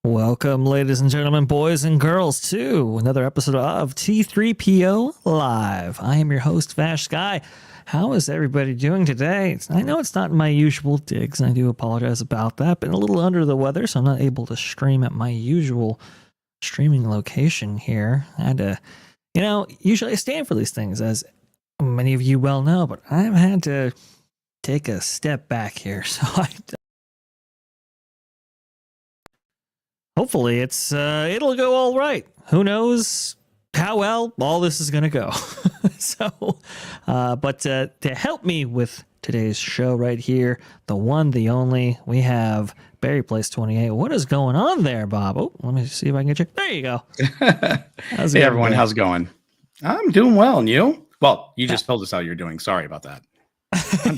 Welcome, ladies and gentlemen, boys and girls, to another episode of T3PO Live. I am your host, VashSky. How is everybody doing today? I know it's not my usual digs, and I do apologize about that. Been a little under the weather, so I'm not able to stream at my usual streaming location here. I had to, usually I stand for these things, as many of you well know, but I've had to take a step back here, so hopefully it'll go all right. Who knows how well all this is going to go. But to help me with today's show right here, the one, the only, we have Barry Place 28. What is going on there, Bob? Oh, let me see if I can get you. There you go. Hey, everyone. How's it going? I'm doing well. And you? Well, you just told us how you're doing. Sorry about that.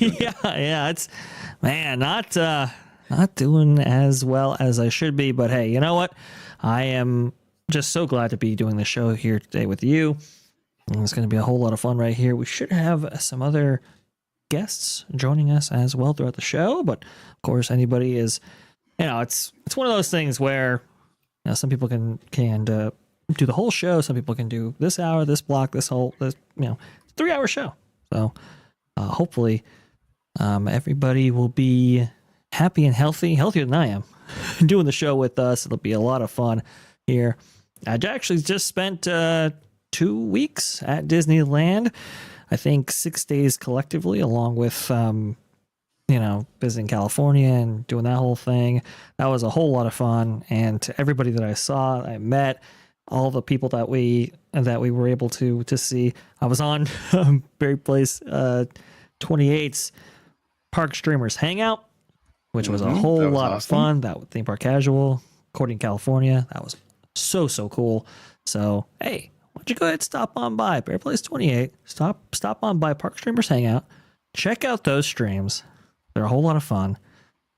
Yeah. It's, man, not doing as well as I should be, but hey, you know what? I am just so glad to be doing the show here today with you. And it's going to be a whole lot of fun right here. We should have some other guests joining us as well throughout the show, but of course, anybody is, it's one of those things where some people can do the whole show. Some people can do this hour, this block, this 3-hour show. So hopefully everybody will be happy and healthier than I am, doing the show with us. It'll be a lot of fun here. I actually just spent 2 weeks at Disneyland. I think 6 days collectively, along with visiting California and doing that whole thing. That was a whole lot of fun. And to everybody that I saw, I met, all the people that we were able to see. I was on Barry Place 28's Park Streamers Hangout, which was a whole lot of fun. That theme park casual, according to California, that was so cool. So hey, why don't you go ahead and stop on by Barry Place 28? Stop on by Park Streamers Hangout. Check out those streams. They're a whole lot of fun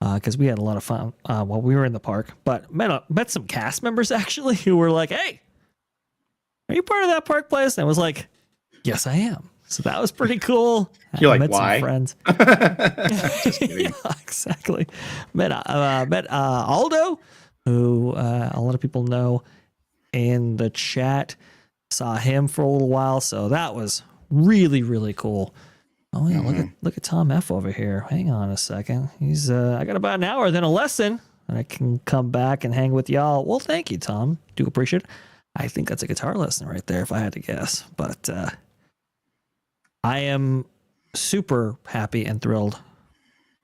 because we had a lot of fun while we were in the park. But met some cast members actually who were like, "Hey, are you part of that park place?" And I was like, "Yes, I am." So that was pretty cool. You're like, met why? Some friends. Just kidding. Yeah, exactly. Met Aldo, who a lot of people know in the chat. Saw him for a little while, so that was really, really cool. Oh yeah, look at Tom F over here. Hang on a second. He's I got about an hour, then a lesson, and I can come back and hang with y'all. Well, thank you, Tom. Do appreciate it. I think that's a guitar lesson right there, if I had to guess. But I am super happy and thrilled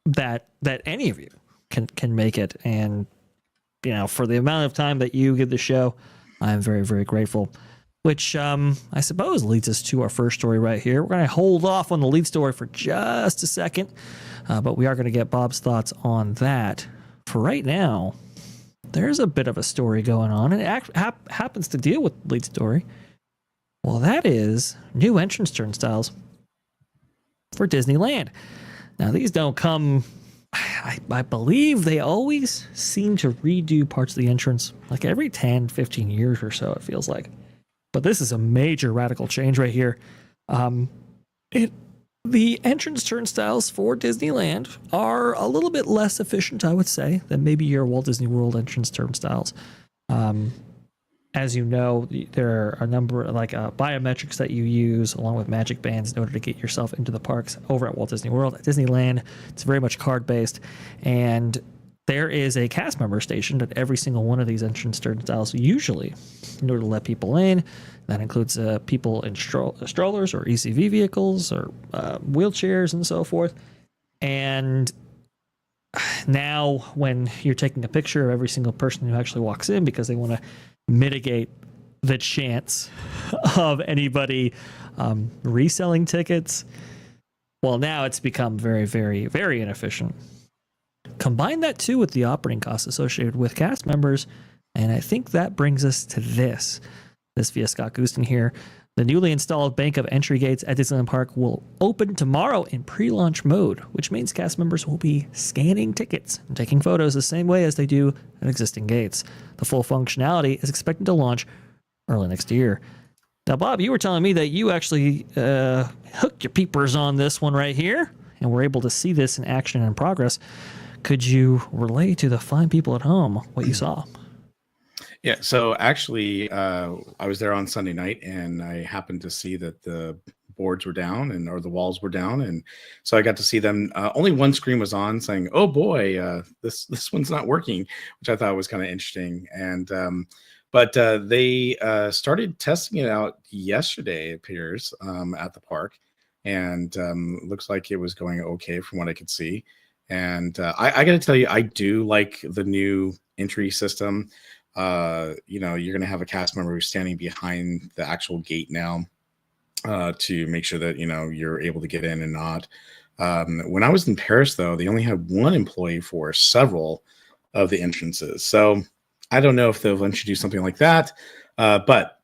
that any of you can make it, and for the amount of time that you give the show, I'm very, very grateful. Which I suppose leads us to our first story right here. We're going to hold off on the lead story for just a second, but we are going to get Bob's thoughts on that. For right now, there's a bit of a story going on, and it happens to deal with the lead story. Well, that is new entrance turnstiles for Disneyland. Now, these don't come... I believe they always seem to redo parts of the entrance like every 10, 15 years or so, it feels like. But this is a major radical change right here. The entrance turnstiles for Disneyland are a little bit less efficient, I would say, than maybe your Walt Disney World entrance turnstiles. As you know, there are a number of biometrics that you use along with magic bands in order to get yourself into the parks over at Walt Disney World. At Disneyland, it's very much card-based, and there is a cast member stationed at every single one of these entrance turnstiles, usually, in order to let people in. That includes people in strollers or ECV vehicles or wheelchairs and so forth. And now when you're taking a picture of every single person who actually walks in because they want to mitigate the chance of anybody reselling tickets, well, now it's become very, very, very inefficient. Combine that too with the operating costs associated with cast members, and I think that brings us to this via Scott Gooston here. The newly installed bank of entry gates at Disneyland Park will open tomorrow in pre-launch mode, which means cast members will be scanning tickets and taking photos the same way as they do at existing gates. The full functionality is expected to launch early next year. Now, Bob, you were telling me that you actually hooked your peepers on this one right here, and were able to see this in action and progress. Could you relay to the fine people at home what you saw? Yeah, so actually, I was there on Sunday night, and I happened to see that the boards were down or the walls were down, and so I got to see them. Only one screen was on, saying, "Oh boy, this one's not working," which I thought was kind of interesting. And but they started testing it out yesterday, it appears, at the park, and looks like it was going okay from what I could see. And I got to tell you, I do like the new entry system. You're going to have a cast member who's standing behind the actual gate now, to make sure that, you're able to get in and not. When I was in Paris, though, they only had one employee for several of the entrances. So I don't know if they'll introduce something like that. But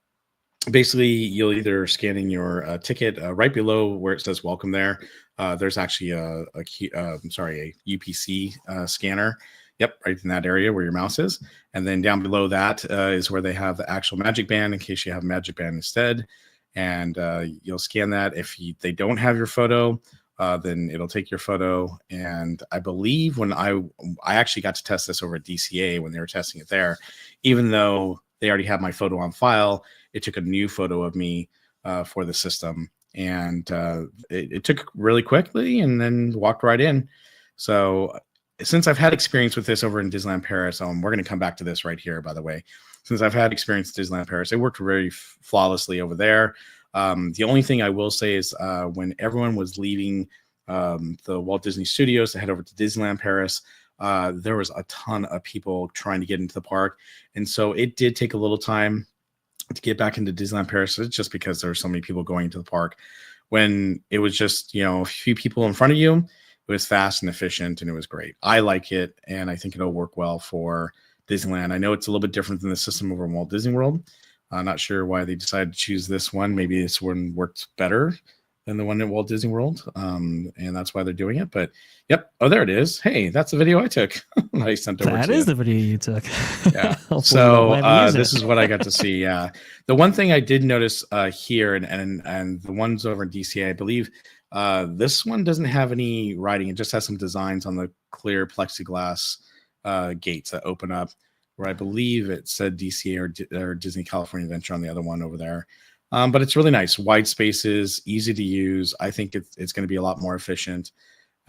basically, you'll either scan in your ticket right below where it says welcome there. There's actually a UPC scanner. Yep, right in that area where your mouse is. And then down below that is where they have the actual Magic Band in case you have Magic Band instead. And you'll scan that. If they don't have your photo, then it'll take your photo. And I believe when I actually got to test this over at DCA when they were testing it there, even though they already have my photo on file, it took a new photo of me for the system. And it took really quickly and then walked right in. So since I've had experience with this over in Disneyland Paris, we're going to come back to this right here, by the way. Since I've had experience at Disneyland Paris, it worked very flawlessly over there. The only thing I will say is when everyone was leaving the Walt Disney Studios to head over to Disneyland Paris, there was a ton of people trying to get into the park. And so it did take a little time to get back into Disneyland Paris, just because there were so many people going to the park. When it was just, a few people in front of you, it was fast and efficient, and it was great. I like it, and I think it'll work well for Disneyland. I know it's a little bit different than the system over in Walt Disney World. I'm not sure why they decided to choose this one. Maybe this one worked better than the one at Walt Disney World, and that's why they're doing it. But yep, oh, there it is. Hey, that's the video I took. I sent over. That is the video you took. Yeah. So this is what I got to see. Yeah. The one thing I did notice here, and the ones over in DCA, I believe. This one doesn't have any writing. It just has some designs on the clear plexiglass gates that open up, where I believe it said DCA or Disney California Adventure on the other one over there. But it's really nice. Wide spaces, easy to use. I think it's going to be a lot more efficient.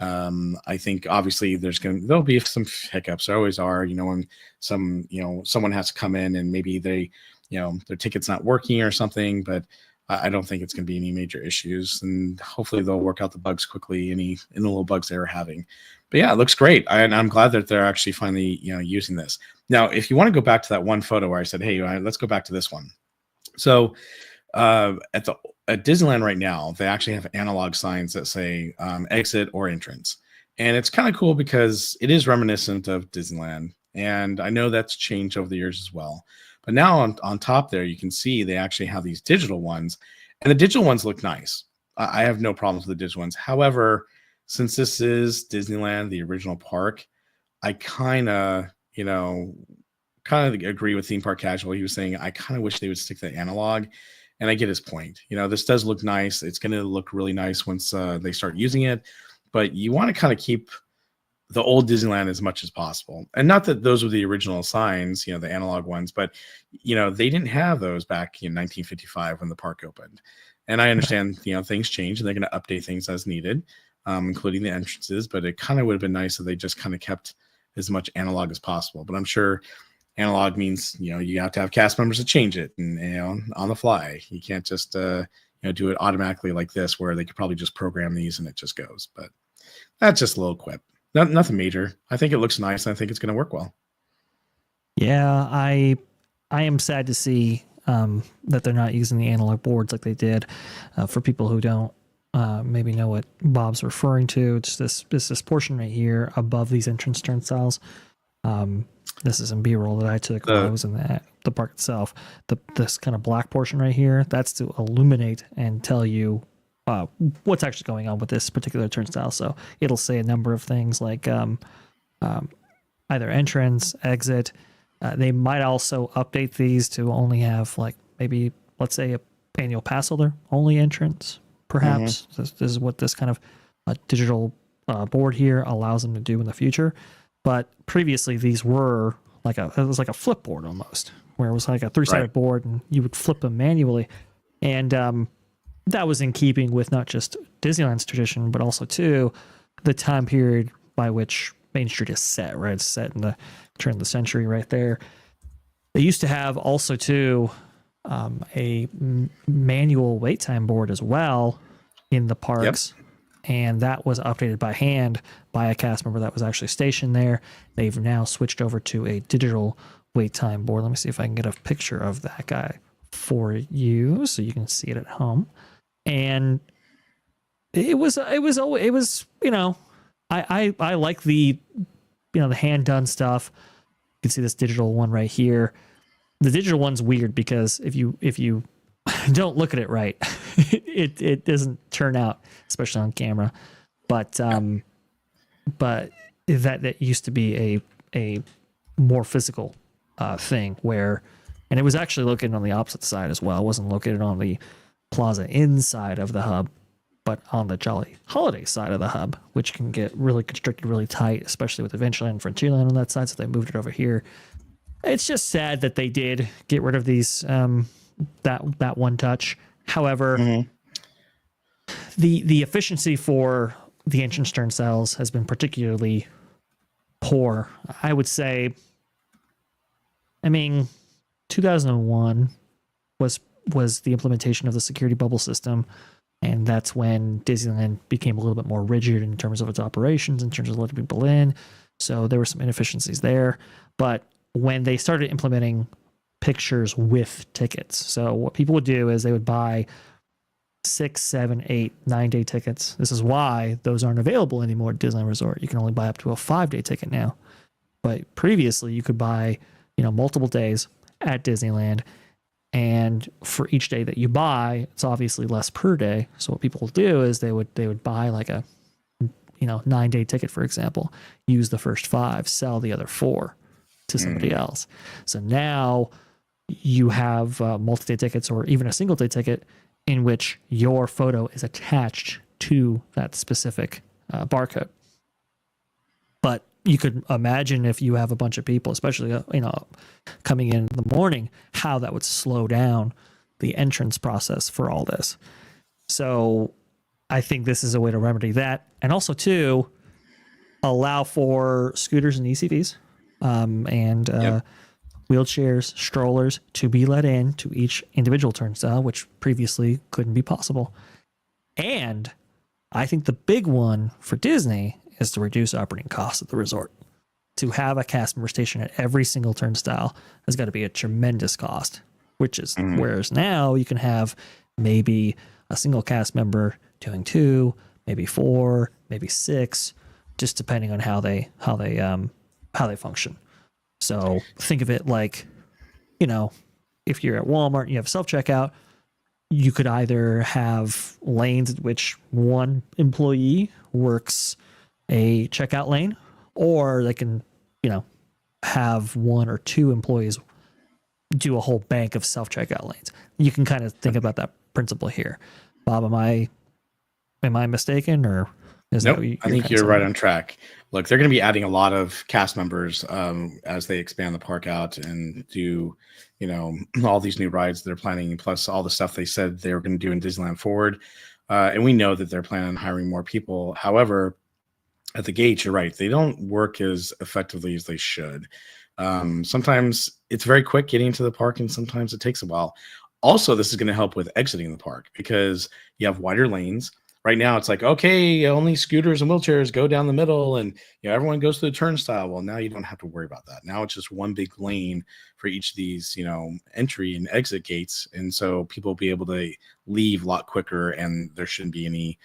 I think obviously there'll be some hiccups. There always are, when someone has to come in and maybe their ticket's not working or something, but I don't think it's going to be any major issues, and hopefully they'll work out the bugs quickly, any little bugs they were having. But yeah, it looks great. And I'm glad that they're actually finally, using this. Now, if you want to go back to that one photo where I said, hey, let's go back to this one. So at Disneyland right now, they actually have analog signs that say exit or entrance. And it's kind of cool because it is reminiscent of Disneyland. And I know that's changed over the years as well. But now on top there, you can see they actually have these digital ones, and the digital ones look nice. I have no problems with the digital ones. However, since this is Disneyland, the original park, I kind of agree with Theme Park Casual. He was saying, I kind of wish they would stick to analog, and I get his point. This does look nice. It's going to look really nice once they start using it, but you want to kind of keep the old Disneyland as much as possible. And not that those were the original signs, the analog ones, but they didn't have those back in 1955 when the park opened. And I understand, things change and they're going to update things as needed, including the entrances, but it kind of would have been nice if they just kind of kept as much analog as possible. But I'm sure analog means, you have to have cast members to change it and, on the fly. You can't just, do it automatically like this, where they could probably just program these and it just goes. But that's just a little quip. Nothing major. I think it looks nice. And I think it's going to work well. Yeah, I am sad to see that they're not using the analog boards like they did. For people who don't maybe know what Bob's referring to, it's this portion right here above these entrance turnstiles. This is in B-roll that I took while I was in the park itself. This kind of black portion right here, that's to illuminate and tell you what's actually going on with this particular turnstile. So it'll say a number of things like either entrance, exit. They might also update these to only have maybe, let's say, a annual pass holder only entrance, perhaps. Mm-hmm. This is what this kind of digital board here allows them to do in the future. But previously, these were it was like a flip board almost, where it was like a 3-sided Right. board and you would flip them manually. And that was in keeping with not just Disneyland's tradition, but also too the time period by which Main Street is set, right? It's set in the turn of the century right there. They used to have also too manual wait time board as well in the parks. And that was updated by hand by a cast member that was actually stationed there. They've now switched over to a digital wait time board. Let me see if I can get a picture of that guy for you so you can see it at home. And it was I like the the hand done stuff. You can see this digital one right here. The digital one's weird because if you don't look at it right, it doesn't turn out, especially on camera. But that used to be a more physical thing where, and it was actually located on the opposite side as well. It wasn't located on the plaza inside of the hub, but on the Jolly Holiday side of the hub, which can get really constricted, really tight, especially with Adventureland and Frontierland on that side. So they moved it over here. It's just sad that they did get rid of these that one touch. However, the efficiency for the entrance turnstiles has been particularly poor. I would say, 2001 was the implementation of the security bubble system, and that's when Disneyland became a little bit more rigid in terms of its operations, in terms of letting people in. So there were some inefficiencies there. But when they started implementing pictures with tickets, so what people would do is they would buy 6, 7, 8, 9-day tickets. This is why those aren't available anymore at Disneyland Resort. You can only buy up to a 5-day ticket now. But previously you could buy, multiple days at Disneyland. And for each day that you buy, it's obviously less per day. So what people will do is they would buy like a 9-day ticket, for example, use the first 5, sell the other 4 to somebody else. So now you have multi-day tickets or even a single-day ticket in which your photo is attached to that specific barcode. But you could imagine if you have a bunch of people, especially coming in the morning, how that would slow down the entrance process for all this. So I think this is a way to remedy that, and also to allow for scooters and ECVs and wheelchairs, strollers to be let in to each individual turnstile, which previously couldn't be possible. And I think the big one for Disney is to reduce operating costs at the resort. To have a cast member station at every single turnstile has got to be a tremendous cost, which is whereas now you can have maybe a single cast member doing 2, maybe 4, maybe 6, just depending on how they function. So think of it like, if you're at Walmart and you have self-checkout, you could either have lanes at which one employee works a checkout lane, or they can, have 1 or 2 employees do a whole bank of self-checkout lanes. You can kind of think about that principle here. Bob, am I mistaken, or is nope, that I think you're right on track. Look, they're going to be adding a lot of cast members as they expand the park out and do, all these new rides they're planning, plus all the stuff they said they were going to do in Disneyland Forward. And we know that they're planning on hiring more people. However, at the gate, you're right. They don't work as effectively as they should. Sometimes it's very quick getting to the park, and sometimes it takes a while. Also, this is going to help with exiting the park because you have wider lanes. Right now, it's like, okay, only scooters and wheelchairs go down the middle, and everyone goes through the turnstile. Well, now you don't have to worry about that. Now it's just one big lane for each of these, entry and exit gates, and so people will be able to leave a lot quicker, and there shouldn't be any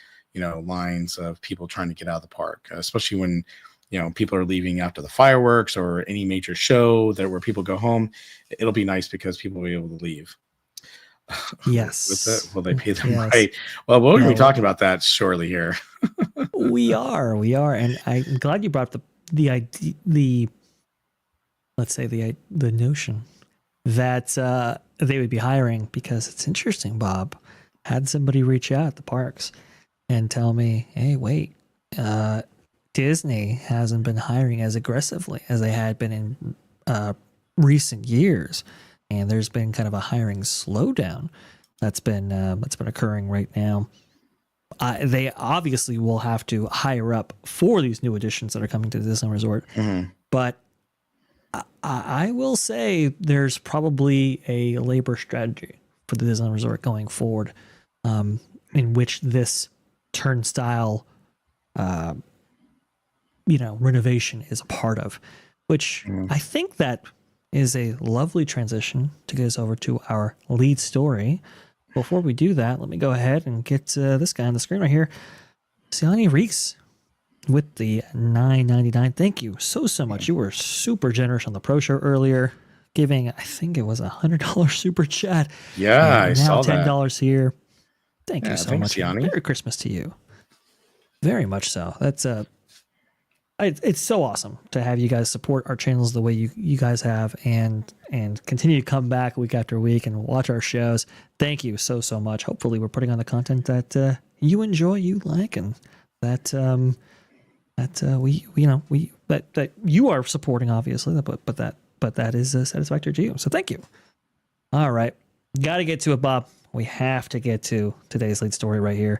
lines of people trying to get out of the park, especially when, people are leaving after the fireworks or any major show where people go home. It'll be nice because people will be able to leave. Yes. With that, will they pay them Yes. right? Well, we're going to be talking about that shortly here. We are, and I'm glad you brought the idea, let's say the notion that they would be hiring, because it's interesting. Bob had somebody reach out at the parks and tell me, hey, wait, Disney hasn't been hiring as aggressively as they had been in recent years, and there's been kind of a hiring slowdown that's been occurring right now. They obviously will have to hire up for these new additions that are coming to the Disneyland Resort. Mm-hmm. But I will say there's probably a labor strategy for the Disneyland Resort going forward, in which this turnstile, renovation is a part of, which I think that is a lovely transition to get us over to our lead story. Before we do that, let me go ahead and get this guy on the screen right here. Siani Reeks with the $9.99. Thank you so much. You were super generous on the pro show earlier, giving, I think it was $100 super chat. Yeah, I saw now that. $10 here. Thank you so much. Siani. Merry Christmas to you. Very much so. That's it's so awesome to have you guys support our channels the way you guys have, and continue to come back week after week and watch our shows. Thank you so much. Hopefully we're putting on the content that you enjoy, you like, and that you are supporting, obviously, but that is satisfactory to you. So thank you. All right, got to get to it, Bob. We have to get to today's lead story right here.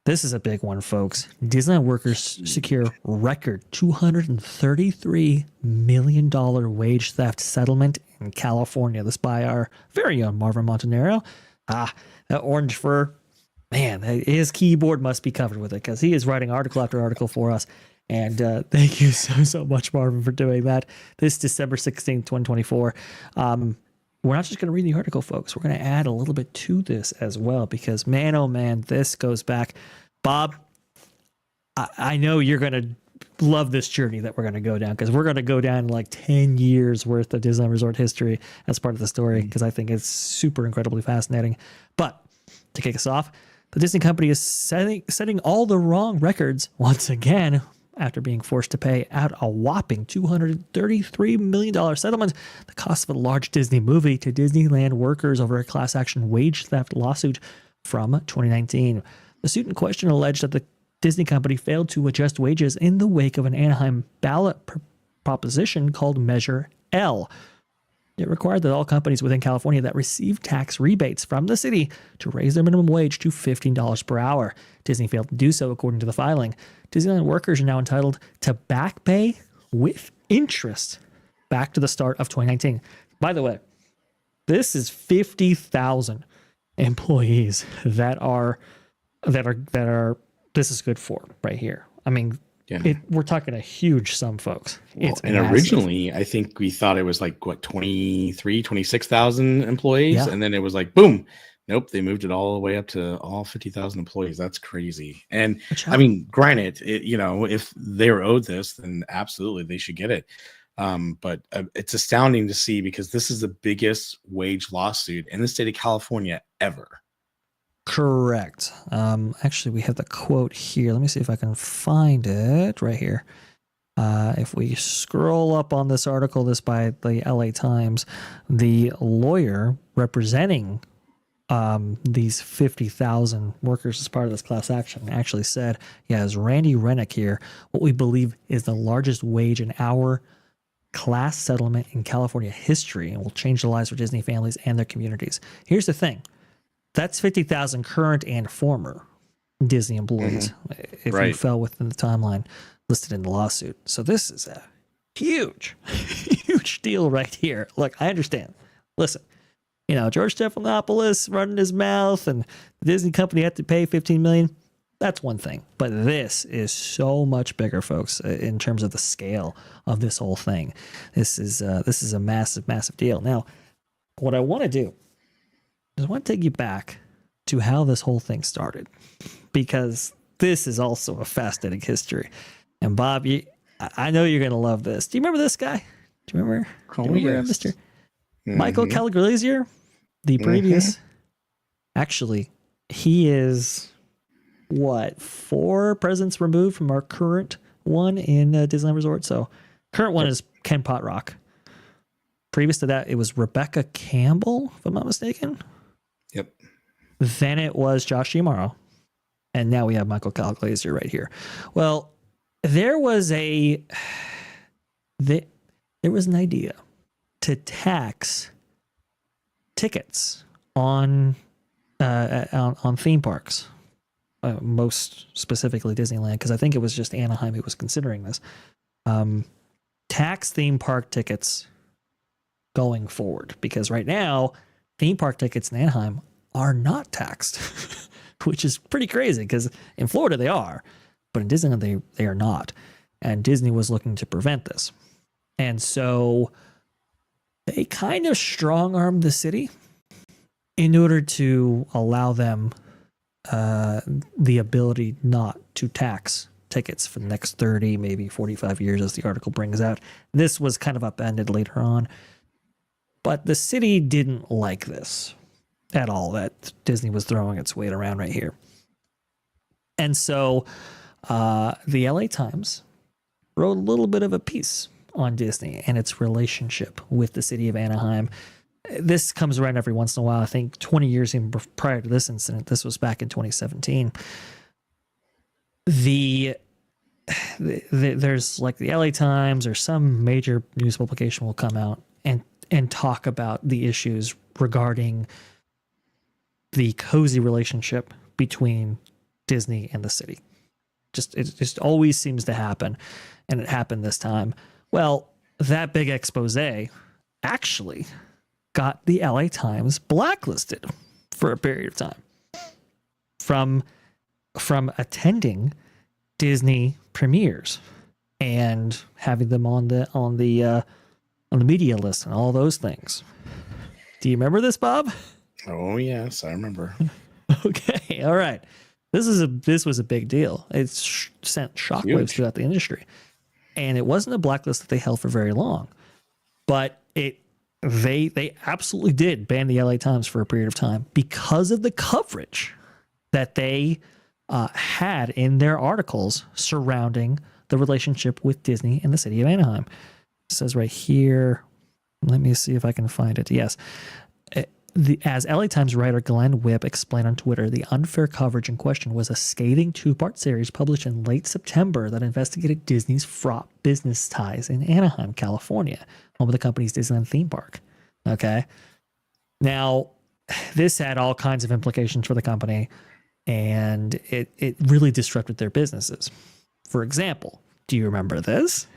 This is a big one, folks. Disneyland workers secure record $233 million wage theft settlement in California. This by our very own Marvin Montanaro. That orange fur, man, his keyboard must be covered with it, because he is writing article after article for us. And thank you so much, Marvin, for doing that. This December 16th, 2024. We're not just going to read the article, folks. We're going to add a little bit to this as well, because man, oh man, this goes back. Bob, I know you're going to love this journey that we're going to go down, because we're going to go down like 10 years worth of Disneyland Resort history as part of the story, because I think it's super incredibly fascinating. But to kick us off, the Disney company is setting all the wrong records once again, after being forced to pay out a whopping $233 million settlement, the cost of a large Disney movie, to Disneyland workers over a class action wage theft lawsuit from 2019. The suit in question alleged that the Disney company failed to adjust wages in the wake of an Anaheim ballot proposition called Measure L. It required that all companies within California that receive tax rebates from the city to raise their minimum wage to $15 per hour. Disney failed to do so, according to the filing. Disneyland workers are now entitled to back pay with interest back to the start of 2019. By the way, this is 50,000 employees that are this is good for right here. I mean, we're talking a huge sum, folks. It's massive. Originally, I think we thought it was like, 26,000 employees. Yeah. And then it was like, boom. Nope. They moved it all the way up to all 50,000 employees. That's crazy. And I mean, granted, if they were owed this, then absolutely they should get it. But it's astounding to see, because this is the biggest wage lawsuit in the state of California ever. Correct. Actually, we have the quote here. Let me see if I can find it right here. If we scroll up on this article, this by the LA Times, the lawyer representing these 50,000 workers as part of this class action actually said, as Randy Rennick here, what we believe is the largest wage and hour class settlement in California history, and will change the lives for Disney families and their communities. Here's the thing. That's 50,000 current and former Disney employees, if you fell within the timeline listed in the lawsuit. So this is a huge deal right here. Look, I understand. Listen, George Stephanopoulos running his mouth, and the Disney company had to pay $15 million. That's one thing. But this is so much bigger, folks, in terms of the scale of this whole thing. This is a massive deal. Now, what I want to do, I want to take you back to how this whole thing started, because this is also a fascinating history. And Bob, I know you're going to love this. Do you remember this guy? Do you remember? Mr. Michael Calaglasier? The previous. Actually, he is 4 presidents removed from our current one in Disneyland Resort. So current one is Ken Potrock. Previous to that, it was Rebecca Campbell, if I'm not mistaken. Yep. Then it was Josh Giamaro. And now we have Michael Calaglasier right here. Well, there was a there was an idea to tax tickets on theme parks, most specifically Disneyland, because I think it was just Anaheim who was considering this. Tax theme park tickets going forward, because right now theme park tickets in Anaheim are not taxed, which is pretty crazy because in Florida they are, but in Disneyland they are not, and Disney was looking to prevent this, and so they kind of strong-armed the city in order to allow them the ability not to tax tickets for the next 30, maybe 45 years, as the article brings out. This was kind of upended later on. But the city didn't like this at all, that Disney was throwing its weight around right here. And so the LA Times wrote a little bit of a piece on Disney and its relationship with the city of Anaheim. This comes around every once in a while. I think 20 years even prior to this incident, this was back in 2017. There's like the LA Times or some major news publication will come out and talk about the issues regarding the cozy relationship between Disney and the city. It just always seems to happen, and it happened this time. Well, that big expose actually got the LA Times blacklisted for a period of time from attending Disney premieres and having them on the media list and all those things. Do you remember this, Bob? Oh yes, I remember. Okay, all right. This was a big deal. It sent shockwaves throughout the industry, and it wasn't a blacklist that they held for very long, but they absolutely did ban the LA Times for a period of time because of the coverage that they had in their articles surrounding the relationship with Disney and the city of Anaheim. It says right here, let me see if I can find it. Yes. As LA Times writer Glenn Whipp explained on Twitter, the unfair coverage in question was a scathing two-part series published in late September that investigated Disney's fraught business ties in Anaheim, California, home of the company's Disneyland theme park. Okay. Now, this had all kinds of implications for the company, and it really disrupted their businesses. For example, do you remember this?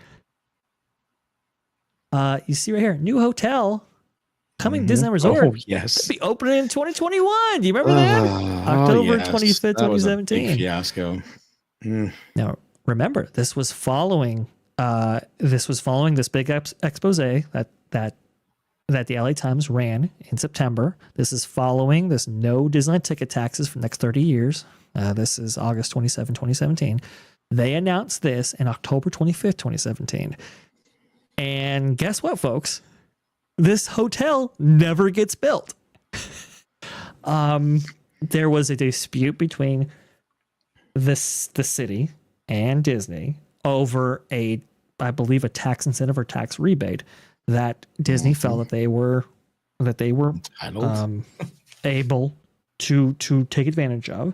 You see right here, new hotel coming to Disneyland Resort. Oh, yes. Be opening in 2021. Do you remember that? October 25th, 2017. Was a big fiasco. Now, remember, this was following this big expose that the LA Times ran in September. This is following this no Disneyland ticket taxes for the next 30 years. This is August 27, 2017. They announced this in October 25th, 2017. And guess what, folks? This hotel never gets built. There was a dispute between the city and Disney over I believe, a tax incentive or tax rebate that Disney felt that they were able to take advantage of.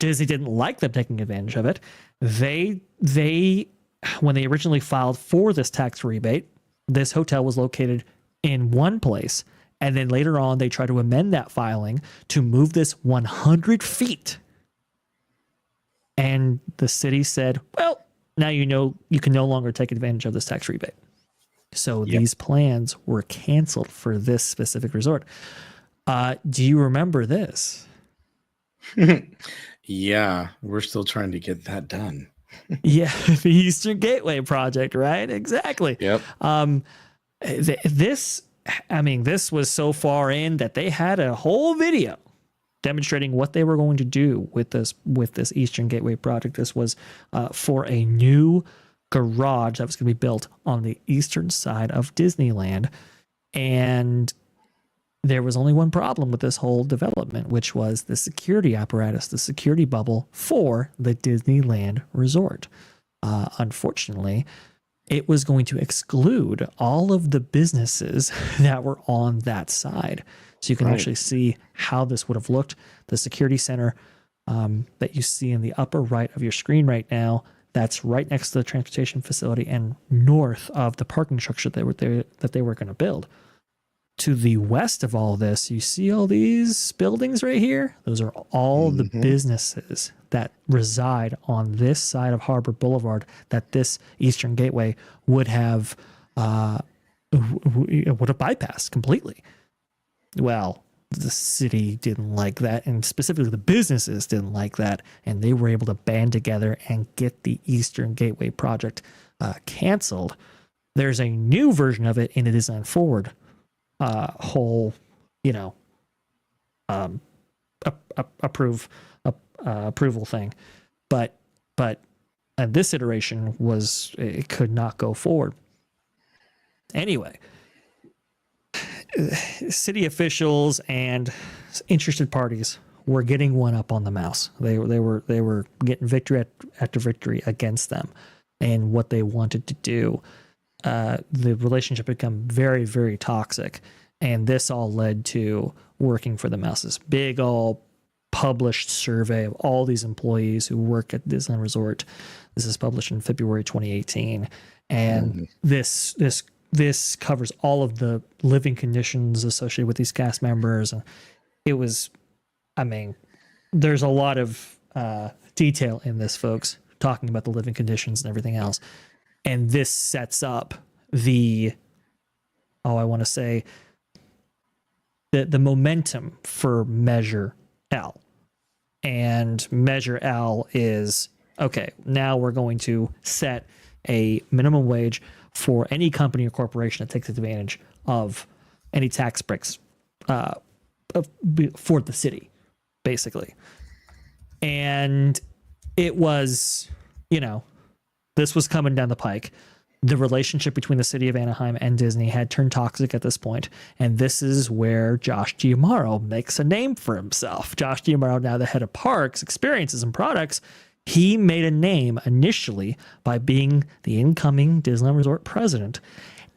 Disney didn't like them taking advantage of it. They when they originally filed for this tax rebate, this hotel was located in one place, and then later on they tried to amend that filing to move this 100 feet. And the city said, well, now you can no longer take advantage of this tax rebate. So these plans were canceled for this specific resort. Do you remember this? Yeah, we're still trying to get that done. Yeah, the Eastern Gateway project, right? Exactly. Yep. This was so far in that they had a whole video demonstrating what they were going to do with this Eastern Gateway project. This was for a new garage that was going to be built on the eastern side of Disneyland, and there was only one problem with this whole development, which was the security apparatus, the security bubble for the Disneyland resort. Unfortunately, it was going to exclude all of the businesses that were on that side. So you can actually see how this would have looked. The security center that you see in the upper right of your screen right now, that's right next to the transportation facility and north of the parking structure that they were going to build. To the west of all this, you see all these buildings right here? Those are all the businesses that reside on this side of Harbor Boulevard that this Eastern Gateway would have bypassed completely. Well, the city didn't like that, and specifically the businesses didn't like that, and they were able to band together and get the Eastern Gateway project canceled. There's a new version of it in the Design Forward whole, approval thing, but this iteration it could not go forward. Anyway, city officials and interested parties were getting one up on the mouse. They were getting victory after victory against them, and what they wanted to do. The relationship became very, very toxic, and this all led to working for the mouses. Big all published survey of all these employees who work at Disneyland Resort. This is published in February 2018, and this covers all of the living conditions associated with these cast members. And it was, there's a lot of detail in this, folks, talking about the living conditions and everything else. And this sets up the momentum for Measure L. And Measure L is, okay, now we're going to set a minimum wage for any company or corporation that takes advantage of any tax breaks for the city, basically. And it was, this was coming down the pike. The relationship between the city of Anaheim and Disney had turned toxic at this point, and this is where Josh Giamaro makes a name for himself. Josh Giamaro, now the head of parks, experiences, and products, he made a name initially by being the incoming Disneyland Resort president,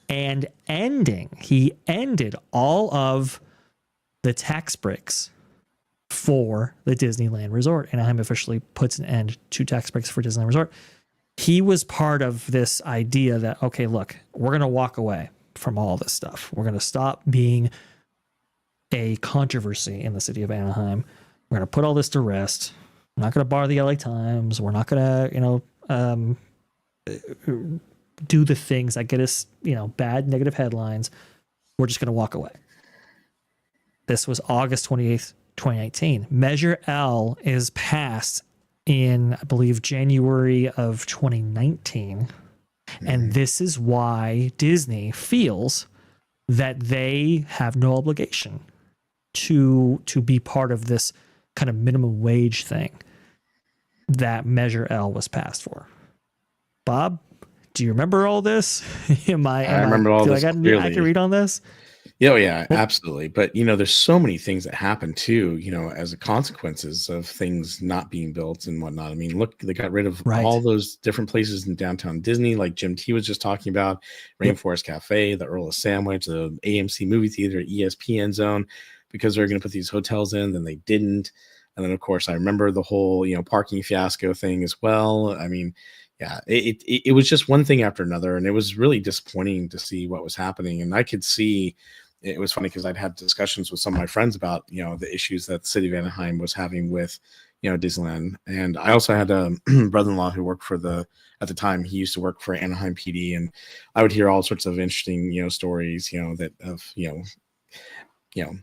and he ended all of the tax breaks for the Disneyland Resort. Anaheim officially puts an end to tax breaks for Disneyland Resort. He was part of this idea that, okay, look, we're going to walk away from all this stuff. We're going to stop being a controversy in the city of Anaheim. We're going to put all this to rest. We're not going to bar the LA Times. We're not going to, do the things that get us, bad negative headlines. We're just going to walk away. This was August 28th, 2019. Measure L is passed in, I believe, January of 2019. And this is why Disney feels that they have no obligation to be part of this kind of minimum wage thing that Measure L was passed for. Bob, do you remember all this? I remember all this. I got an accurate read on this? Oh, yeah, absolutely. But, there's so many things that happen too, as a consequences of things not being built and whatnot. Look, they got rid of all those different places in downtown Disney, like Jim T was just talking about, Rainforest Cafe, the Earl of Sandwich, the AMC movie theater, ESPN zone, because they're going to put these hotels in, then they didn't. And then, of course, I remember the whole, parking fiasco thing as well. It was just one thing after another, and it was really disappointing to see what was happening. And I could see, it was funny because I'd had discussions with some of my friends about, the issues that the city of Anaheim was having with, Disneyland. And I also had a brother-in-law who worked at the time, he used to work for Anaheim PD. And I would hear all sorts of interesting, stories,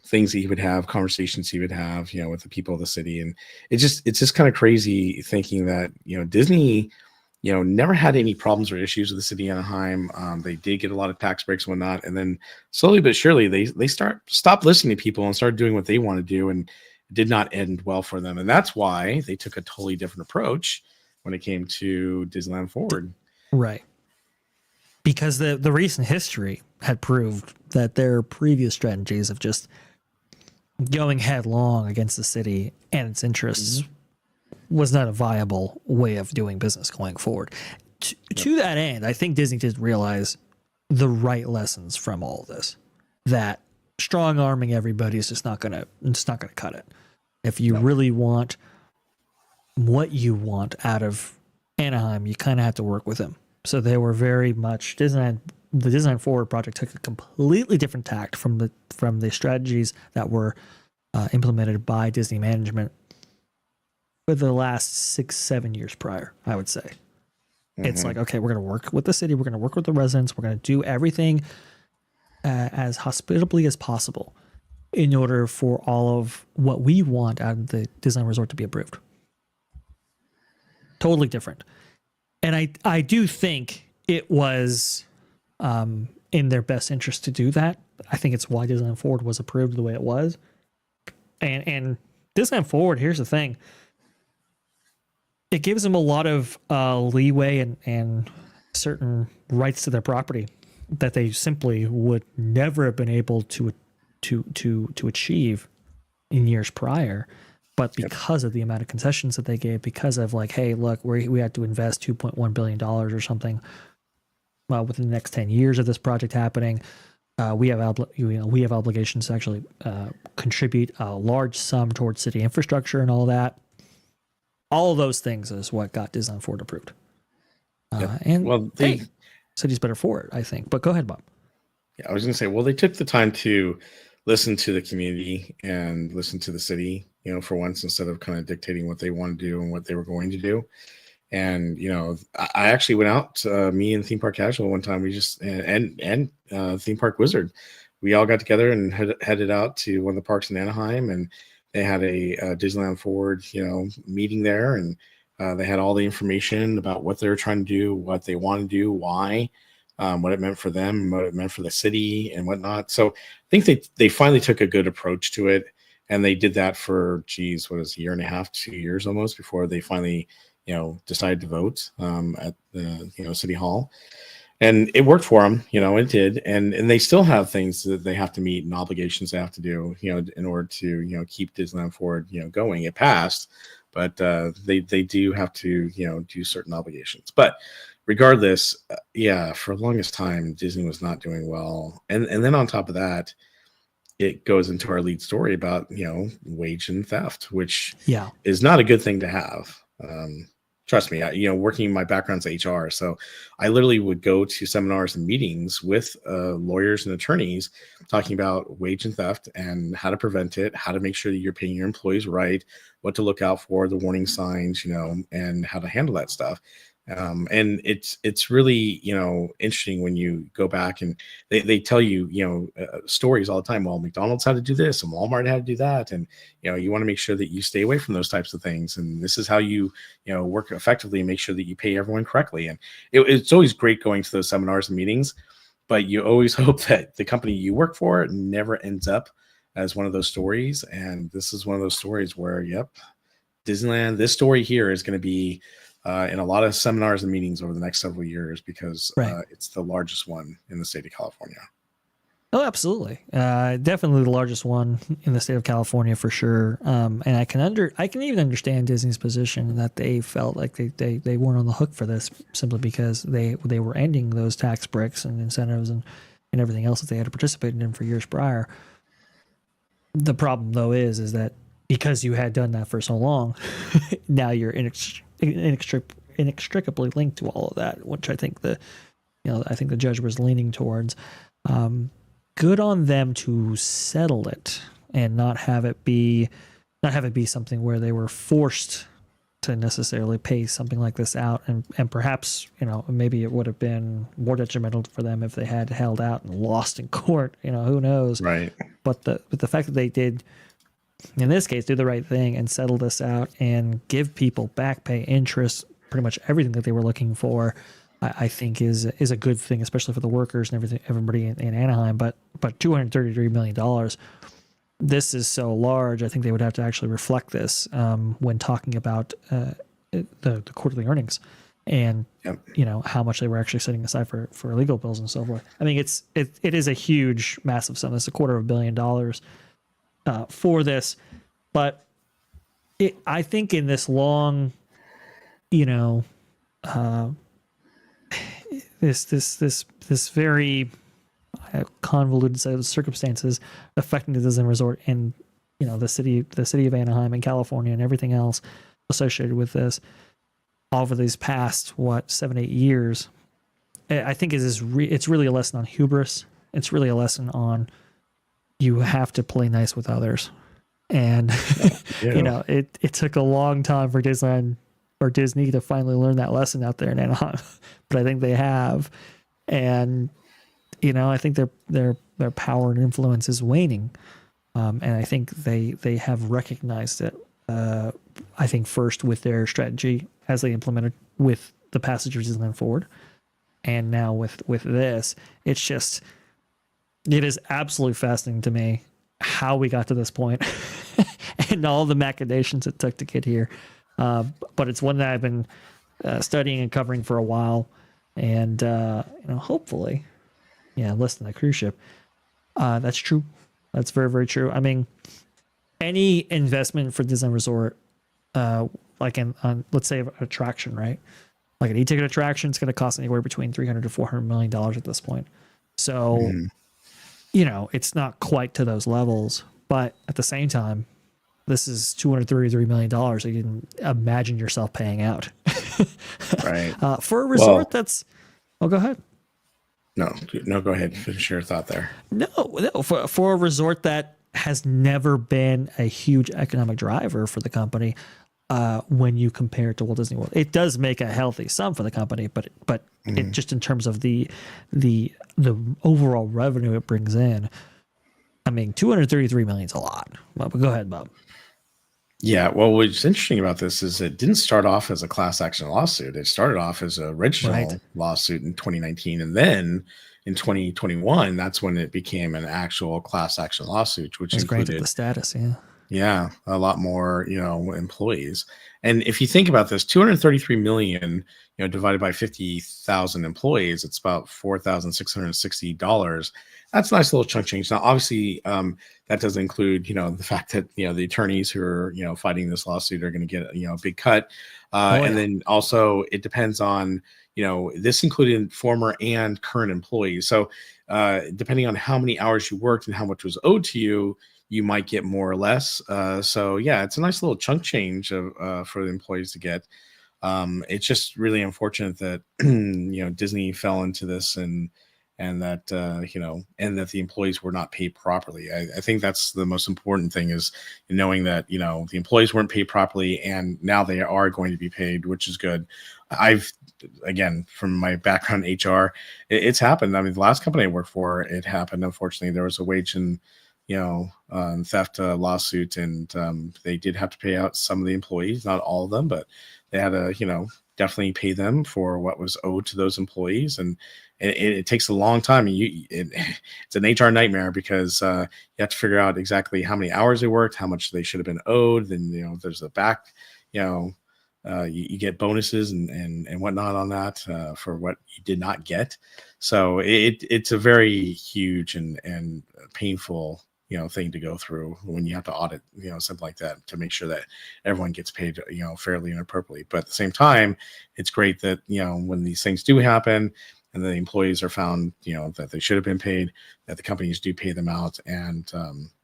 things he would have, conversations he would have, with the people of the city. And it's just kind of crazy thinking that, Disney, never had any problems or issues with the city of Anaheim. They did get a lot of tax breaks and whatnot. And then slowly but surely they stopped listening to people and started doing what they want to do, and it did not end well for them. And that's why they took a totally different approach when it came to Disneyland Forward. Right. Because the recent history had proved that their previous strategies of just going headlong against the city and its interests was not a viable way of doing business going forward. To that end, I think Disney did realize the right lessons from all of this. That strong arming everybody is just not gonna cut it. If you really want what you want out of Anaheim, you kind of had to work with them. So they were very much Disneyland. The Disneyland Forward project took a completely different tact from the strategies that were implemented by Disney management for the last 6-7 years prior, I would say. It's like, okay, we're going to work with the city. We're going to work with the residents. We're going to do everything as hospitably as possible in order for all of what we want out of the Disneyland Resort to be approved. Totally different. And I do think it was in their best interest to do that. I think it's why Disneyland Forward was approved the way it was. And Disneyland Forward, here's the thing. It gives them a lot of leeway and certain rights to their property that they simply would never have been able to achieve in years prior. But because of the amount of concessions that they gave, because of like, hey, look, we had to invest $2.1 billion or something within the next 10 years of this project happening, we have obligations to actually contribute a large sum towards city infrastructure and all that. All of those things is what got Disneyland Forward approved. And city's better for it, I think. But go ahead, Bob. Yeah, I was going to say, well, they took the time to listen to the community and listen to the city, for once, instead of kind of dictating what they want to do and what they were going to do. And, I actually went out, me and Theme Park Casual one time, we just, and Theme Park Wizard, we all got together and headed out to one of the parks in Anaheim, and they had a Disneyland Forward, meeting there, and they had all the information about what they were trying to do, what they want to do, why, what it meant for them, what it meant for the city, and whatnot. So I think they finally took a good approach to it, and they did that for, a year and a half, 2 years almost, before they finally, decided to vote at the, City Hall. And it worked for them, it did. And they still have things that they have to meet and obligations they have to do, in order to, keep Disneyland Forward, going. It passed, but they do have to, do certain obligations. But regardless, for the longest time, Disney was not doing well. And then on top of that, it goes into our lead story about, wage and theft, which is not a good thing to have. Trust me, working my background's HR. So I literally would go to seminars and meetings with lawyers and attorneys talking about wage and theft and how to prevent it, how to make sure that you're paying your employees right, what to look out for, the warning signs, and how to handle that stuff. And it's really, interesting when you go back and they tell you, stories all the time. Well, McDonald's had to do this and Walmart had to do that. And, you want to make sure that you stay away from those types of things. And this is how you, work effectively and make sure that you pay everyone correctly. And it's always great going to those seminars and meetings, but you always hope that the company you work for never ends up as one of those stories. And this is one of those stories where, Disneyland, this story here is going to be in a lot of seminars and meetings over the next several years because it's the largest one in the state of California. Oh, absolutely. Definitely the largest one in the state of California for sure. And I can even understand Disney's position that they felt like they weren't on the hook for this simply because they were ending those tax breaks and incentives and everything else that they had participated in for years prior. The problem though is that because you had done that for so long, now you're inextricably linked to all of that, which I think the judge was leaning towards. Good on them to settle it and not have it be something where they were forced to necessarily pay something like this out, and perhaps maybe it would have been more detrimental for them if they had held out and lost in court. Who knows? Right. But the fact that they did, in this case, do the right thing and settle this out and give people back pay, interest, pretty much everything that they were looking for, I think is a good thing, especially for the workers and everybody in Anaheim. But $233 million, this is so large. I think they would have to actually reflect this when talking about the quarterly earnings and how much they were actually setting aside for legal bills and so forth. I mean, it is a huge, massive sum. It's $250 million for this, but I think in this long, this very convoluted set of circumstances affecting the Disney Resort and the city of Anaheim and California and everything else associated with this. over these past 7-8 years, I think it's really a lesson on hubris. It's really a lesson on you have to play nice with others. And it took a long time for Disneyland or Disney to finally learn that lesson out there in Anaheim, but I think they have. And I think their power and influence is waning, and I think they have recognized it. I think first with their strategy as they implemented with the passage of Disneyland Forward, and now with this, it is absolutely fascinating to me how we got to this point and all the machinations it took to get here. But it's one that I've been studying and covering for a while, and hopefully, less than a cruise ship. That's true. That's very, very true. I mean, any investment for Disneyland Resort, like on let's say an attraction, right? Like an e-ticket attraction, it's going to cost anywhere between $300 to $400 million at this point. So, it's not quite to those levels, but at the same time, this is $233 million that you can imagine yourself paying out. Right. For a resort that's... Oh, go ahead. No, go ahead. Finish your thought there. No. For a resort that has never been a huge economic driver for the company, when you compare it to Walt Disney World, it does make a healthy sum for the company, but it just in terms of the overall revenue it brings in, I mean, $233 million is a lot. Well, but go ahead, Bob. Yeah, well, what's interesting about this is it didn't start off as a class action lawsuit. It started off as a original lawsuit in 2019, and then in 2021, that's when it became an actual class action lawsuit, which included the status. Yeah, a lot more, employees. And if you think about this, 233 million, divided by 50,000 employees, it's about $4,660. That's a nice little chunk change. Now, obviously, that doesn't include, the fact that, the attorneys who are, fighting this lawsuit are going to get, a big cut. And then also it depends on, this included former and current employees. So depending on how many hours you worked and how much was owed to you, you might get more or less. So yeah, it's a nice little chunk change for the employees to get. It's just really unfortunate that Disney fell into this and that and that the employees were not paid properly. I think that's the most important thing, is knowing that the employees weren't paid properly, and now they are going to be paid, which is good. Again, from my background in HR, it's happened. I mean, the last company I worked for, it happened. Unfortunately, there was a wage and theft lawsuit, and they did have to pay out some of the employees, not all of them, but they had to, definitely pay them for what was owed to those employees. And it takes a long time. It's an HR nightmare, because you have to figure out exactly how many hours they worked, how much they should have been owed. Then, there's a back, you get bonuses and whatnot on that for what you did not get. So it's a very huge and painful thing to go through when you have to audit something like that, to make sure that everyone gets paid fairly and appropriately. But at the same time, it's great that when these things do happen and the employees are found that they should have been paid, that the companies do pay them out. And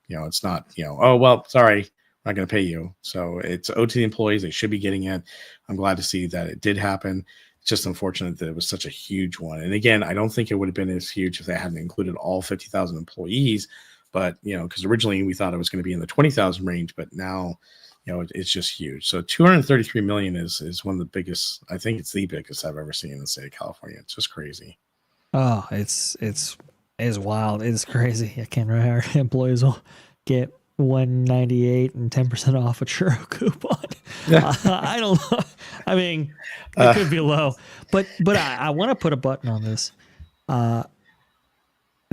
it's not oh well, sorry, I'm not going to pay you. So it's owed to the employees. They should be getting it. I'm glad to see that it did happen. It's just unfortunate that it was such a huge one. And again, I don't think it would have been as huge if they hadn't included all 50,000 employees. But, because originally we thought it was going to be in the 20,000 range, but now, it's just huge. So 233 million is one of the biggest. I think it's the biggest I've ever seen in the state of California. It's just crazy. Oh, it's wild. It's crazy. I can't remember how employees will get $198 and 10% off a churro coupon. I don't know. I mean, it could be low, but I want to put a button on this.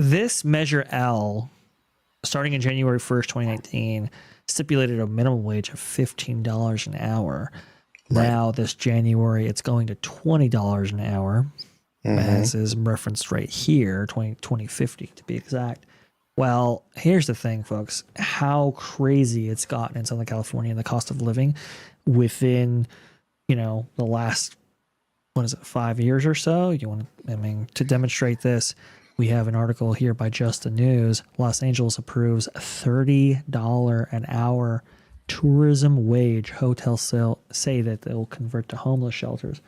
This Measure L, starting in January 1st, 2019, stipulated a minimum wage of $15 an hour. Right. Now, this January, it's going to $20 an hour, as is referenced right here, 2050 to be exact. Well, here's the thing, folks. How crazy it's gotten in Southern California and the cost of living within, the last, 5 years or so? To demonstrate this, we have an article here by Just the News. Los Angeles approves $30 an hour tourism wage hotels say that they'll convert to homeless shelters.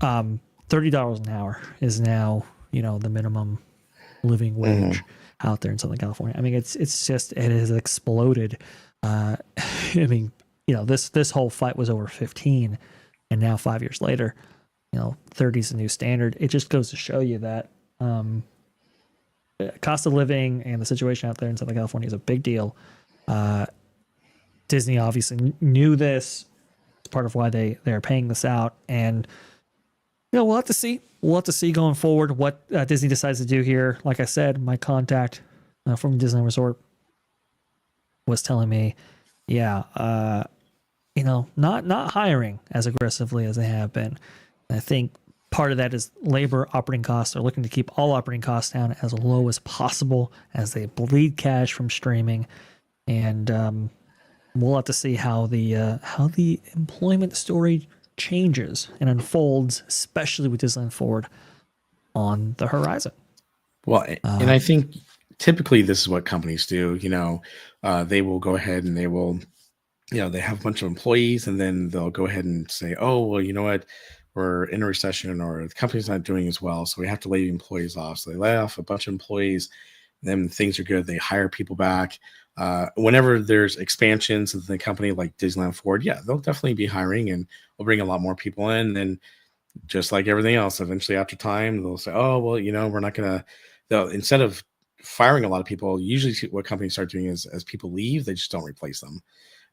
$30 an hour is now, the minimum living wage out there in Southern California. I mean, it has exploded. I mean, this whole fight was over 15, and now 5 years later, 30 is the new standard. It just goes to show you that cost of living and the situation out there in Southern California is a big deal. Disney obviously knew this. It's part of why they're paying this out, and we'll have to see. We'll have to see going forward what Disney decides to do here. Like I said, my contact from Disneyland Resort was telling me, not hiring as aggressively as they have been. And I think part of that is labor operating costs. They're looking to keep all operating costs down as low as possible as they bleed cash from streaming. And we'll have to see how the employment story changes and unfolds, especially with Disneyland Forward on the horizon. Well, and I think typically this is what companies do. They will go ahead and they will, they have a bunch of employees, and then they'll go ahead and say, oh, well, you know what? We're in a recession, or the company's not doing as well, so we have to lay employees off. So they lay off a bunch of employees, then things are good. They hire people back. Whenever there's expansions of the company like Disneyland Forward, they'll definitely be hiring, and we'll bring a lot more people in. And just like everything else, eventually after time, they'll say, oh, well, we're not going to, instead of firing a lot of people, usually what companies start doing is as people leave, they just don't replace them.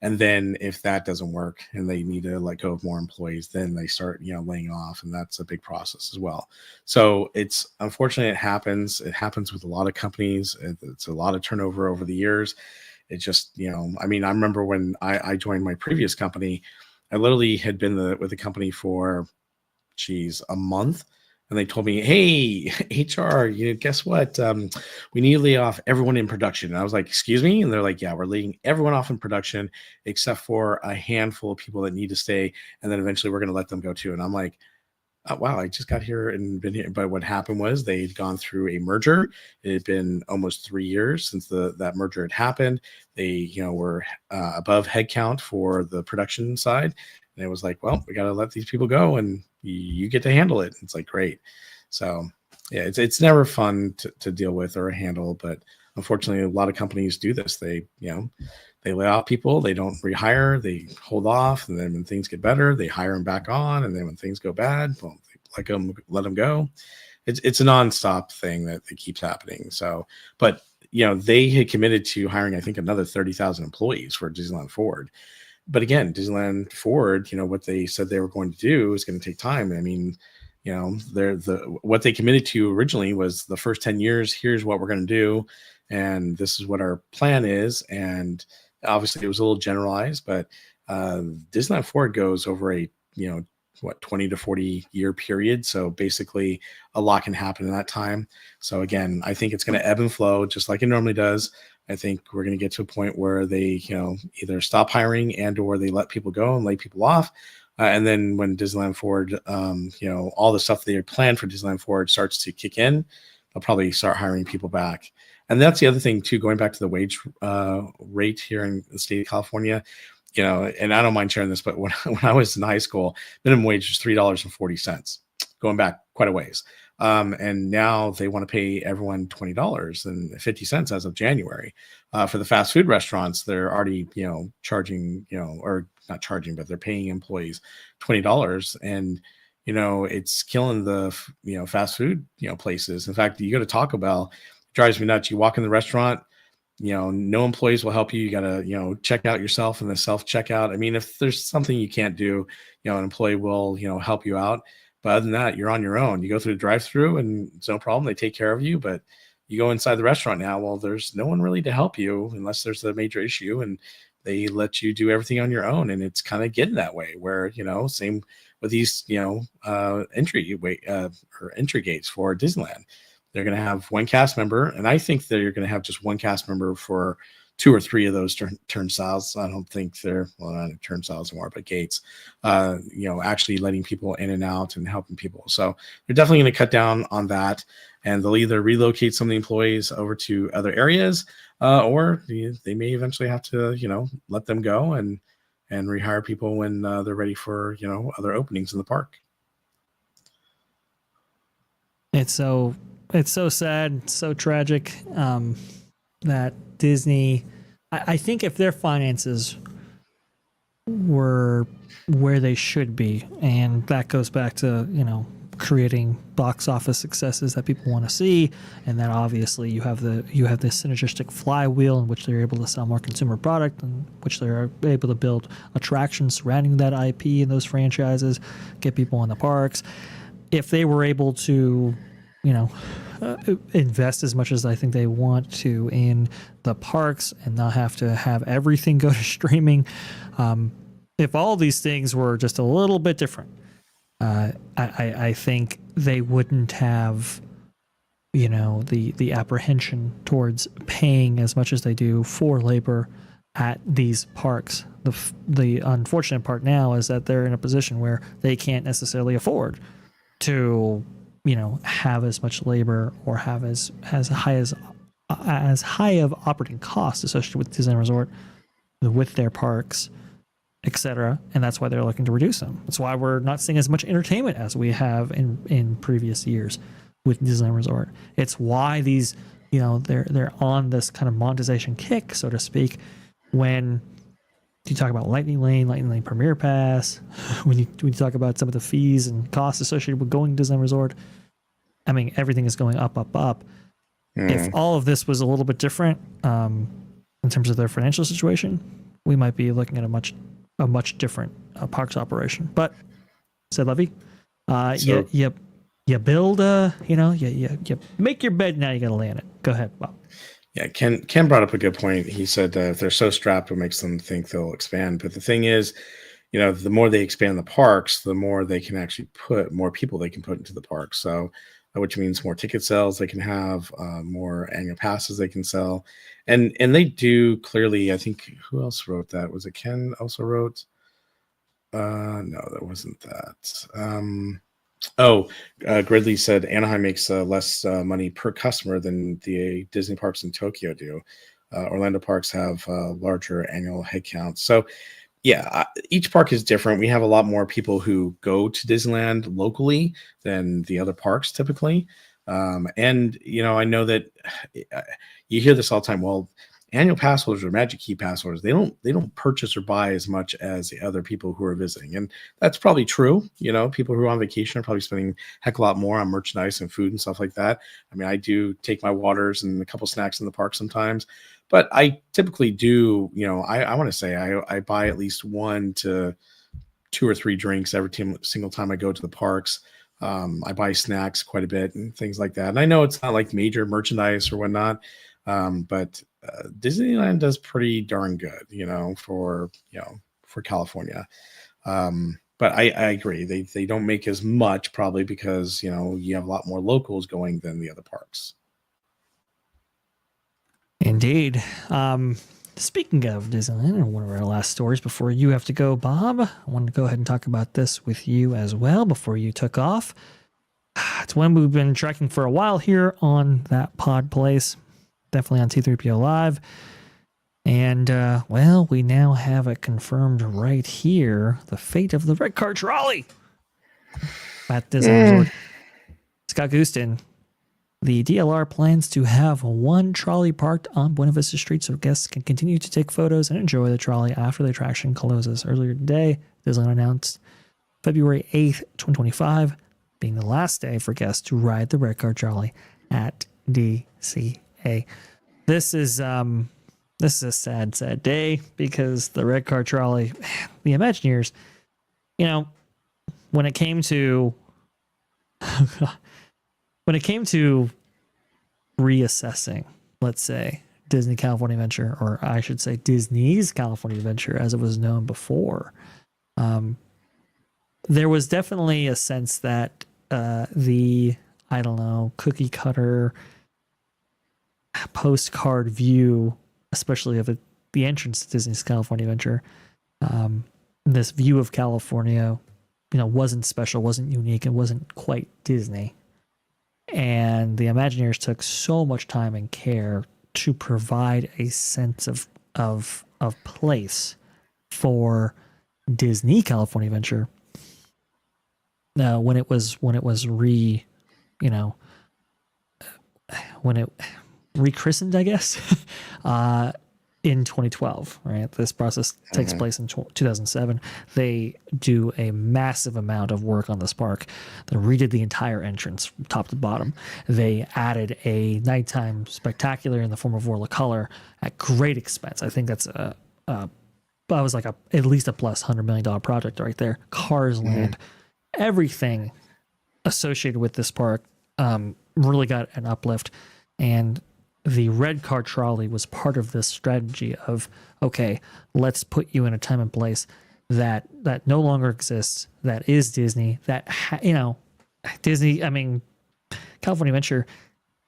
And then if that doesn't work and they need to let go of more employees, then they start, laying off. And that's a big process as well. So it's unfortunate. It happens with a lot of companies. It's a lot of turnover over the years. It just, I remember when I joined my previous company, I literally had been with the company for, a month. And they told me, hey, HR, guess what? We need to lay off everyone in production. And I was like, excuse me? And they're like, yeah, we're laying everyone off in production except for a handful of people that need to stay. And then eventually we're going to let them go too. And I'm like, oh, wow, I just got here and been here. But what happened was they'd gone through a merger. It had been almost 3 years since that merger had happened. They, were above headcount for the production side. And it was like, well, we got to let these people go, and you get to handle it. It's like, great. So yeah, it's never fun to deal with or handle, but unfortunately, a lot of companies do this. They lay off people, they don't rehire, they hold off, and then when things get better, they hire them back on, and then when things go bad, well, they let them go. It's a nonstop thing that keeps happening. So, but they had committed to hiring, I think, another 30,000 employees for Disneyland Forward. But again, Disneyland Forward, what they said they were going to do is going to take time. I mean, what they committed to originally was the first 10 years, here's what we're going to do, and this is what our plan is. And obviously it was a little generalized, but Disneyland Forward goes over a 20 to 40 year period. So basically a lot can happen in that time. So again, I think it's going to ebb and flow just like it normally does. I think we're going to get to a point where they, either stop hiring and or they let people go and lay people off. And then when Disneyland Forward, all the stuff they had planned for Disneyland Forward starts to kick in, they'll probably start hiring people back. And that's the other thing too, going back to the wage rate here in the state of California, and I don't mind sharing this, but when I was in high school, minimum wage was $3.40, going back quite a ways. And now they want to pay everyone $20.50 as of January. For the fast food restaurants, they're already, charging, or not charging, but they're paying employees $20. And, it's killing the, fast food, places. In fact, you go to Taco Bell, it drives me nuts. You walk in the restaurant, no employees will help you. You got to, check out yourself in the self-checkout. I mean, if there's something you can't do, an employee will, help you out. But other than that, you're on your own. You go through the drive-through and it's no problem. They take care of you. But you go inside the restaurant now, well, there's no one really to help you unless there's a major issue, and they let you do everything on your own. And it's kind of getting that way where, same with these, entry gates for Disneyland. They're going to have one cast member, and I think they're going to have just one cast member for 2 or 3 of those turnstiles. I don't think they're, well, not turnstiles anymore, but gates, actually letting people in and out and helping people. So they're definitely going to cut down on that, and they'll either relocate some of the employees over to other areas, or they may eventually have to, let them go and rehire people when they're ready for, other openings in the park. It's so sad, so tragic, that Disney, I think if their finances were where they should be, and that goes back to, creating box office successes that people want to see, and then obviously you have this synergistic flywheel in which they're able to sell more consumer product, in which they're able to build attractions surrounding that IP and those franchises, get people in the parks. If they were able to, invest as much as I think they want to in the parks and not have to have everything go to streaming, if all these things were just a little bit different, I think they wouldn't have, the apprehension towards paying as much as they do for labor at these parks. The unfortunate part now is that they're in a position where they can't necessarily afford to, have as much labor or have as high of operating costs associated with Disneyland Resort, with their parks, etc. And that's why they're looking to reduce them. That's why we're not seeing as much entertainment as we have in previous years with Disneyland Resort. It's why these, they're on this kind of monetization kick, so to speak, when you talk about Lightning Lane Premier Pass, when you talk about some of the fees and costs associated with going to Disneyland Resort. I mean, everything is going up. If all of this was a little bit different, in terms of their financial situation, we might be looking at a much different parks operation. But said Levy, you build you make your bed, now you got to lay in it. Go ahead, Bob. Yeah, Ken brought up a good point. He said if they're so strapped, it makes them think they'll expand. But the thing is, the more they expand the parks, the more they can actually put more people they can put into the park. So, which means more ticket sales they can have, more annual passes they can sell, and they do clearly. I think who else wrote that? Was it Ken also wrote? No, that wasn't that. Gridley said Anaheim makes less money per customer than the Disney parks in Tokyo do. Orlando parks have larger annual headcounts. So, yeah, each park is different. We have a lot more people who go to Disneyland locally than the other parks typically. And, I know that you hear this all the time. Well, annual pass holders or Magic Key pass holders, they don't purchase or buy as much as the other people who are visiting. And that's probably true. People who are on vacation are probably spending a heck of a lot more on merchandise and food and stuff like that. I mean, I do take my waters and a couple snacks in the park sometimes, but I typically do, I want to say I buy at least 1 to 2 or 3 drinks every single time I go to the parks. I buy snacks quite a bit and things like that. And I know it's not like major merchandise or whatnot, but Disneyland does pretty darn good, for California. But I agree. They don't make as much probably because, you have a lot more locals going than the other parks. Indeed. Speaking of Disneyland, and one of our last stories before you have to go, Bob, I wanted to go ahead and talk about this with you as well before you took off. It's one we've been tracking for a while here on that pod place, definitely on T3PO Live. And, we now have it confirmed right here, the fate of the red car trolley at Disneyland Resort. Scott Gustin. The DLR plans to have one trolley parked on Buena Vista Street so guests can continue to take photos and enjoy the trolley after the attraction closes. Earlier today, Disneyland announced February 8th, 2025, being the last day for guests to ride the red car trolley at DCA. This is a sad, sad day because the red car trolley, the Imagineers, when it came to reassessing, let's say, Disney California Adventure, or I should say Disney's California Adventure as it was known before, there was definitely a sense that the, cookie cutter postcard view especially of the entrance to Disney's California Adventure. This view of California, wasn't special, wasn't unique, and wasn't quite Disney. And the Imagineers took so much time and care to provide a sense of place for Disney California Adventure. When it was rechristened, I guess, in 2012, right? This process takes place in 2007. They do a massive amount of work on this park. They redid the entire entrance from top to bottom. They added a nighttime spectacular in the form of Whirl of Color at great expense. I think that's was like at least a plus $100 million project right there. Cars Land, everything associated with this park really got an uplift. And the red car trolley was part of this strategy of, okay, let's put you in a time and place that no longer exists, that is Disney, Disney, California Adventure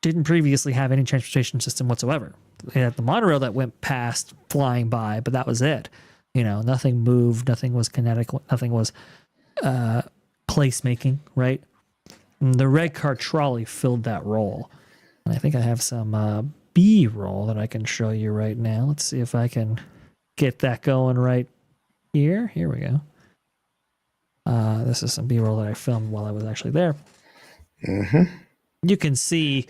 didn't previously have any transportation system whatsoever. They had the monorail that went past flying by, but that was it. Nothing moved, nothing was kinetic, nothing was placemaking, right? And the red car trolley filled that role. And I think I have some B-roll that I can show you right now. Let's see if I can get that going right here. Here we go. This is some B-roll that I filmed while I was actually there. You can see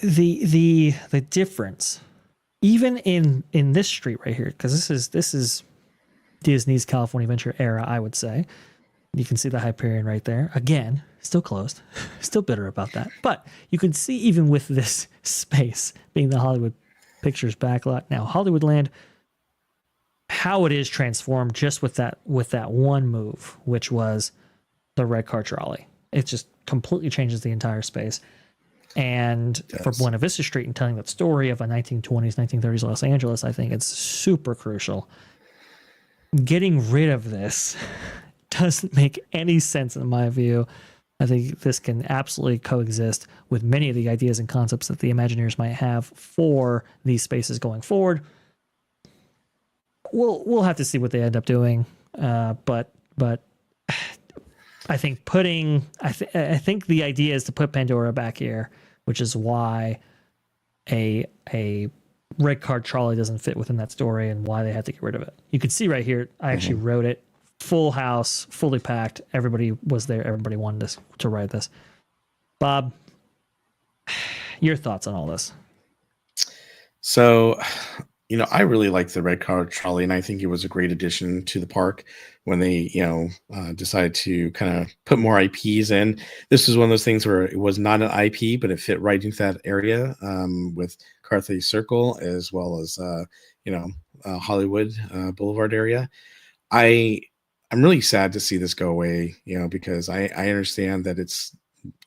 the difference, even in this street right here, because this is Disney's California Adventure era, I would say. You can see the Hyperion right there. Again, still closed. Still bitter about that. But you can see even with this space being the Hollywood Pictures backlot, now Hollywoodland, how it is transformed just with that one move, which was the red car trolley. It just completely changes the entire space. And for Buena Vista Street and telling that story of a 1920s, 1930s Los Angeles, I think it's super crucial. Getting rid of this doesn't make any sense in my view. I think this can absolutely coexist with many of the ideas and concepts that the Imagineers might have for these spaces going forward. We'll have to see what they end up doing, but I think I think the idea is to put Pandora back here, which is why a red card trolley doesn't fit within that story and why they had to get rid of it. You can see right here, I actually wrote it. Full house, fully packed. Everybody was there. Everybody wanted to ride this. Bob, your thoughts on all this? So, I really like the red car trolley, and I think it was a great addition to the park when they, decided to kind of put more IPs in. This was one of those things where it was not an IP, but it fit right into that area with Carthay Circle as well as, Hollywood Boulevard area. I'm really sad to see this go away, because I understand that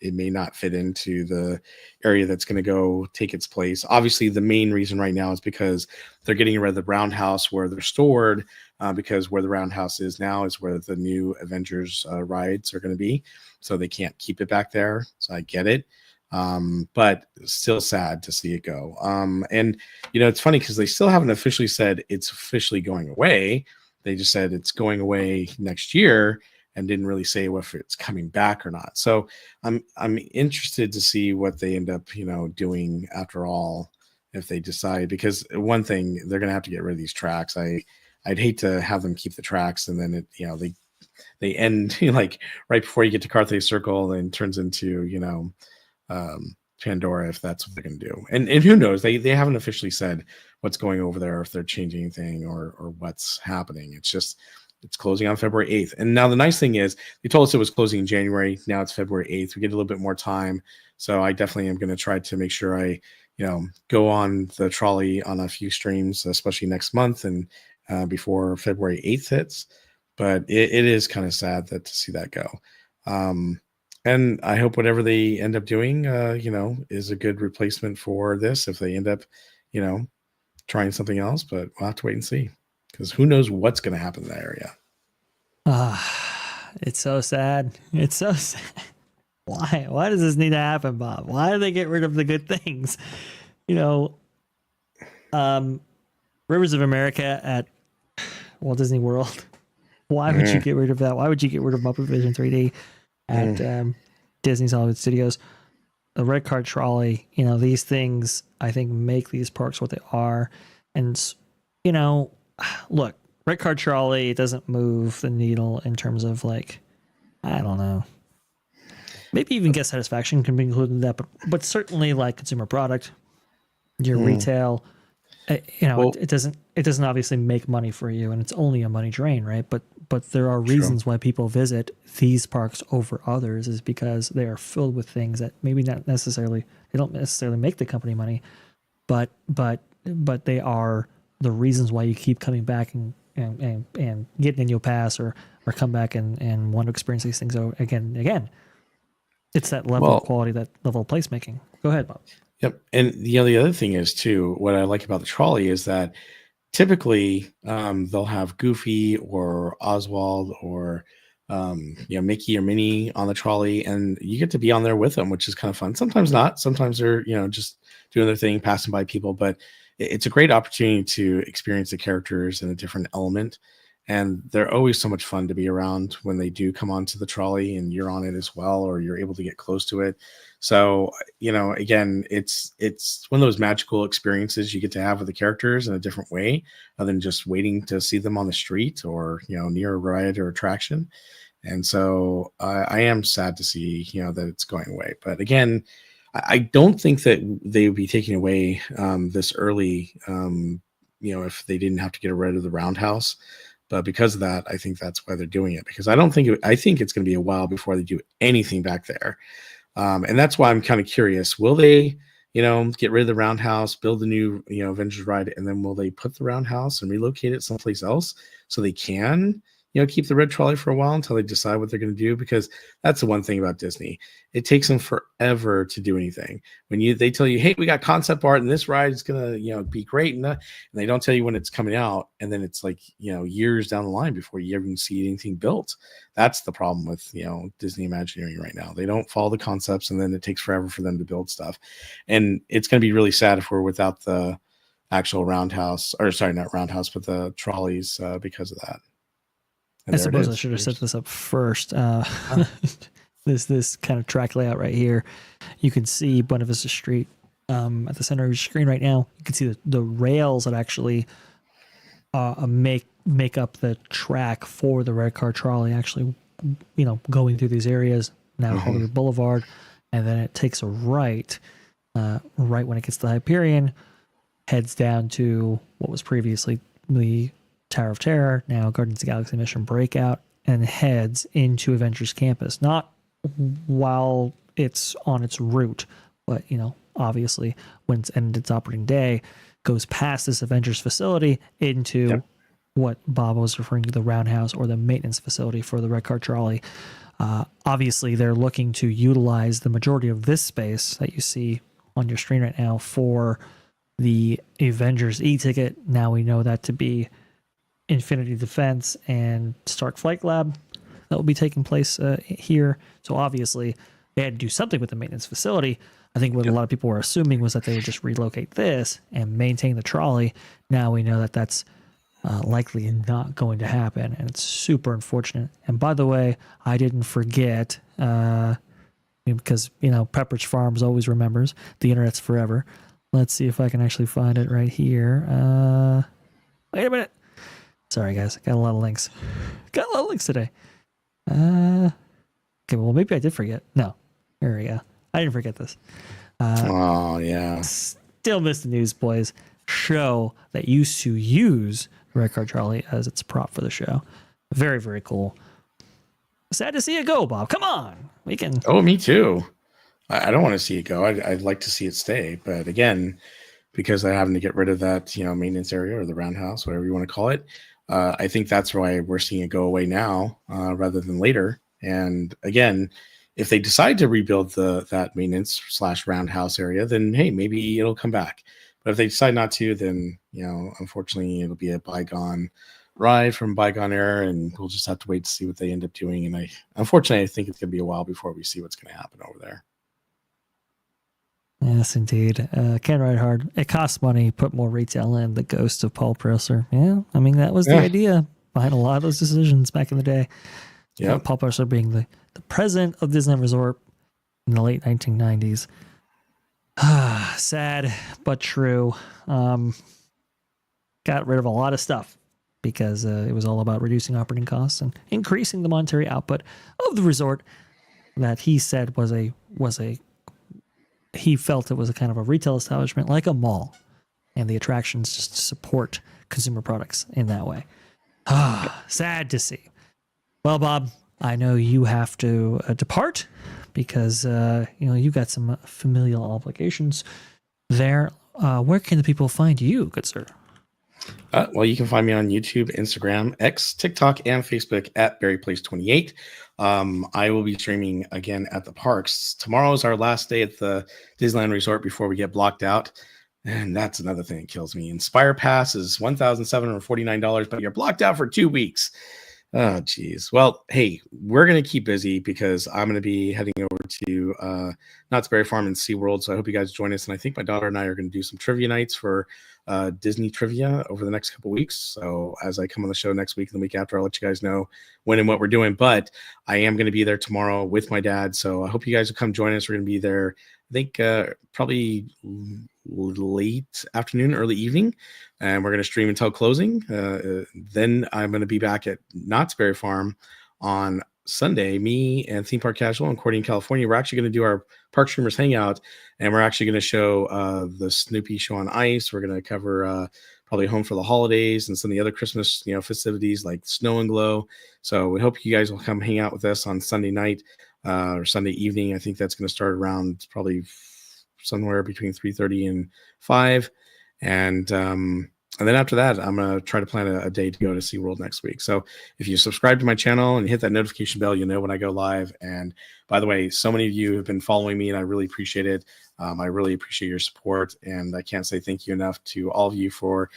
it may not fit into the area that's going to go take its place. Obviously, the main reason right now is because they're getting rid of the roundhouse where they're stored, because where the roundhouse is now is where the new Avengers rides are going to be. So they can't keep it back there. So I get it. But still sad to see it go. And, it's funny because they still haven't officially said it's officially going away. They just said it's going away next year and didn't really say if it's coming back or not. So I'm interested to see what they end up, doing after all, if they decide, because one thing, they're going to have to get rid of these tracks. I'd hate to have them keep the tracks and then they end like right before you get to Carthay Circle and turns into, Pandora, if that's what they're going to do. And who knows, they haven't officially said what's going over there, if they're changing anything or what's happening. It's closing on February 8th. And now the nice thing is they told us it was closing in January. Now it's February 8th. We get a little bit more time. So I definitely am going to try to make sure I, go on the trolley on a few streams, especially next month and before February 8th hits. But it is kind of sad to see that go. And I hope whatever they end up doing, is a good replacement for this if they end up, trying something else. But we'll have to wait and see, because who knows what's going to happen in that area. It's so sad. It's so sad. Why does this need to happen, Bob? Why do they get rid of the good things? Rivers of America at Walt Disney World. Why would you get rid of that? Why would you get rid of Muppet Vision 3D at Disney's Hollywood Studios? The red card trolley, these things I think make these parks what they are. And, look, red card trolley doesn't move the needle in terms of like, I don't know. Maybe even guest satisfaction can be included in that, but certainly like consumer product, your retail, it doesn't obviously make money for you, and it's only a money drain, right? But there are reasons why people visit these parks over others is because they are filled with things that maybe they don't necessarily make the company money, but they are the reasons why you keep coming back and getting in your pass or come back and want to experience these things again and again. It's that level of quality, that level of placemaking. Go ahead, Bob. Yep. And the other thing is too, what I like about the trolley is that typically they'll have Goofy or Oswald or Mickey or Minnie on the trolley, and you get to be on there with them, which is kind of fun. Sometimes not. Sometimes they're just doing their thing, passing by people, but it's a great opportunity to experience the characters in a different element. And they're always so much fun to be around when they do come onto the trolley and you're on it as well, or you're able to get close to it. So, again, it's one of those magical experiences you get to have with the characters in a different way other than just waiting to see them on the street or, near a ride or attraction. And so I am sad to see, that it's going away. But again, I don't think that they would be taking away this early, if they didn't have to get rid of the roundhouse. But because of that, I think that's why they're doing it, because I think it's going to be a while before they do anything back there. And that's why I'm kind of curious. Will they, get rid of the roundhouse, build a new, Avengers ride, and then will they put the roundhouse and relocate it someplace else so they can, keep the red trolley for a while until they decide what they're going to do? Because that's the one thing about Disney. It takes them forever to do anything. When they tell you, hey, we got concept art and this ride is going to, be great. And they don't tell you when it's coming out. And then it's like, years down the line before you even see anything built. That's the problem with, Disney Imagineering right now. They don't follow the concepts, and then it takes forever for them to build stuff. And it's going to be really sad if we're without the actual roundhouse, or sorry, not roundhouse, but the trolleys because of that. I suppose I should have set this up first. This kind of track layout right here. You can see Buena Vista Street at the center of your screen right now. You can see the rails that actually make up the track for the red car trolley, actually, going through these areas, now Hollywood Boulevard, and then it takes a right when it gets to Hyperion, heads down to what was previously the Tower of Terror, now Guardians of the Galaxy Mission Breakout, and heads into Avengers Campus. Not while it's on its route, but obviously when it's ended its operating day, goes past this Avengers facility into what Bob was referring to, the roundhouse or the maintenance facility for the red car trolley. Obviously, they're looking to utilize the majority of this space that you see on your screen right now for the Avengers e-ticket. Now we know that to be Infinity Defense and Stark Flight Lab that will be taking place here. So obviously they had to do something with the maintenance facility. I think what a lot of people were assuming was that they would just relocate this and maintain the trolley. Now we know that that's likely not going to happen, and it's super unfortunate. And by the way, I didn't forget because Pepperidge Farms always remembers. The internet's forever. Let's see if I can actually find it right here. Wait a minute. Sorry, guys. Got a lot of links. Got a lot of links today. Okay, well, maybe I did forget. No. There we go. I didn't forget this. Oh, yeah. Still missed the Newsboys show that used to use the red car trolley as its prop for the show. Very, very cool. Sad to see it go, Bob. Come on. We can. Oh, me too. I don't want to see it go. I'd like to see it stay. But again, because they're having to get rid of that, maintenance area or the roundhouse, whatever you want to call it, I think that's why we're seeing it go away now rather than later. And again, if they decide to rebuild that maintenance / roundhouse area, then hey, maybe it'll come back. But if they decide not to, then unfortunately, it'll be a bygone ride from bygone era, and we'll just have to wait to see what they end up doing. And unfortunately, I think it's going to be a while before we see what's going to happen over there. Yes, indeed. Ken Reinhardt, it costs money, put more retail in, the ghost of Paul Presser. Yeah, I mean, that was the idea behind a lot of those decisions back in the day. Yeah. Paul Presser being the president of Disneyland Resort in the late 1990s. Sad, but true. Got rid of a lot of stuff because it was all about reducing operating costs and increasing the monetary output of the resort that he said he felt it was a kind of a retail establishment like a mall, and the attractions just support consumer products in that way. Sad to see. Well, Bob, I know you have to depart because you got some familial obligations there. Where can the people find you, good sir? Well, you can find me on YouTube, Instagram, X, TikTok, and Facebook at BarryPlays28. I will be streaming again at the parks. Tomorrow is our last day at the Disneyland Resort before we get blocked out. And that's another thing that kills me. Inspire Pass is $1,749, but you're blocked out for 2 weeks. Oh, geez. Well, hey, we're going to keep busy because I'm going to be heading over to Knott's Berry Farm and SeaWorld. So I hope you guys join us. And I think my daughter and I are going to do some trivia nights for Disney trivia over the next couple of weeks. So as I come on the show next week and the week after, I'll let you guys know when and what we're doing. But I am going to be there tomorrow with my dad. So I hope you guys will come join us. We're going to be there, I think, probably late afternoon, early evening. And we're going to stream until closing. Then I'm going to be back at Knott's Berry Farm on Sunday. Me and Theme Park Casual and Courtney in California, we're actually going to do our Park Streamers Hangout, and we're actually going to show the Snoopy Show on Ice. We're going to cover probably Home for the Holidays and some of the other Christmas festivities like Snow and Glow. So we hope you guys will come hang out with us on Sunday night or Sunday evening. I think that's going to start around probably somewhere between 3:30 and 5. And then after that, I'm going to try to plan a day to go to SeaWorld next week. So if you subscribe to my channel and hit that notification bell, you'll know when I go live. And by the way, so many of you have been following me, and I really appreciate it. I really appreciate your support. And I can't say thank you enough to all of you for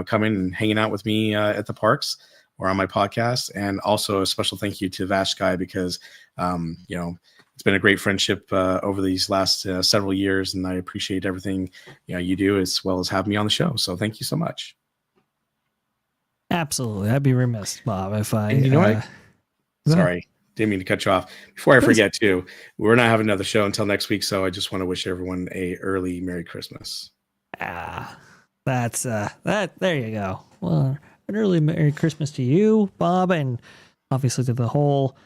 coming and hanging out with me at the parks or on my podcast. And also a special thank you to VashSky because, it's been a great friendship over these last several years, and I appreciate everything you do as well as having me on the show. So thank you so much. Absolutely, I'd be remiss, Bob, if I. And sorry, didn't mean to cut you off. Before I forget, too, we're not having another show until next week, so I just want to wish everyone a early Merry Christmas. That's that. There you go. Well, an early Merry Christmas to you, Bob, and obviously to the whole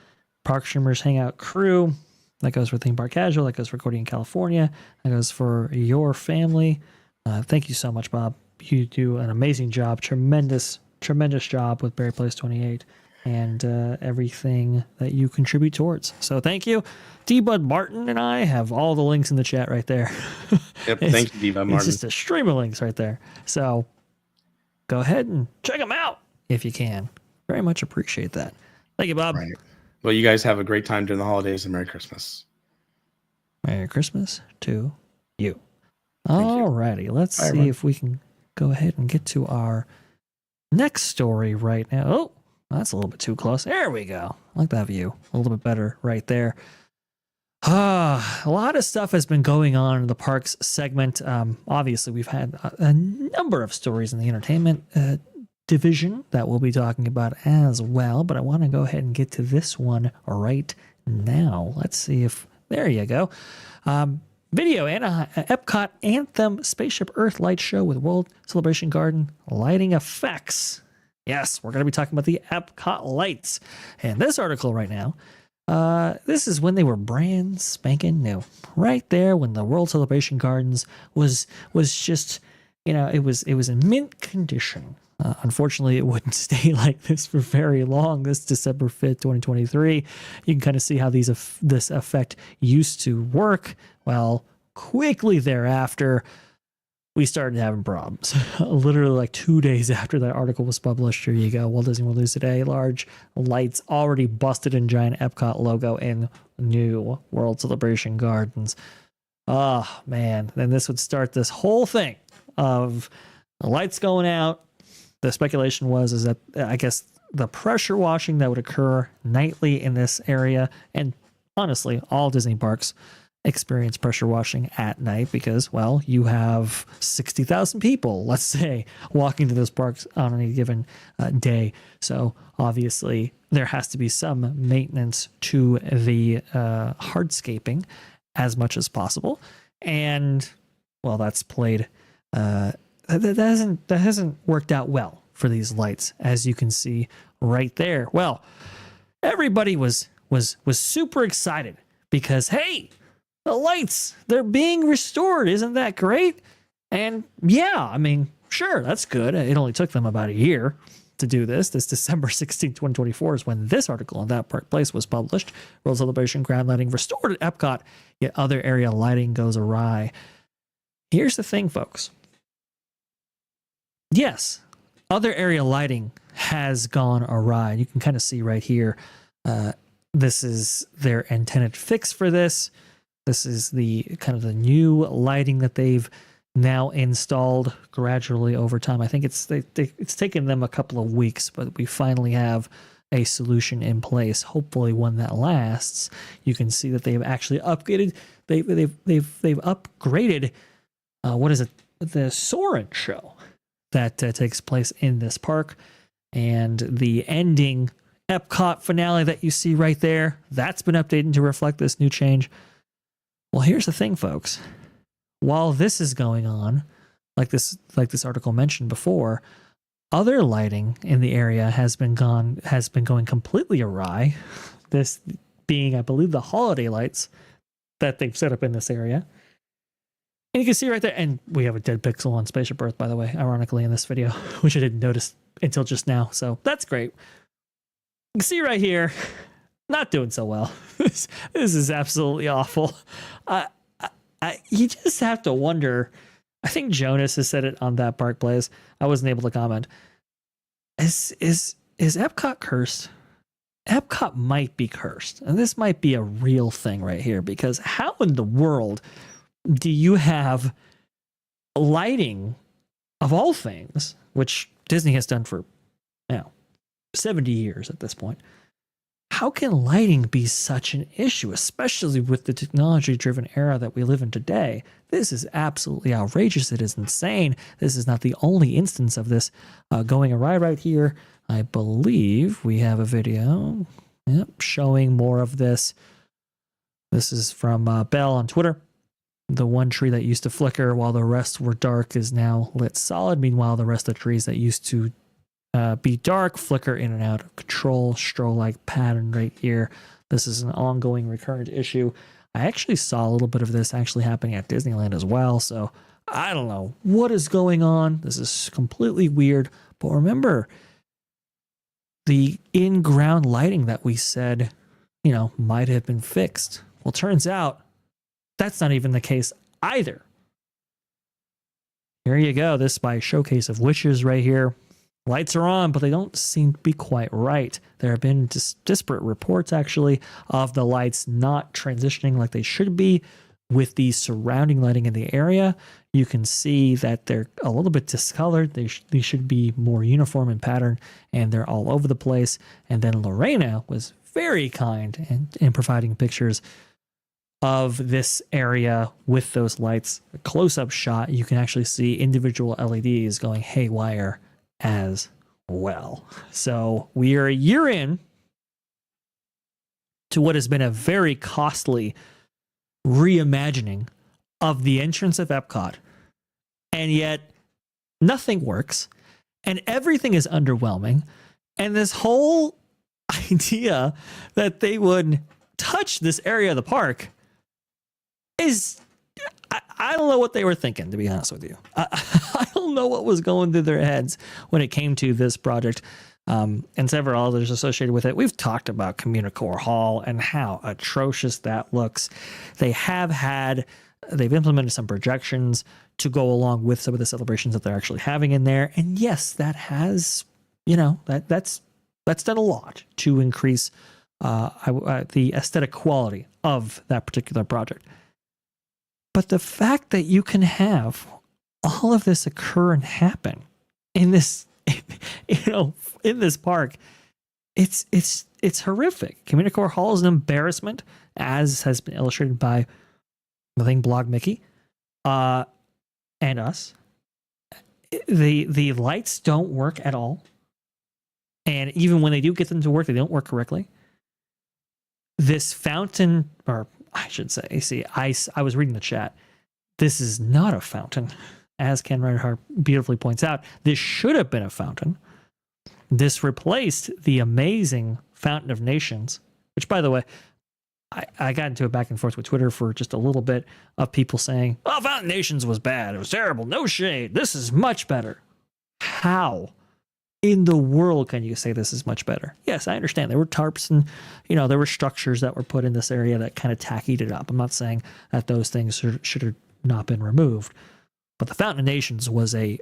Park Streamers Hangout crew. That goes for Theme Park Casual. That goes for Cody in California. That goes for your family. Thank you so much, Bob. You do an amazing job. Tremendous job with Barry Place 28 and everything that you contribute towards. So thank you. D-Bud Martin and I have all the links in the chat right there. Yep. Thank you, D-Bud Martin. It's just a stream of links right there. So go ahead and check them out if you can. Very much appreciate that. Thank you, Bob. Right. Well, you guys have a great time during the holidays, and Merry Christmas. Merry Christmas to you. All righty. Let's see if we can go ahead and get to our next story right now. Oh, that's a little bit too close. There we go. I like that view. A little bit better right there. A lot of stuff has been going on in the parks segment. Obviously, we've had a number of stories in the entertainment division that we'll be talking about as well, but I want to go ahead and get to this one right now. Let's see if there you go. Video and Epcot Anthem Spaceship Earth Light Show with World Celebration Garden lighting effects. Yes, we're going to be talking about the Epcot lights. And this article right now, this is when they were brand spanking new. Right there when the World Celebration Gardens was just, it was in mint condition. Unfortunately, it wouldn't stay like this for very long. This December 5th, 2023. You can kind of see how this effect used to work. Well, quickly thereafter, we started having problems. Literally like 2 days after that article was published, here you go. Walt Disney World News Today. Large lights already busted in giant Epcot logo in new World Celebration Gardens. Oh, man. Then this would start this whole thing of the lights going out. The speculation is that I guess the pressure washing that would occur nightly in this area, and honestly, all Disney parks, experience pressure washing at night because, well, you have 60,000 people, let's say, walking to those parks on any given day. So obviously there has to be some maintenance to the hardscaping as much as possible. And well, that's played, that hasn't worked out well for these lights, as you can see right there. Well, everybody was super excited because, hey, the lights, they're being restored. Isn't that great? And yeah, I mean, sure, that's good. It only took them about a year to do this. This December 16, 2024 is when this article on That Park Place was published. World Celebration ground lighting restored at Epcot, yet other area lighting goes awry. Here's the thing, folks. Yes, other area lighting has gone awry. You can kind of see right here. This is their intended fix for this. This is the kind of the new lighting that they've now installed gradually over time. I think it's taken them a couple of weeks, but we finally have a solution in place. Hopefully, one that lasts. You can see that they've actually upgraded. They've upgraded. What is it? The Soarin' show that takes place in this park, and the ending Epcot finale that you see right there. That's been updated to reflect this new change. Well, here's the thing, folks. While this is going on, like this article mentioned before, other lighting in the area has been going completely awry. This being, I believe, the holiday lights that they've set up in this area. And you can see right there, and we have a dead pixel on Spaceship Earth, by the way, ironically in this video, which I didn't notice until just now. So that's great. You can see right here, not doing so well. This is absolutely awful. You just have to wonder. I think Jonas has said it on That Park Place. I wasn't able to comment. Is Epcot cursed? Epcot might be cursed, and this might be a real thing right here. Because how in the world do you have lighting of all things, which Disney has done for 70 years at this point? How can lighting be such an issue, especially with the technology-driven era that we live in today? This is absolutely outrageous. It is insane. This is not the only instance of this going awry right here. I believe we have a video showing more of this. This is from Bell on Twitter. The one tree that used to flicker while the rest were dark is now lit solid. Meanwhile, the rest of the trees that used to be dark, flicker in and out of control, strobe-like pattern right here. This is an ongoing recurrent issue. I actually saw a little bit of this actually happening at Disneyland as well, so I don't know what is going on. This is completely weird, but remember the in-ground lighting that we said, might have been fixed. Well, turns out that's not even the case either. Here you go. This by Showcase of Wishes right here. Lights are on, but they don't seem to be quite right. There have been disparate reports, actually, of the lights not transitioning like they should be with the surrounding lighting in the area. You can see that they're a little bit discolored. They should be more uniform in pattern, and they're all over the place. And then Lorena was very kind in providing pictures of this area with those lights. A close-up shot, you can actually see individual LEDs going haywire as well. So we are a year in to what has been a very costly reimagining of the entrance of Epcot, and yet nothing works and everything is underwhelming. And this whole idea that they would touch this area of the park is, I don't know what they were thinking, to be honest with you. I don't know what was going through their heads when it came to this project and several others associated with it. We've talked about Communicore Hall and how atrocious that looks. They've implemented some projections to go along with some of the celebrations that they're actually having in there. And yes, that has, that's done a lot to increase the aesthetic quality of that particular project. But the fact that you can have all of this occur and happen in this, in this park, it's horrific. Communicore Hall is an embarrassment, as has been illustrated by the thing Blog Mickey, and us. The lights don't work at all. And even when they do get them to work, they don't work correctly. This fountain, or I should say, see, I was reading the chat. This is not a fountain. As Ken Reinhardt beautifully points out, this should have been a fountain. This replaced the amazing Fountain of Nations, which, by the way, I got into a back and forth with Twitter for just a little bit of people saying, oh, Fountain of Nations was bad. It was terrible. No shade. This is much better. How in the world can you say this is much better? Yes, I understand. There were tarps and, there were structures that were put in this area that kind of tackied it up. I'm not saying that those things should have not been removed. But the Fountain of Nations was like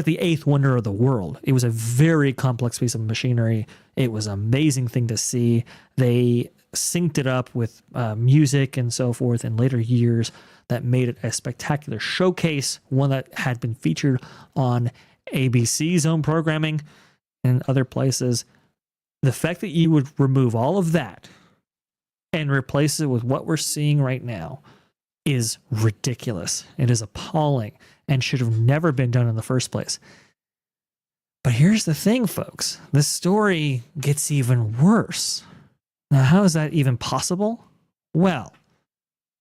the eighth wonder of the world. It was a very complex piece of machinery. It was an amazing thing to see. They synced it up with music and so forth in later years that made it a spectacular showcase, one that had been featured on ABC's own programming and other places. The fact that you would remove all of that and replace it with what we're seeing right now is ridiculous. It is appalling and should have never been done in the first place. But here's the thing, folks. This story gets even worse. Now, how is that even possible? Well,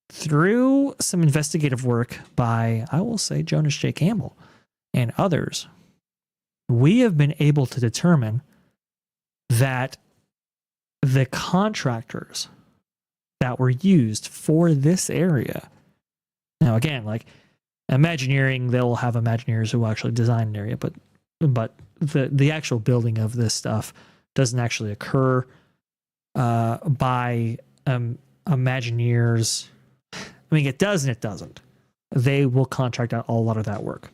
through some investigative work by, I will say, Jonas J. Campbell and others, we have been able to determine that the contractors that were used for this area. Now, again, like Imagineering, they'll have Imagineers who actually design an area, but the actual building of this stuff doesn't actually occur by Imagineers. I mean, it does and it doesn't. They will contract out a lot of that work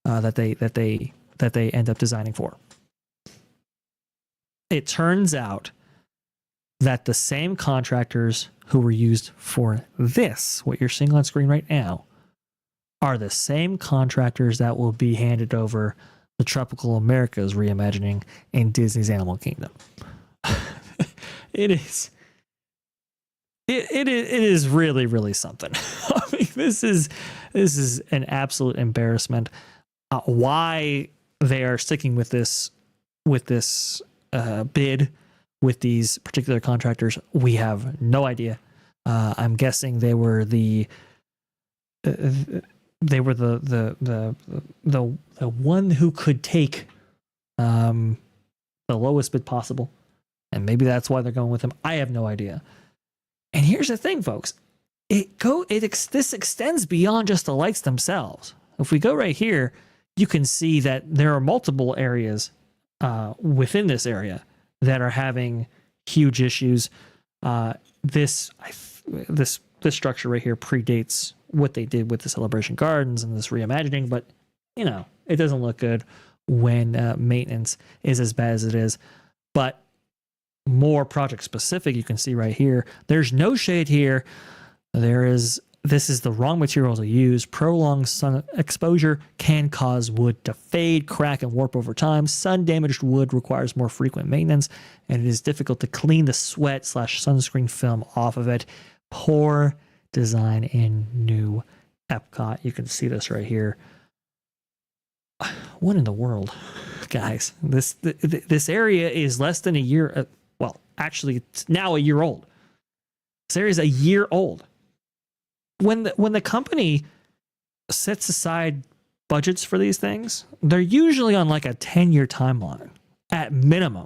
that they end up designing for. It turns out that the same contractors who were used for this, what you're seeing on screen right now, are the same contractors that will be handed over the Tropical Americas reimagining in Disney's Animal Kingdom. It is really, really something. I mean, this is an absolute embarrassment. Why they are sticking with this bid with these particular contractors, we have no idea. I'm guessing they were the one who could take the lowest bid possible, and maybe that's why they're going with him. I have no idea. And here's the thing, folks. This extends beyond just the lights themselves. If we go right here, you can see that there are multiple areas within this area that are having huge issues. This structure right here predates what they did with the Celebration Gardens and this reimagining, but it doesn't look good when maintenance is as bad as it is. But more project specific, you can see right here, there's no shade here. This is the wrong material to use. Prolonged sun exposure can cause wood to fade, crack, and warp over time. Sun-damaged wood requires more frequent maintenance, and it is difficult to clean the sweat/sunscreen film off of it. Poor design in new Epcot. You can see this right here. What in the world, guys? This area is less than a year. Well, actually, it's now a year old. This area is a year old. When the company sets aside budgets for these things, they're usually on like a 10-year timeline at minimum,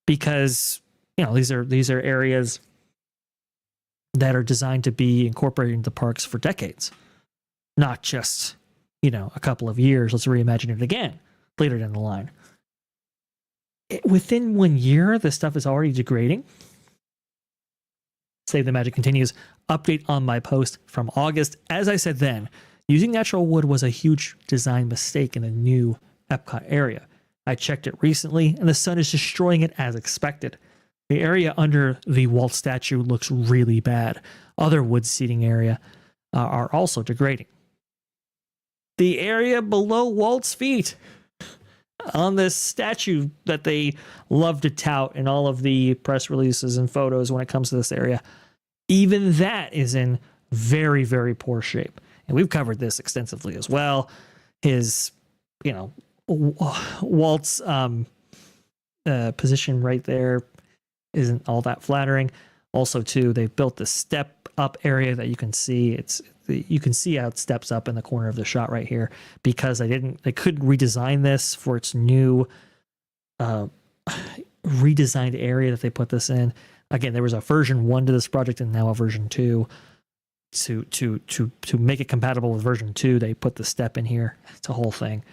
because these are areas that are designed to be incorporated into parks for decades, not just a couple of years. Let's reimagine it again later down the line. Within 1 year, this stuff is already degrading. Save the Magic continues. Update on my post from August. As I said then, using natural wood was a huge design mistake in the new Epcot area. I checked it recently, and the sun is destroying it as expected. The area under the Walt statue looks really bad. Other wood seating area are also degrading. The area below Walt's feet on this statue that they love to tout in all of the press releases and photos when it comes to this area Even that is in very, very poor shape. And we've covered this extensively as well. His, Walt's position right there isn't all that flattering. Also, too, they've built the step up area that you can see. You can see how it steps up in the corner of the shot right here because they couldn't redesign this for its new redesigned area that they put this in. Again, there was a version 1 to this project and now a version 2. To make it compatible with version 2, they put the step in here. It's a whole thing.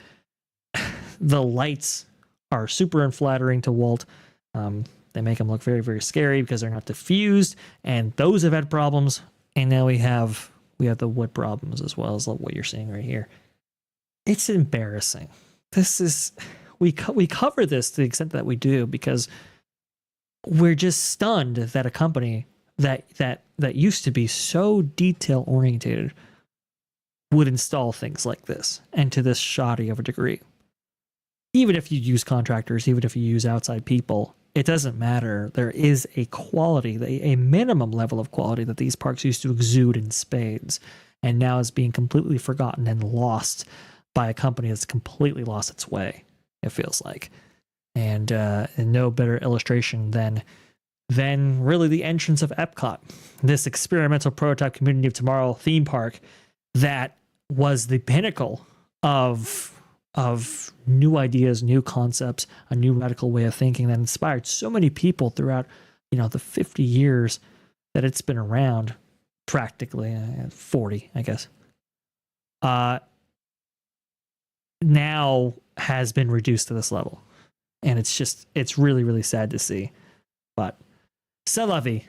The lights are super unflattering to Walt. They make them look very, very scary because they're not diffused, and those have had problems. And now we have the wood problems as well as what you're seeing right here. It's embarrassing. We cover this to the extent that we do because we're just stunned that a company that used to be so detail oriented would install things like this and to this shoddy of a degree. Even if you use contractors, even if you use outside people, it doesn't matter. There is a quality, a minimum level of quality that these parks used to exude in spades, and now is being completely forgotten and lost by a company that's completely lost its way, it feels like. And no better illustration than really the entrance of Epcot, this experimental prototype Community of Tomorrow theme park that was the pinnacle of new ideas, new concepts, a new radical way of thinking that inspired so many people throughout, the 50 years that it's been around, practically 40, I guess. Now has been reduced to this level, and it's really, really sad to see. But c'est la vie.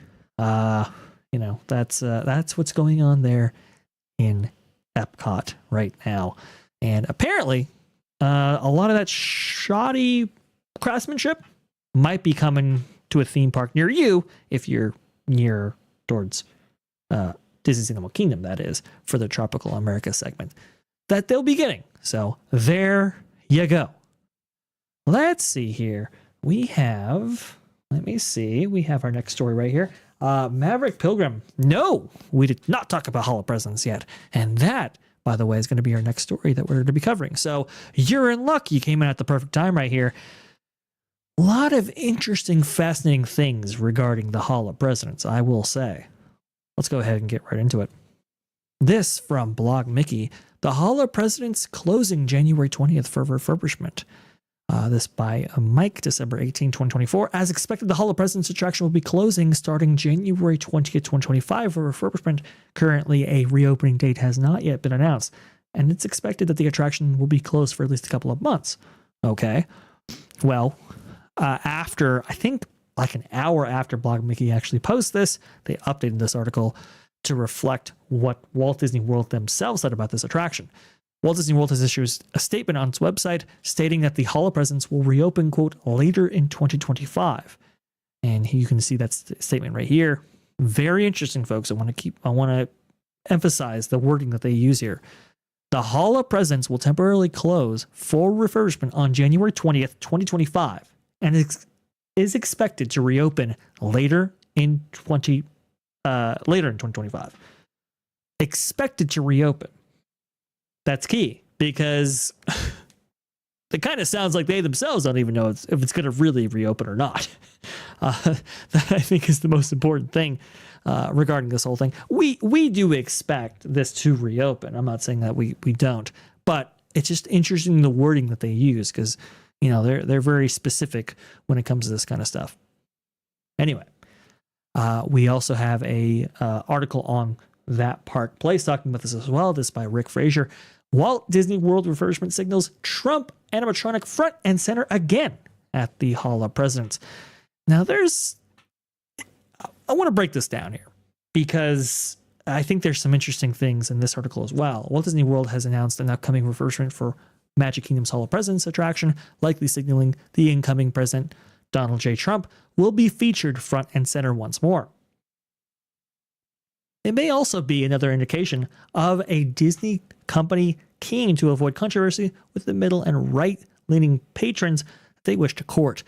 That's what's going on there in Epcot right now, and apparently. A lot of that shoddy craftsmanship might be coming to a theme park near you if you're near towards Disney's Animal Kingdom, that is, for the Tropical America segment that they'll be getting. So there you go. Let's see here. We have our next story right here. Maverick Pilgrim. No, we did not talk about Hall of Presidents yet. And that, by the way, is going to be our next story that we're going to be covering. So you're in luck. You came in at the perfect time right here. A lot of interesting, fascinating things regarding the Hall of Presidents, I will say. Let's go ahead and get right into it. This from Blog Mickey. The Hall of Presidents closing January 20th for refurbishment. This by Mike, December 18, 2024. As expected, the Hall of Presidents attraction will be closing starting January 20th, 2025 for refurbishment. Currently, a reopening date has not yet been announced, and it's expected that the attraction will be closed for at least a couple of months. Okay. Well, after, I think, like an hour after Blog Mickey actually posts this, they updated this article to reflect what Walt Disney World themselves said about this attraction. Walt Disney World has issued a statement on its website stating that the Hall of Presidents will reopen, quote, later in 2025. And you can see that statement right here. Very interesting, folks. I want to emphasize the wording that they use here. The Hall of Presidents will temporarily close for refurbishment on January 20th, 2025, and is expected to reopen later in 2025. Expected to reopen. That's key, because it kind of sounds like they themselves don't even know if it's going to really reopen or not. That I think is the most important thing regarding this whole thing. We do expect this to reopen. I'm not saying that we don't, but it's just interesting the wording that they use, because they're very specific when it comes to this kind of stuff. Anyway, we also have a article on That Park Place talking about this as well. This by Rick Frazier. Walt Disney World refurbishment signals Trump animatronic front and center again at the Hall of Presidents. Now, I want to break this down here because I think there's some interesting things in this article as well. Walt Disney World has announced an upcoming refurbishment for Magic Kingdom's Hall of Presidents attraction, likely signaling the incoming president, Donald J. Trump, will be featured front and center once more. It may also be another indication of a Disney company keen to avoid controversy with the middle and right-leaning patrons that they wish to court.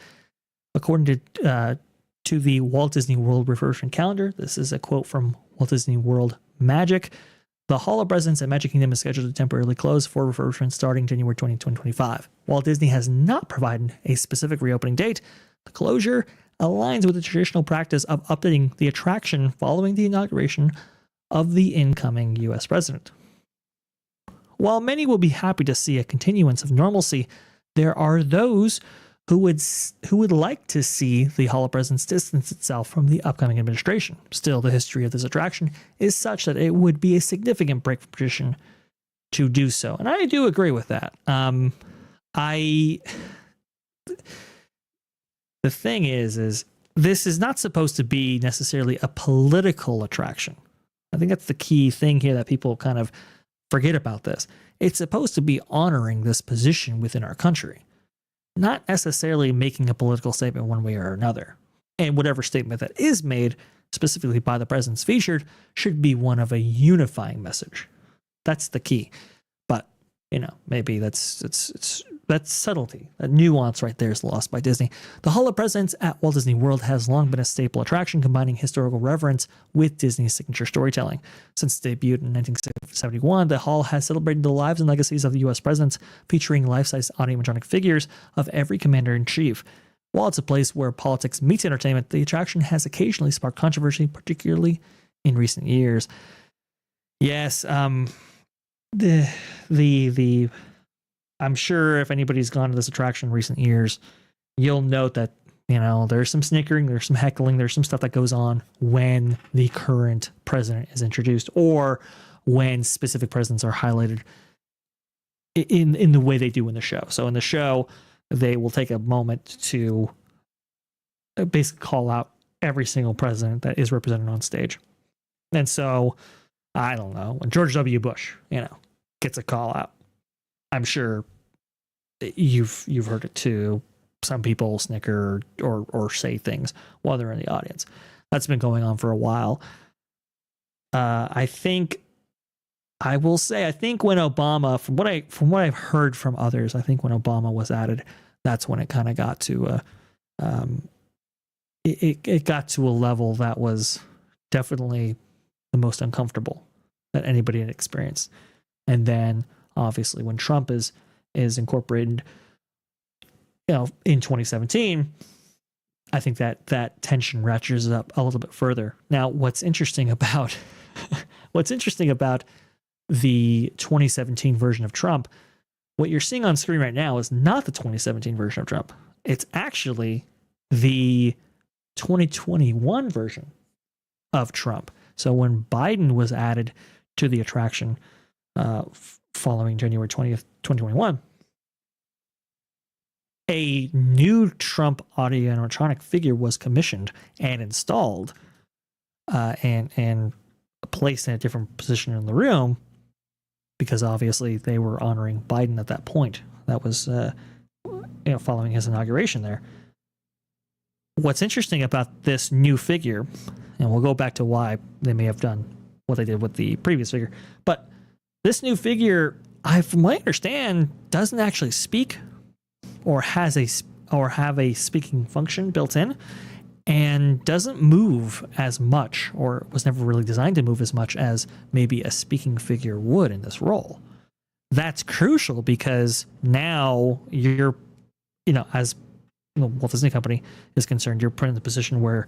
According to to the Walt Disney World reversion calendar. This is a quote from Walt Disney World Magic. The Hall of Presidents at Magic Kingdom is scheduled to temporarily close for refurbishment starting January 20, 2025. Walt Disney has not provided a specific reopening date. The closure aligns with the traditional practice of updating the attraction following the inauguration of the incoming U.S. president. While many will be happy to see a continuance of normalcy, there are those who would like to see the Hall of Presidents distance itself from the upcoming administration. Still, the history of this attraction is such that it would be a significant break from tradition to do so, and I do agree with that. The thing is this is not supposed to be necessarily a political attraction. I think that's the key thing here that people kind of forget about this. It's supposed to be honoring this position within our country, not necessarily making a political statement one way or another. And whatever statement that is made, specifically by the presidents featured, should be one of a unifying message. That's the key. But, maybe that's subtlety. That nuance right there is lost by Disney. The Hall of Presidents at Walt Disney World has long been a staple attraction, combining historical reverence with Disney's signature storytelling. Since its debut in 1971, the Hall has celebrated the lives and legacies of the U.S. presidents, featuring life-size animatronic figures of every commander-in-chief. While it's a place where politics meets entertainment, the attraction has occasionally sparked controversy, particularly in recent years. Yes, I'm sure if anybody's gone to this attraction in recent years, you'll note that, there's some snickering, there's some heckling, there's some stuff that goes on when the current president is introduced or when specific presidents are highlighted in the way they do in the show. So in the show, they will take a moment to basically call out every single president that is represented on stage. And so, I don't know, when George W. Bush, gets a call out, I'm sure you've heard it too. Some people snicker or say things while they're in the audience. That's been going on for a while. I think when Obama, from what I've heard from others, I think when Obama was added, that's when it kind of got to it got to a level that was definitely the most uncomfortable that anybody had experienced. And then obviously when Trump is incorporated, in 2017, I think that tension ratchets up a little bit further. Now, what's interesting about the 2017 version of Trump, what you're seeing on screen right now is not the 2017 version of Trump. It's actually the 2021 version of Trump. So when Biden was added to the attraction following January 20th, 2021, a new Trump audio animatronic figure was commissioned and installed and placed in a different position in the room because obviously they were honoring Biden at that point. That was following his inauguration there. What's interesting about this new figure, and we'll go back to why they may have done what they did with the previous figure, but this new figure, from what I understand, doesn't actually speak or have a speaking function built in, and doesn't move as much, or was never really designed to move as much as maybe a speaking figure would in this role. That's crucial because now you're, as Walt Disney Company is concerned, you're put in the position where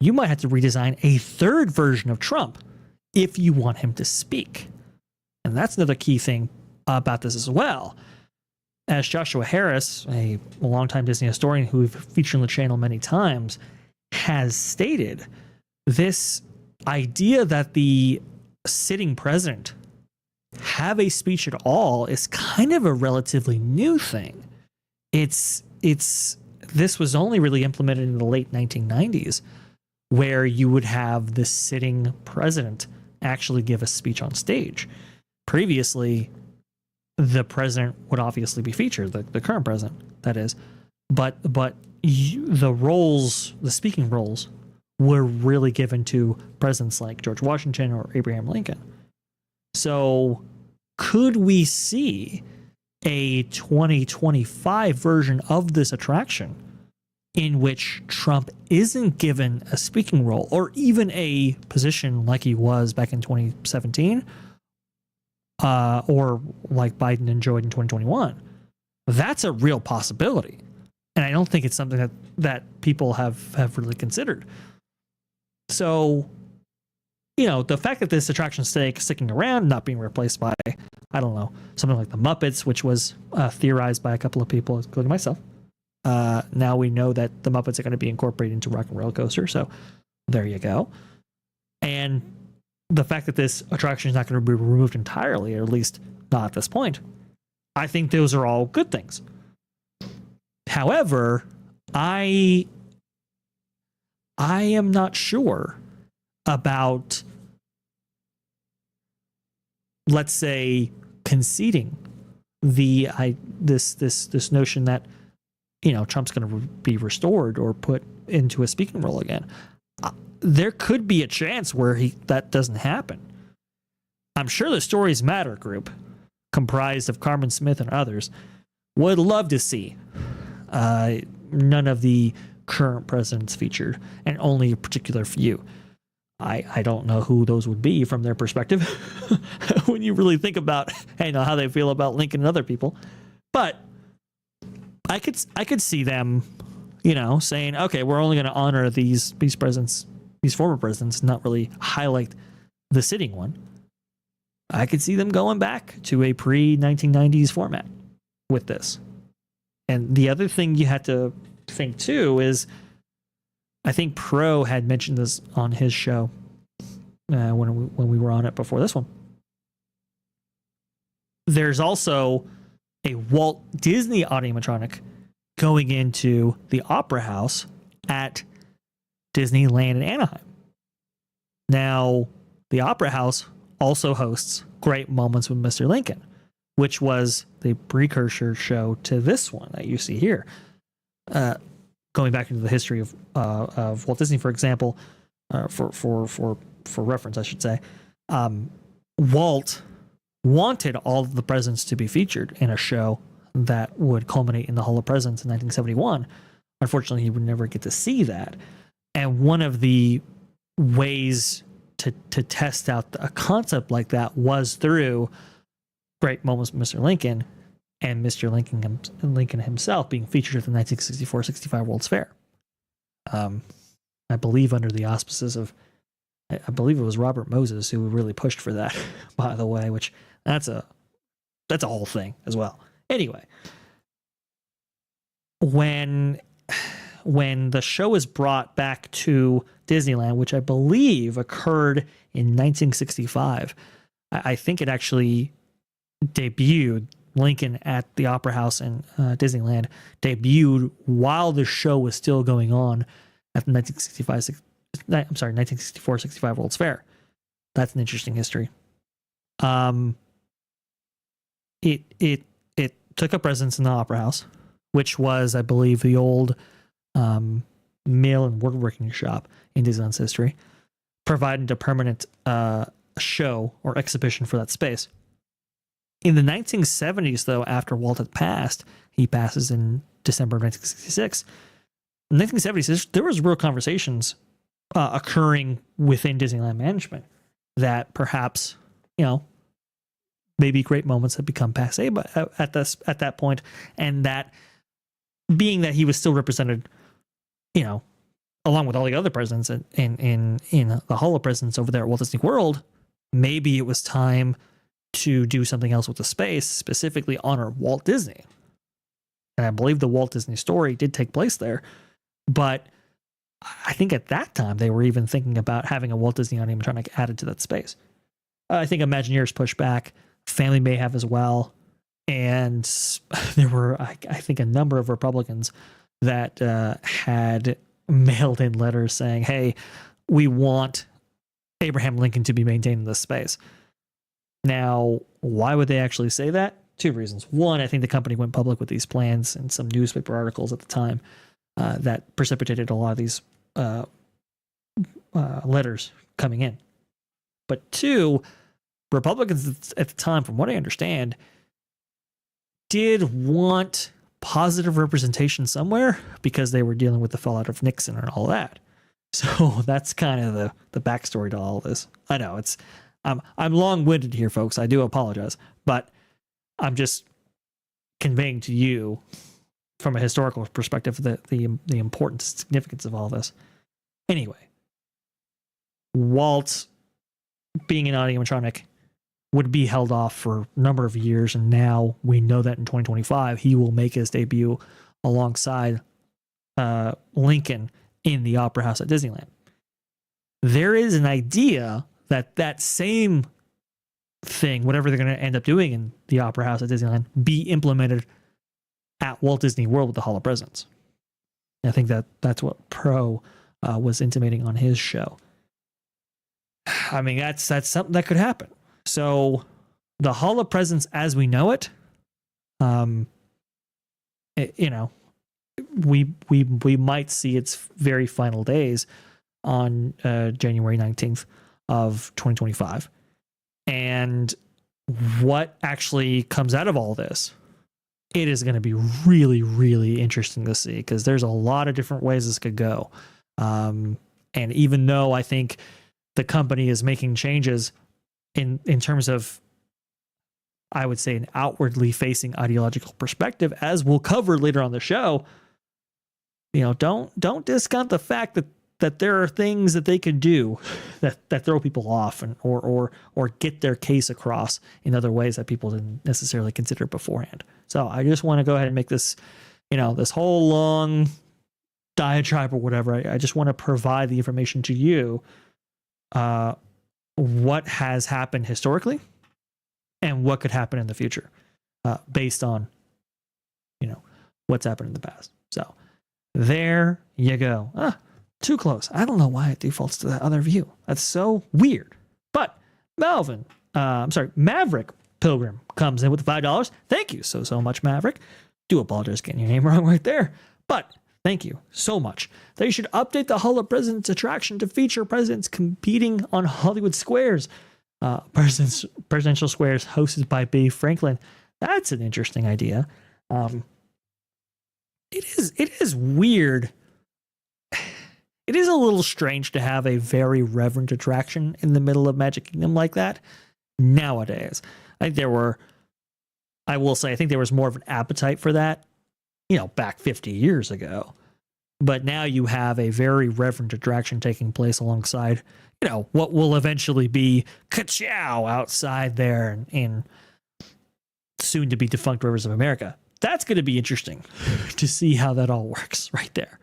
you might have to redesign a third version of Trump if you want him to speak. And that's another key thing about this as well. As Joshua Harris, a longtime Disney historian who we've featured on the channel many times, has stated, this idea that the sitting president have a speech at all is kind of a relatively new thing. This was only really implemented in the late 1990s, where you would have the sitting president actually give a speech on stage. Previously, the president would obviously be featured, the current president, that is, but the speaking roles were really given to presidents like George Washington or Abraham Lincoln. So could we see a 2025 version of this attraction in which Trump isn't given a speaking role or even a position like he was back in 2017, or like Biden enjoyed in 2021, that's a real possibility. And I don't think it's something that people have really considered. So, the fact that this attraction sticking around, not being replaced by, I don't know, something like the Muppets, which was theorized by a couple of people, including myself. Now we know that the Muppets are going to be incorporated into Rock and Roller Coaster. So there you go. And the fact that this attraction is not going to be removed entirely, or at least not at this point, I think those are all good things. However, I am not sure about, let's say, conceding this notion that Trump's going to be restored or put into a speaking role again. There could be a chance where that doesn't happen. I'm sure the Stories Matter group, comprised of Carmen Smith and others, would love to see none of the current presidents featured and only a particular few. I don't know who those would be from their perspective when you really think about how they feel about Lincoln and other people. But I could see them, saying, okay, we're only going to honor these presidents, these former presidents, not really highlight the sitting one. I could see them going back to a pre-1990s format with this. And the other thing you had to think too is, I think Pro had mentioned this on his show when we were on it before this one. There's also a Walt Disney animatronic going into the Opera House at Disneyland in Anaheim. Now, the Opera House also hosts Great Moments with Mr. Lincoln, which was the precursor show to this one that you see here. Going back into the history of Walt Disney, for example, for reference, I should say, Walt wanted all of the presidents to be featured in a show that would culminate in the Hall of Presidents in 1971. Unfortunately, he would never get to see that. And one of the ways to test out a concept like that was through Great Moments with Mr. Lincoln, and Mr. Lincoln himself being featured at the 1964-65 World's Fair. I believe under the auspices of, I believe it was Robert Moses who really pushed for that, by the way, which that's a whole thing as well. Anyway, when the show is brought back to Disneyland, which I believe occurred in 1965, I think it actually debuted. Lincoln at the Opera House in Disneyland debuted while the show was still going on at the 1964-65 World's Fair. That's an interesting history. It took up residence in the Opera House, which was, I believe, the old mill and woodworking shop in Disneyland's history, providing a permanent show or exhibition for that space. In the 1970s, though, after Walt had passed, he passes in December of 1966. In the 1970s, there was real conversations occurring within Disneyland management that perhaps, maybe Great Moments had become passé at that point, and that being that he was still represented, along with all the other presidents in the Hall of Presidents over there at Walt Disney World, maybe it was time to do something else with the space, specifically honor Walt Disney. And I believe the Walt Disney Story did take place there. But I think at that time, they were even thinking about having a Walt Disney animatronic added to that space. I think Imagineers pushed back. Family may have as well. And there were, I think, a number of Republicans that had mailed in letters saying, hey, we want Abraham Lincoln to be maintained in this space. Now, why would they actually say that? Two reasons. One, I think the company went public with these plans and some newspaper articles at the time that precipitated a lot of these letters coming in. But two, Republicans at the time, from what I understand, did want positive representation somewhere because they were dealing with the fallout of Nixon and all that. So that's kind of the backstory to all this. I know I'm long-winded here, folks. I do apologize, but I'm just conveying to you from a historical perspective the importance and significance of all this. Anyway, Walt, being an animatronic, would be held off for a number of years, and now we know that in 2025 he will make his debut alongside Lincoln in the Opera House at Disneyland. There is an idea that same thing, whatever they're going to end up doing in the Opera House at Disneyland, be implemented at Walt Disney World with the Hall of Presidents. I think that's what Pro was intimating on his show. I mean, that's something that could happen. So the Hall of Presidents as we know it, we might see its very final days on January 19th of 2025. And what actually comes out of all this, it is going to be really, really interesting to see, because there's a lot of different ways this could go. And even though I think the company is making changes in terms of, I would say, an outwardly facing ideological perspective, as we'll cover later on the show, don't discount the fact that there are things that they can do that throw people off and or get their case across in other ways that people didn't necessarily consider beforehand. So I just want to go ahead and make this, this whole long diatribe or whatever. I just want to provide the information to you, what has happened historically and what could happen in the future, based on, what's happened in the past. So there you go. Too close. I don't know why it defaults to that other view. That's so weird. But Maverick Pilgrim comes in with $5. Thank you so much, Maverick. Do apologize getting your name wrong right there. But thank you so much. They should update the Hall of Presidents attraction to feature presidents competing on Hollywood squares. Presidential squares hosted by B. Franklin. That's an interesting idea. It is weird. It is a little strange to have a very reverent attraction in the middle of Magic Kingdom like that nowadays. I think there was more of an appetite for that, back 50 years ago. But now you have a very reverent attraction taking place alongside, what will eventually be Ka-Chow outside there in soon to be defunct Rivers of America. That's going to be interesting to see how that all works right there.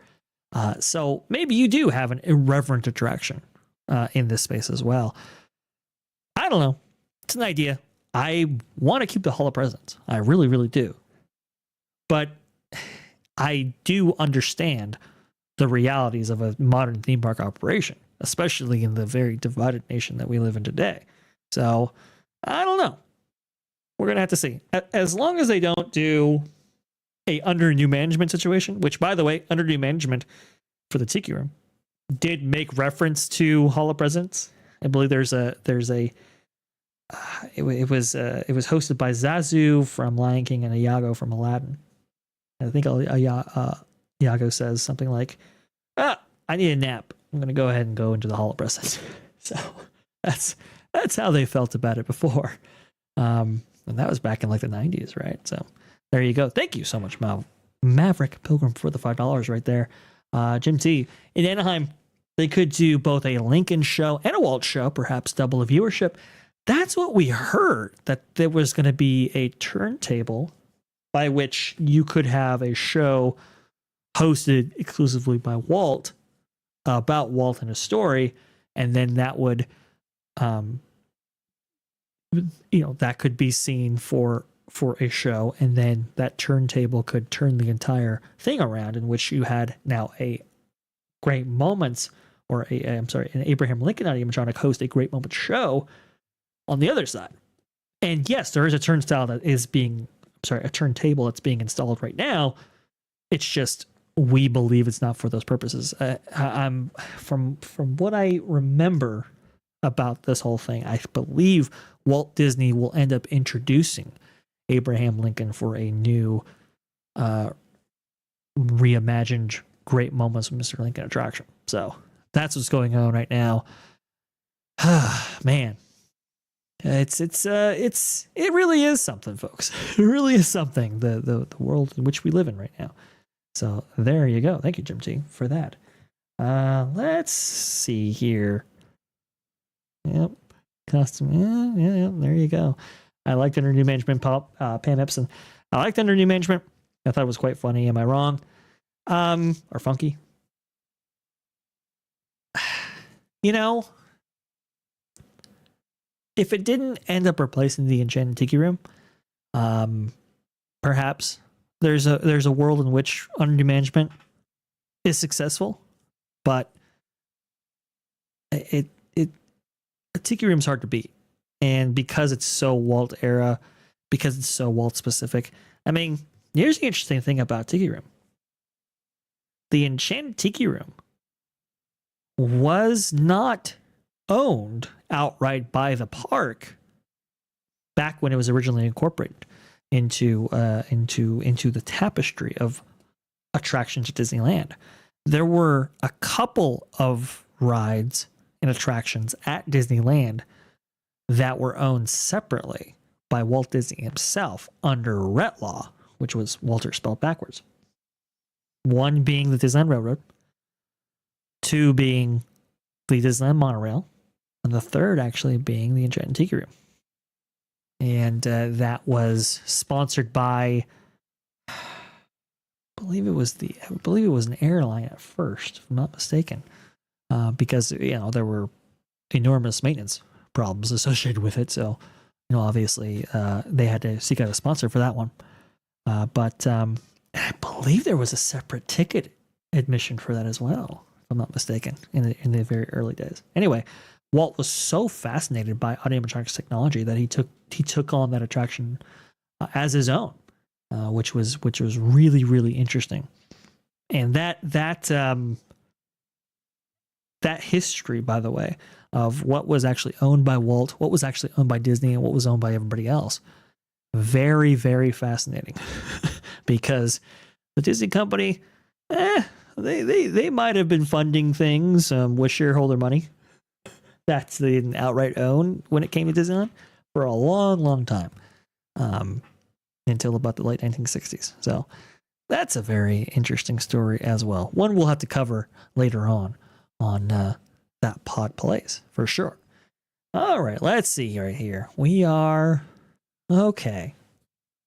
So maybe you do have an irreverent attraction in this space as well. I don't know. It's an idea. I want to keep the Hall of Presidents. I really, really do. But I do understand the realities of a modern theme park operation, especially in the very divided nation that we live in today. So I don't know. We're going to have to see. As long as they don't do a under new management situation, which, by the way, under new management for the Tiki Room did make reference to Hall of Presidents. I believe it was hosted by Zazu from Lion King and Iago from Aladdin. I think Iago says something like, I need a nap. I'm going to go ahead and go into the Hall of Presidents. So that's how they felt about it before. And that was back in like the 90s, right? So there you go. Thank you so much, Maverick Pilgrim, for the $5 right there. Jim T. In Anaheim, they could do both a Lincoln show and a Walt show, perhaps double the viewership. That's what we heard, that there was going to be a turntable by which you could have a show hosted exclusively by Walt about Walt and his story, and then that would, that could be seen for a show, and then that turntable could turn the entire thing around, in which you had now a Great Moments, or an Abraham Lincoln animatronic host a Great Moments show on the other side. And yes, there is a turntable that's being installed right now. It's just, we believe it's not for those purposes. I'm from what I remember about this whole thing, I believe Walt Disney will end up introducing Abraham Lincoln for a new reimagined great moments with Mr. Lincoln attraction. So that's what's going on right now. Man, it really is something, folks. It really is something. The world in which we live in right now. So there you go. Thank you, Jim T, for that. Let's see here. Yep. Custom. Yeah. There you go. I liked under new management, Pam Epson. I liked under new management. I thought it was quite funny. Am I wrong? Or funky? You know, if it didn't end up replacing the Enchanted Tiki Room, perhaps there's a world in which under new management is successful, but a Tiki Room's hard to beat. And because it's so Walt era, because it's so Walt specific, I mean, here's the interesting thing about Tiki Room. The Enchanted Tiki Room was not owned outright by the park back when it was originally incorporated into the tapestry of attractions at Disneyland. There were a couple of rides and attractions at Disneyland that were owned separately by Walt Disney himself under Rett Law, which was Walter spelled backwards. One being the Disneyland Railroad, two being the Disneyland Monorail, and the third actually being the Enchanted Tiki Room. And that was sponsored by, I believe it was an airline at first, if I'm not mistaken, because there were enormous maintenance problems associated with it. So, obviously they had to seek out a sponsor for that one. But I believe there was a separate ticket admission for that as well, if I'm not mistaken, in the very early days. Anyway, Walt was so fascinated by audio-animatronics technology that he took on that attraction as his own, which was really, really interesting. And that history, by the way, of what was actually owned by Walt, what was actually owned by Disney, and what was owned by everybody else, very, very fascinating. Because the Disney company, they might have been funding things with shareholder money. That's they didn't outright own when it came to Disneyland for a long, long time, until about the late 1960s. So that's a very interesting story as well. One we'll have to cover later on that pod place for sure. All right, let's see right here. We are okay.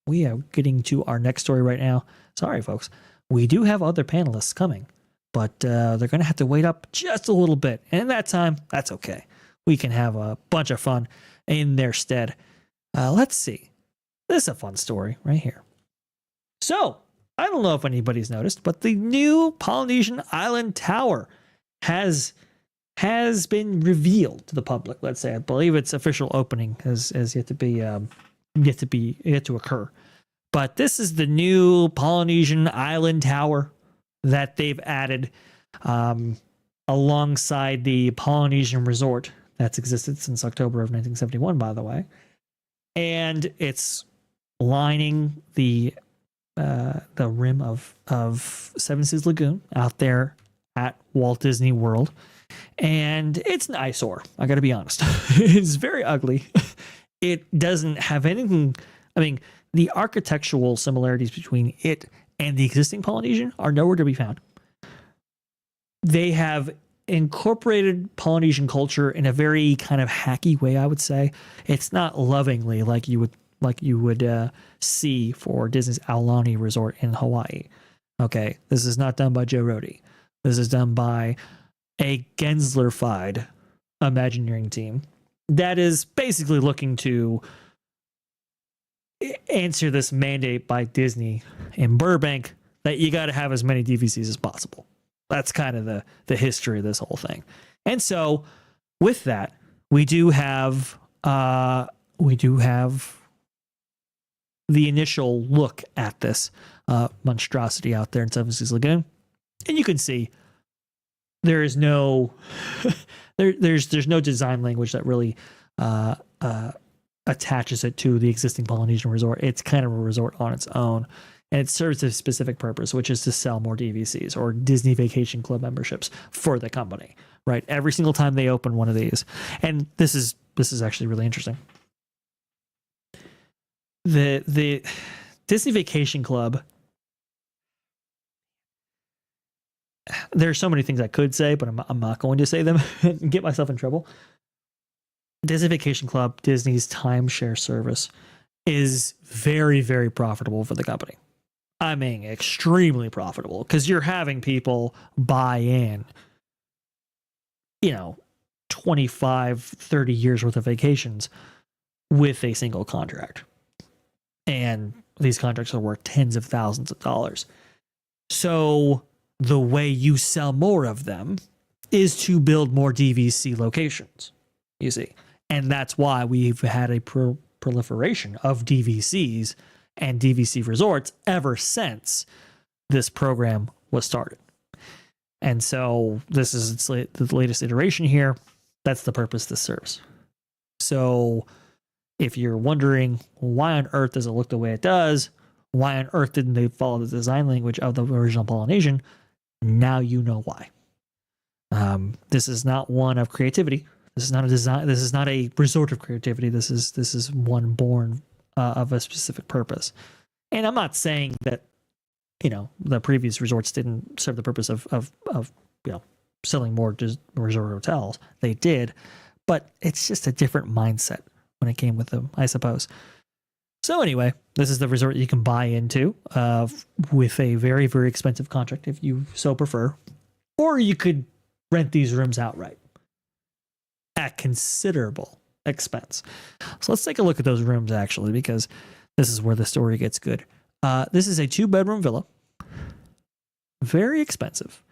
We are getting to our next story right now. Sorry, folks. We do have other panelists coming, but they're going to have to wait up just a little bit. And in that time, that's okay. We can have a bunch of fun in their stead. Let's see. This is a fun story right here. So, I don't know if anybody's noticed, but the new Polynesian Island Tower has been revealed to the public. Let's say, I believe its official opening has yet to occur. But this is the new Polynesian Island Tower that they've added alongside the Polynesian Resort that's existed since October of 1971, by the way. And it's lining the rim of Seven Seas Lagoon out there at Walt Disney World. And it's an eyesore, I gotta be honest. It's very ugly. It doesn't have anything. I mean, the architectural similarities between it and the existing Polynesian are nowhere to be found. They have incorporated Polynesian culture in a very kind of hacky way, I would say. It's not lovingly like you would see for Disney's Aulani Resort in Hawaii. Okay, this is not done by Joe Rohde. This is done by a Gensler-fied Imagineering team that is basically looking to answer this mandate by Disney in Burbank that you got to have as many DVCs as possible. That's kind of the history of this whole thing. And so with that, we do have the initial look at this monstrosity out there in Seven Seas Lagoon. And you can see there is no there's no design language that really attaches it to the existing Polynesian resort. It's kind of a resort on its own. and it serves a specific purpose, which is to sell more DVCs or Disney Vacation Club memberships for the company, right? Every single time they open one of these, and this is actually really interesting. The Disney Vacation Club. There's so many things I could say, but I'm not going to say them and get myself in trouble. Disney Vacation Club, Disney's timeshare service, is very, very profitable for the company. I mean, extremely profitable, because you're having people buy in, 25, 30 years worth of vacations with a single contract. And these contracts are worth tens of thousands of dollars. So the way you sell more of them is to build more DVC locations, you see. And that's why we've had a proliferation of DVCs and DVC resorts ever since this program was started. And so this is the latest iteration here. That's the purpose this serves. So if you're wondering why on earth does it look the way it does, why on earth didn't they follow the design language of the original Polynesian, now you know why. This is not one of creativity. This is not a design. This is not a resort of creativity. This is one born of a specific purpose. And I'm not saying that the previous resorts didn't serve the purpose of selling more resort hotels. They did, but it's just a different mindset when it came with them, I suppose. So anyway, this is the resort you can buy into with a very, very expensive contract if you so prefer, or you could rent these rooms outright at considerable expense. So let's take a look at those rooms actually, because this is where the story gets good. This is a 2-bedroom villa, very expensive,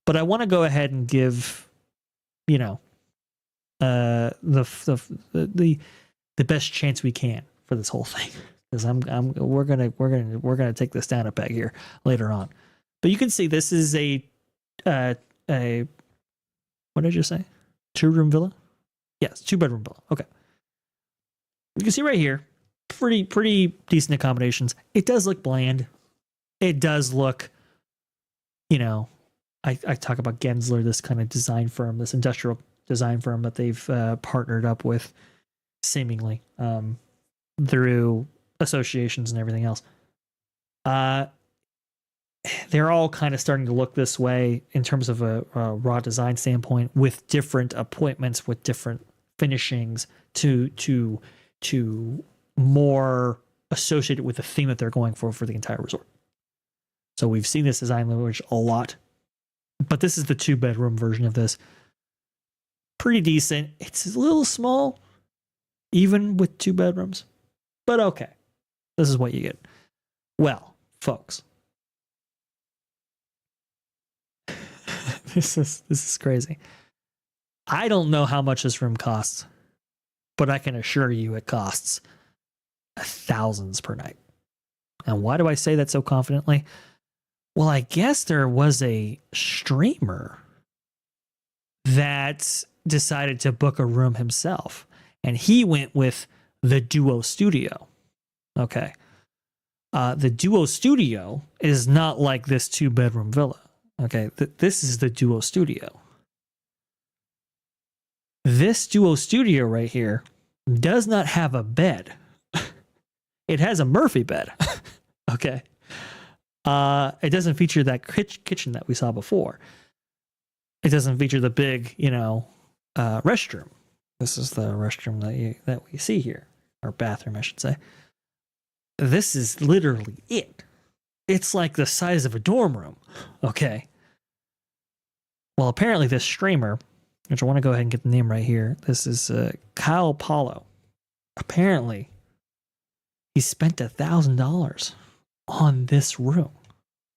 but I want to go ahead and give the best chance we can for this whole thing, because we're gonna take this down a peg here later on. But you can see this is a what did you say? 2-room villa? Yes, 2-bedroom villa. Okay. You can see right here, pretty decent accommodations. It does look bland. It does look, I talk about Gensler, this kind of design firm, this industrial design firm that they've partnered up with, seemingly through associations and everything else. They're all kind of starting to look this way in terms of a raw design standpoint, with different appointments, with different finishings to more associated with the theme that they're going for the entire resort. So we've seen this design language a lot, but this is the 2-bedroom version of this. Pretty decent. It's a little small, even with 2 bedrooms, but okay. This is what you get. Well, folks, this is crazy. I don't know how much this room costs, but I can assure you it costs thousands per night. And why do I say that so confidently? Well, I guess there was a streamer that decided to book a room himself, and he went with the Duo Studio. Okay. The Duo Studio is not like this 2-bedroom villa. Okay. This is the Duo Studio. This Duo Studio right here does not have a bed. It has a Murphy bed. Okay. It doesn't feature that kitchen that we saw before. It doesn't feature the big, restroom. This is the restroom that we see here, or bathroom, I should say. This is literally it. It's like the size of a dorm room. Okay. Well, apparently this streamer, which I want to go ahead and get the name right here. This is Kyle Paulo. Apparently, he spent $1,000 on this room.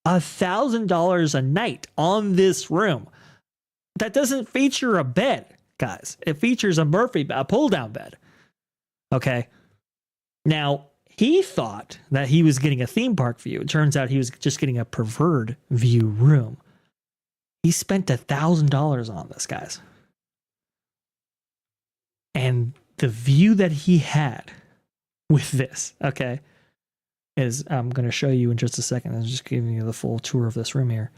$1,000 a night on this room. That doesn't feature a bed, guys. It features a pull-down bed. Okay. Now, he thought that he was getting a theme park view. It turns out he was just getting a preferred view room. He spent $1,000 on this, guys. And the view that he had with this, okay, is I'm going to show you in just a second. I'm just giving you the full tour of this room here.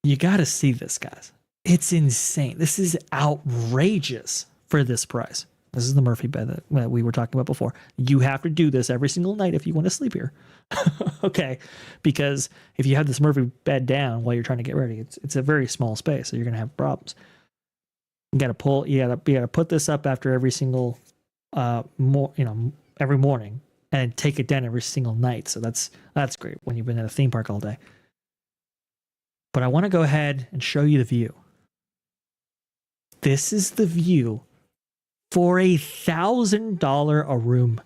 You got to see this, guys. It's insane. This is outrageous for this price. This is the Murphy bed that we were talking about before. You have to do this every single night if you want to sleep here. Okay? Because if you have this Murphy bed down while you're trying to get ready, it's a very small space, so you're going to have problems. You got to put this up after every single every morning and take it down every single night. So that's great when you've been at a theme park all day. But I want to go ahead and show you the view. This is the view for $1,000 a room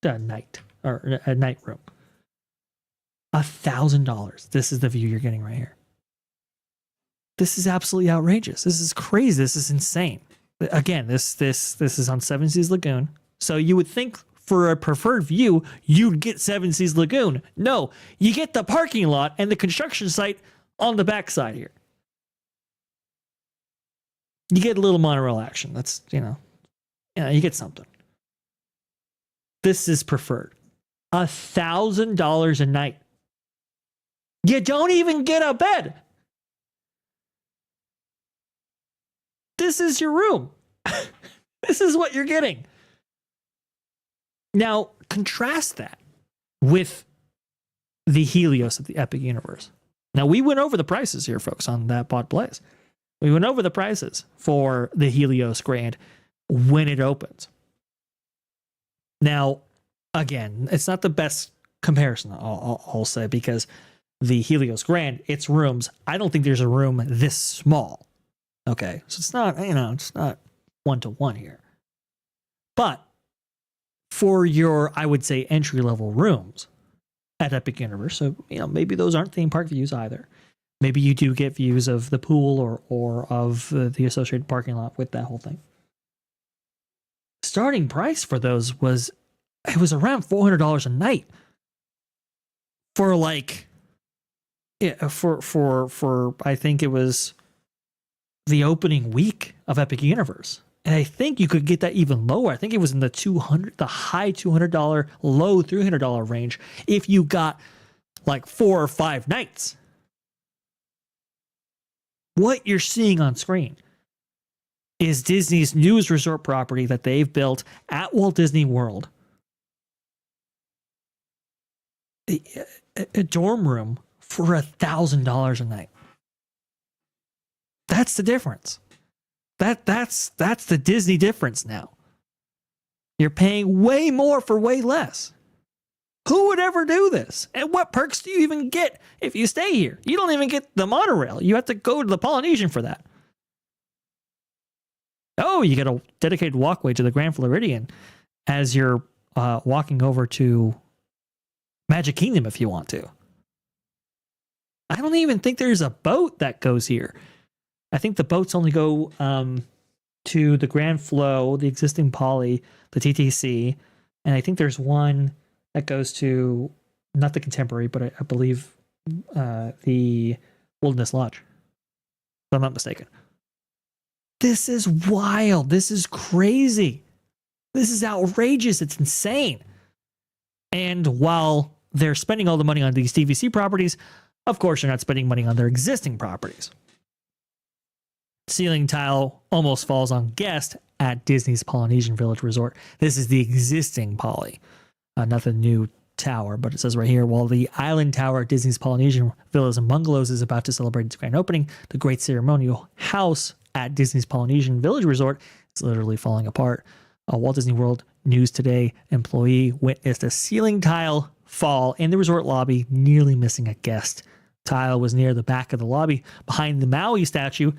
a night, or a night room. $1,000. This is the view you're getting right here. This is absolutely outrageous. This is crazy. This is insane. Again, this is on Seven Seas Lagoon. So you would think for a preferred view, you'd get Seven Seas Lagoon. No, you get the parking lot and the construction site on the backside here. You get a little monorail action. That's, you get something. This is preferred. $1,000 a night. You don't even get a bed. This is your room. This is what you're getting. Now, contrast that with the Helios of the Epic Universe. Now, we went over the prices here, folks, on That Bought Plays. We went over the prices for the Helios Grand when it opens. Now, again, it's not the best comparison, I'll say, because the Helios Grand, its rooms, I don't think there's a room this small. Okay, so it's not, it's not one-to-one here. But for your, I would say, entry-level rooms at Epic Universe, so, maybe those aren't theme park views either. Maybe you do get views of the pool or of the associated parking lot with that whole thing. Starting price for those was around $400 a night for for I think it was the opening week of Epic Universe. And I think you could get that even lower. I think it was in the high $200, low $300 range if you got like 4 or 5 nights. What you're seeing on screen is Disney's newest resort property that they've built at Walt Disney World. A dorm room for $1,000 a night. That's the difference. That's the Disney difference now. You're paying way more for way less. Who would ever do this? And what perks do you even get if you stay here? You don't even get the monorail. You have to go to the Polynesian for that. Oh, you get a dedicated walkway to the Grand Floridian as you're walking over to Magic Kingdom if you want to. I don't even think there's a boat that goes here. I think the boats only go to the Grand Flow, the existing Poly, the TTC, and I think there's one that goes to, not the Contemporary, but I believe the Wilderness Lodge, if I'm not mistaken. This is wild. This is crazy. This is outrageous. It's insane. And while they're spending all the money on these DVC properties, of course, they're not spending money on their existing properties. Ceiling tile almost falls on guest at Disney's Polynesian Village Resort. This is the existing Poly, not the new tower, but it says right here, while the Island Tower at Disney's Polynesian Villas and Bungalows is about to celebrate its grand opening, the Great Ceremonial House at Disney's Polynesian Village Resort is literally falling apart. A Walt Disney World News Today employee witnessed a ceiling tile fall in the resort lobby, nearly missing a guest. Tile was near the back of the lobby, behind the Maui statue,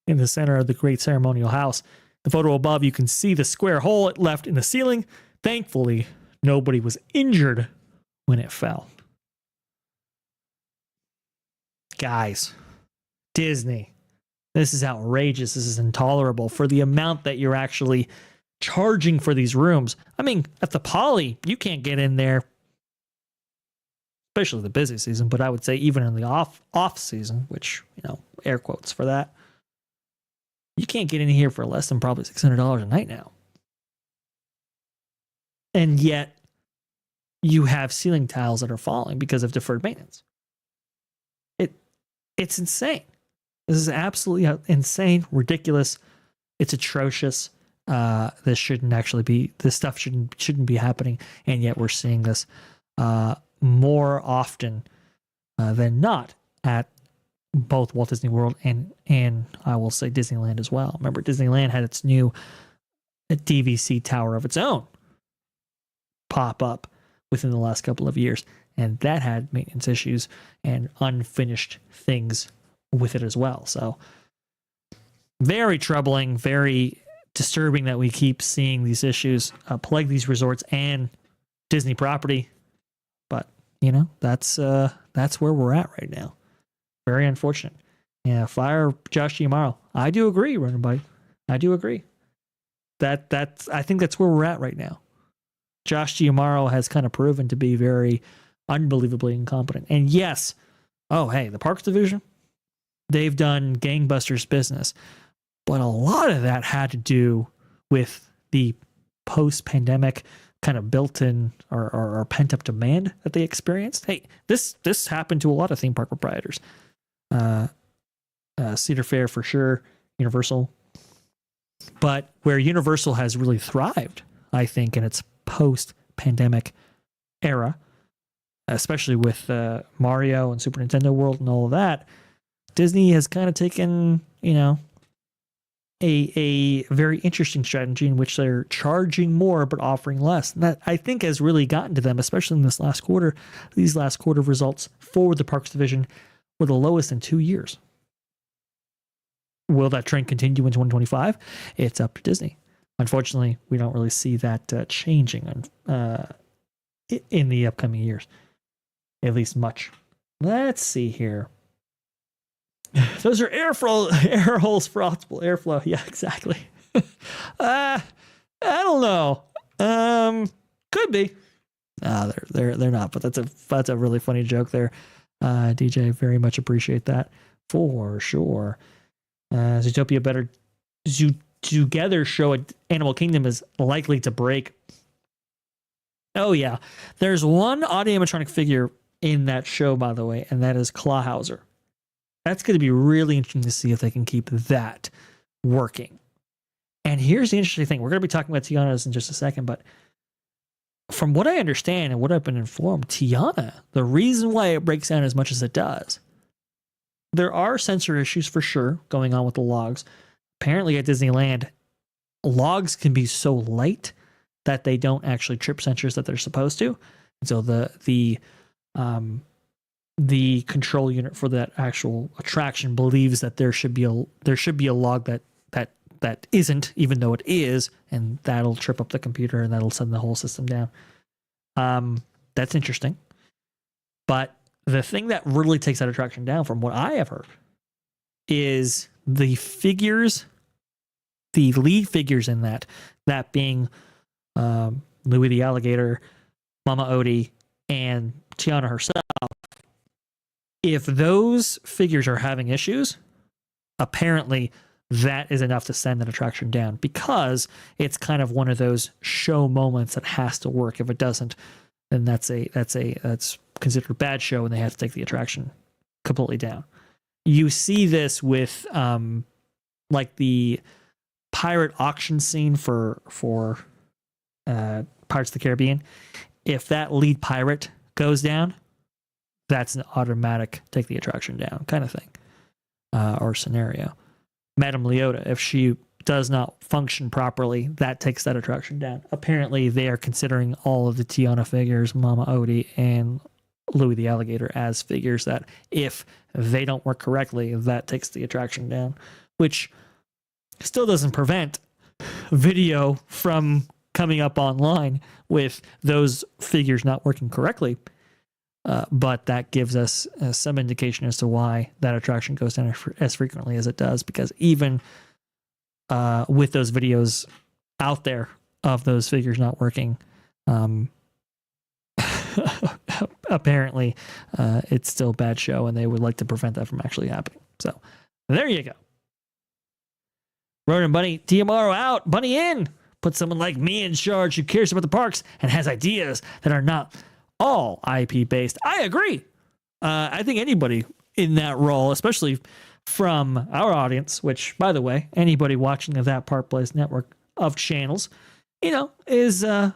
in the center of the Great Ceremonial House. The photo above, you can see the square hole it left in the ceiling. Thankfully, nobody was injured when it fell. Guys, Disney, this is outrageous. This is intolerable for the amount that you're actually charging for these rooms. I mean, at the Poly, you can't get in there, especially the busy season, but I would say even in the off season, which, air quotes for that, you can't get in here for less than probably $600 a night now. And yet you have ceiling tiles that are falling because of deferred maintenance. It's insane. This is absolutely insane, ridiculous. It's atrocious. This shouldn't actually be. This stuff shouldn't be happening, and yet we're seeing this more often than not at both Walt Disney World and I will say Disneyland as well. Remember, Disneyland had its new DVC tower of its own pop up within the last couple of years, and that had maintenance issues and unfinished things with it as well. So very troubling, very disturbing that we keep seeing these issues plague these resorts and Disney property. But that's where we're at right now. Very unfortunate. Yeah, fire Josh Giamaro. I do agree, Running Buddy. I do agree. I think that's where we're at right now. Josh Giamaro has kind of proven to be very unbelievably incompetent. And yes, the Parks Division, they've done gangbusters business. But a lot of that had to do with the post-pandemic kind of built-in or pent-up demand that they experienced. Hey, this happened to a lot of theme park proprietors. Cedar Fair for sure, Universal. But where Universal has really thrived, I think, in its post-pandemic era, especially with Mario and Super Nintendo World and all of that, Disney has kind of taken, a very interesting strategy in which they're charging more but offering less. And that, I think, has really gotten to them, especially in this last quarter. These last quarter results for the Parks Division were the lowest in 2 years. Will that trend continue in 2025? It's up to Disney. Unfortunately, we don't really see that changing in the upcoming years, at least much. Let's see here. Those are air holes for optimal airflow. Yeah, exactly. I don't know. Could be. They're not. But that's a really funny joke there, DJ. Very much appreciate that for sure. Zootopia Better Together show Animal Kingdom is likely to break. Oh yeah, there's one audio animatronic figure in that show, by the way, and that is Clawhauser. That's going to be really interesting to see if they can keep that working. And here's the interesting thing. We're going to be talking about Tiana's in just a second, but from what I understand and what I've been informed, Tiana, the reason why it breaks down as much as it does, there are sensor issues for sure going on with the logs. Apparently at Disneyland, logs can be so light that they don't actually trip sensors that they're supposed to. And so the control unit for that actual attraction believes that there should be a log that isn't, even though it is, and that'll trip up the computer and that'll send the whole system down. That's interesting. But the thing that really takes that attraction down, from what I have heard, is the figures, the lead figures in that being Louie the Alligator, Mama Odie, and Tiana herself. If those figures are having issues, apparently that is enough to send an attraction down, because it's kind of one of those show moments that has to work. If it doesn't, then that's considered a bad show and they have to take the attraction completely down. You see this with like the pirate auction scene for Pirates of the Caribbean. If that lead pirate goes down, that's an automatic take the attraction down kind of thing, or scenario. Madame Leota, if she does not function properly, that takes that attraction down. Apparently, they are considering all of the Tiana figures, Mama Odie, and Louie the Alligator as figures that, if they don't work correctly, that takes the attraction down, which still doesn't prevent video from coming up online with those figures not working correctly. But that gives us some indication as to why that attraction goes down as frequently as it does, because even with those videos out there of those figures not working, apparently it's still a bad show, and they would like to prevent that from actually happening. So there you go. Ronan Bunny, Diamaro out, Bunny in. Put someone like me in charge who cares about the parks and has ideas that are not all IP based. I agree. I think anybody in that role, especially from our audience, which, by the way, anybody watching that Park Place network of channels, is above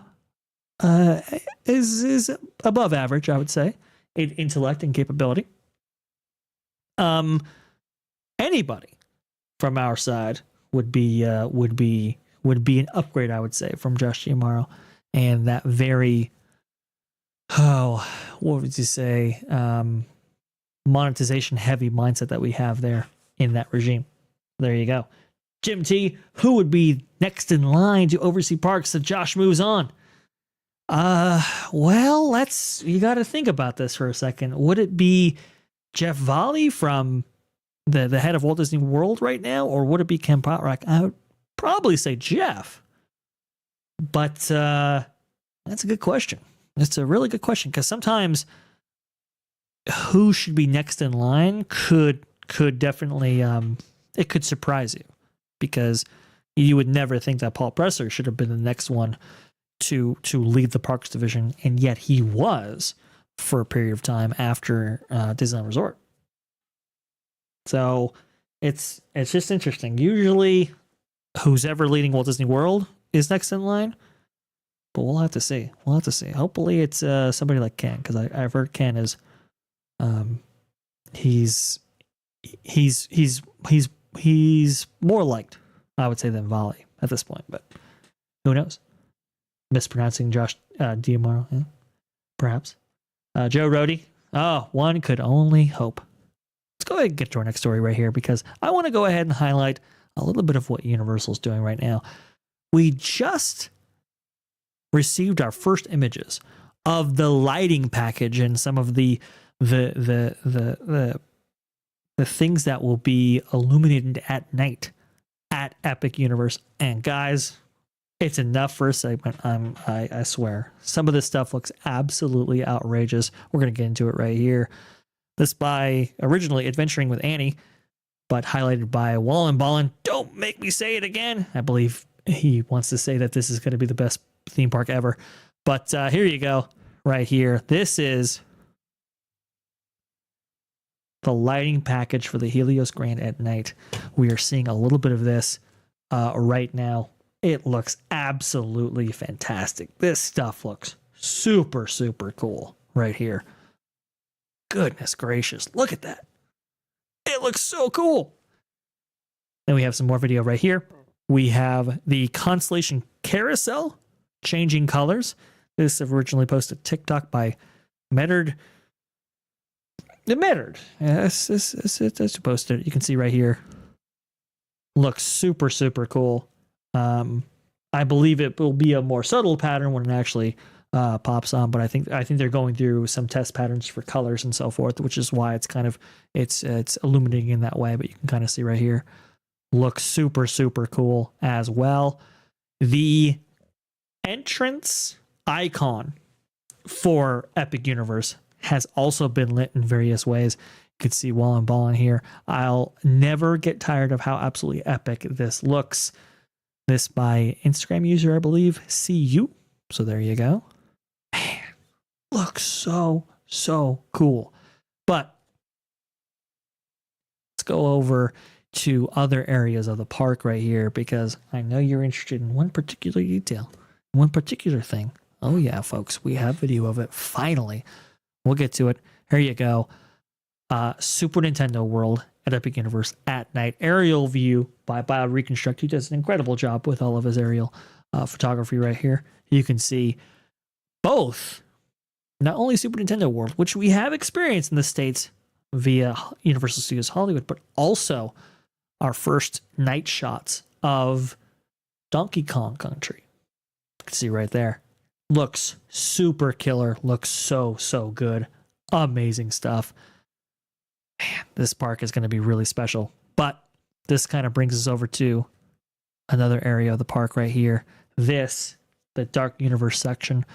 average, I would say, in intellect and capability. Anybody from our side would be an upgrade, I would say, from Josh Giamaro, and that very, what would you say, monetization heavy mindset that we have there in that regime. There you go. Jim T, who would be next in line to oversee parks if Josh moves on? Well, you got to think about this for a second. Would it be Jeff Volley from the head of Walt Disney World right now, or would it be Ken Potrock? I would probably say Jeff, but that's a good question. It's a really good question, because sometimes who should be next in line could definitely it could surprise you, because you would never think that Paul Presser should have been the next one to lead the parks division, and yet he was for a period of time after Disneyland Resort. So it's just interesting. Usually, who's ever leading Walt Disney World is next in line, but we'll have to see. Hopefully, it's somebody like Ken, because I've heard Ken is he's more liked, I would say, than Volley at this point, but who knows? Mispronouncing Josh Giamaro, yeah, perhaps. Joe Rohde. Oh, one could only hope. Let's go ahead and get to our next story right here, because I want to go ahead and highlight a little bit of what Universal's doing right now. We just received our first images of the lighting package and some of the things that will be illuminated at night at Epic Universe. And guys, it's enough for a segment. I swear. Some of this stuff looks absolutely outrageous. We're going to get into it right here. This by originally Adventuring with Annie, but highlighted by Wallen Ballin. Don't make me say it again. I believe he wants to say that this is going to be the best theme park ever. But here you go, right here. This is the lighting package for the Helios Grand at night. We are seeing a little bit of this right now. It looks absolutely fantastic. This stuff looks super, super cool right here. Goodness gracious, look at that. It looks so cool. Then we have some more video right here. We have the Constellation Carousel changing colors. This originally posted TikTok by Meddard. Yes, it's posted. You can see right here. Looks super, super cool. I believe it will be a more subtle pattern when it actually pops on, but I think they're going through some test patterns for colors and so forth, which is why it's kind of it's illuminating in that way. But you can kind of see right here. Looks super, super cool as well. The entrance icon for Epic Universe has also been lit in various ways. You can see Wallen Ballin here. I'll never get tired of how absolutely epic this looks. This by Instagram user, I believe, CU. So there you go. Man, looks so, so cool. But let's go over to other areas of the park right here, because I know you're interested in one particular detail, one particular thing. Oh yeah, folks, we have video of it. Finally, we'll get to it. Here you go. Super Nintendo World at Epic Universe at night. Aerial view by Bio Reconstruct. He does an incredible job with all of his aerial photography right here. You can see both, not only Super Nintendo World, which we have experienced in the States via Universal Studios Hollywood, but also our first night shots of Donkey Kong Country. You can see right there. Looks super killer. Looks so, so good. Amazing stuff. Man, this park is going to be really special. But this kind of brings us over to another area of the park right here. This, the Dark Universe section.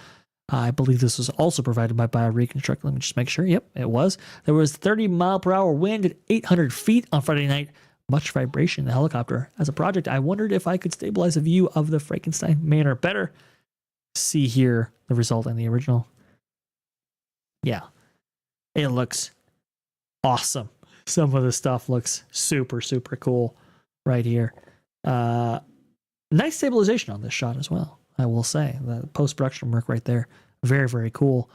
I believe this was also provided by BioReconstruct. Let me just make sure. Yep, it was. There was 30 mile per hour wind at 800 feet on Friday night, much vibration in the helicopter. As a project, I wondered if I could stabilize a view of the Frankenstein Manor better. See here the result in the original. Yeah, it looks awesome. Some of the stuff looks super, super cool right here. Nice stabilization on this shot as well, I will say. The post-production work right there, very, very cool.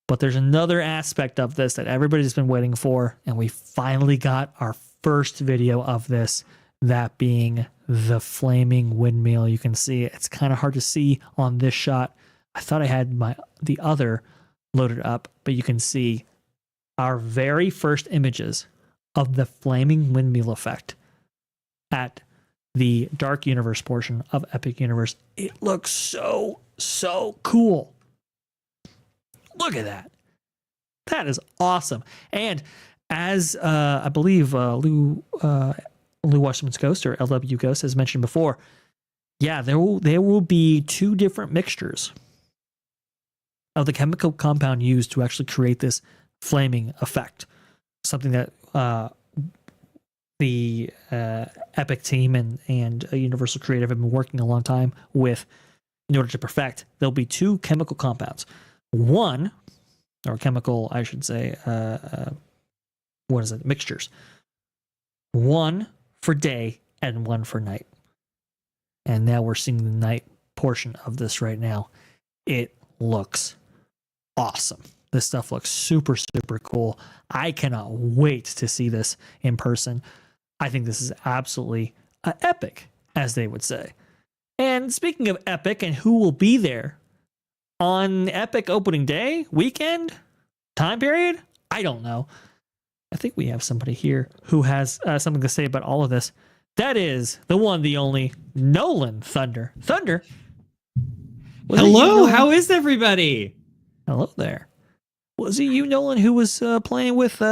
But there's another aspect of this that everybody's been waiting for, and we finally got our first video of this, that being the flaming windmill. You can see it's kind of hard to see on this shot. I thought I had the other loaded up, but you can see our very first images of the flaming windmill effect at the Dark Universe portion of Epic Universe. It looks so, so cool. Look at that. That is awesome. And as I believe Lou Washington's Ghost, or LW Ghost, has mentioned before, yeah, there will be 2 different mixtures of the chemical compound used to actually create this flaming effect. Something that the Epic team and Universal Creative have been working a long time with in order to perfect. There'll be 2 chemical compounds. One, or chemical, I should say, what is it? Mixtures. One for day and one for night. And now we're seeing the night portion of this right now. It looks awesome. This stuff looks super, super cool. I cannot wait to see this in person. I think this is absolutely epic, as they would say. And speaking of epic and who will be there on Epic opening day, weekend, time period, I don't know. I think we have somebody here who has something to say about all of this. That is the one, the only Nolan Thunder. Thunder. Hello, how is everybody? Hello there. Was it you, Nolan, who was playing with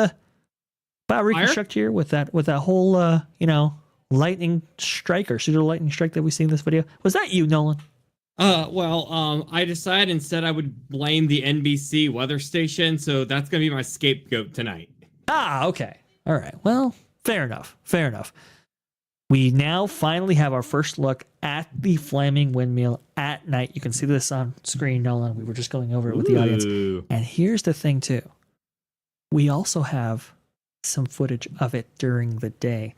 Reconstruct here with that whole lightning strike or pseudo lightning strike that we see in this video? Was that you, Nolan? I decided instead I would blame the NBC weather station, so that's gonna be my scapegoat tonight. Ah, okay. All right. Well, fair enough. Fair enough. We now finally have our first look at the flaming windmill at night. You can see this on screen, Nolan. We were just going over it with the audience. And here's the thing, too. We also have some footage of it during the day.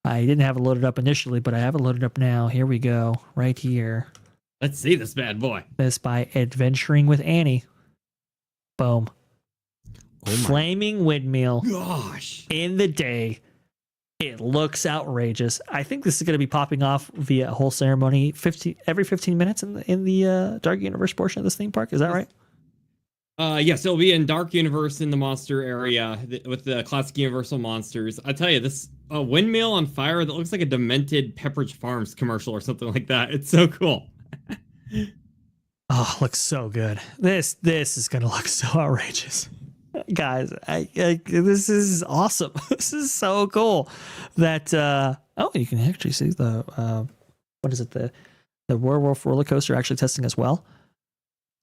I didn't have it loaded up initially, but I have it loaded up now. Here we go. Right here. Let's see this bad boy. This by Adventuring with Annie. Boom. Oh flaming windmill. Gosh. In the day. It looks outrageous. I think this is going to be popping off via a whole ceremony every 15 minutes in the Dark Universe portion of this theme park. Is that right? Yes, it'll be in Dark Universe in the monster area with the classic Universal monsters. I tell you, this windmill on fire that looks like a demented Pepperidge Farms commercial or something like that. It's so cool. Oh, looks so good. This is going to look so outrageous. Guys, this is awesome. This is so cool that you can actually see the what is it, the werewolf roller coaster actually testing as well.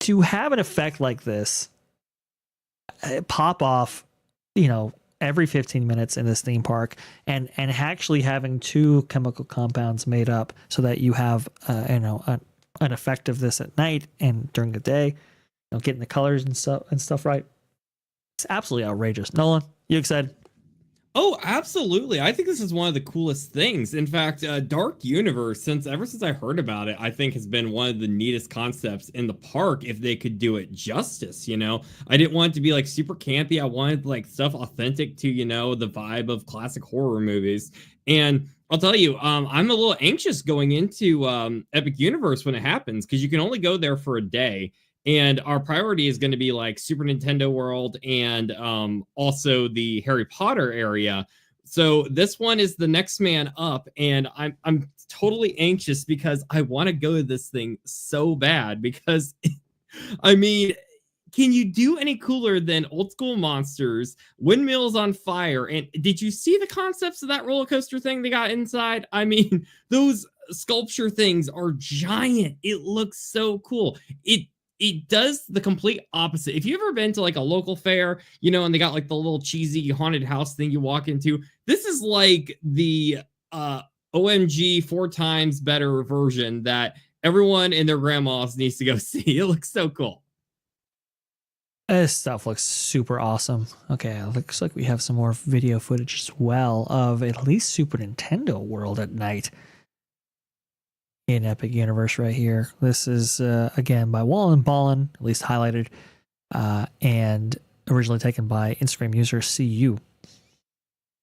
To have an effect like this pop off, every 15 minutes in this theme park, and actually having 2 chemical compounds made up so that you have an effect of this at night and during the day, getting the colors and stuff right. It's absolutely outrageous. Nolan, you excited? Oh, absolutely. I think this is one of the coolest things. In fact, Dark Universe, ever since I heard about it, I think has been one of the neatest concepts in the park if they could do it justice, I didn't want it to be like super campy. I wanted like stuff authentic to, the vibe of classic horror movies. And I'll tell you, I'm a little anxious going into Epic Universe when it happens because you can only go there for a day. And our priority is going to be like Super Nintendo World and also the Harry Potter area. So this one is the next man up, and I'm totally anxious because I want to go to this thing so bad because, I mean, can you do any cooler than old school monsters, windmills on fire? And did you see the concepts of that roller coaster thing they got inside? I mean, those sculpture things are giant. It looks so cool. it does the complete opposite. If you've ever been to like a local fair, you know, and they got like the little cheesy haunted house thing you walk into, this is like the OMG 4 times better version that everyone and their grandmas needs to go see. It looks so cool. This stuff looks super awesome. Okay, it looks like we have some more video footage as well of at least Super Nintendo World at night in Epic Universe right here. This is, again, by Wallen Ballin, at least highlighted, and originally taken by Instagram user CU.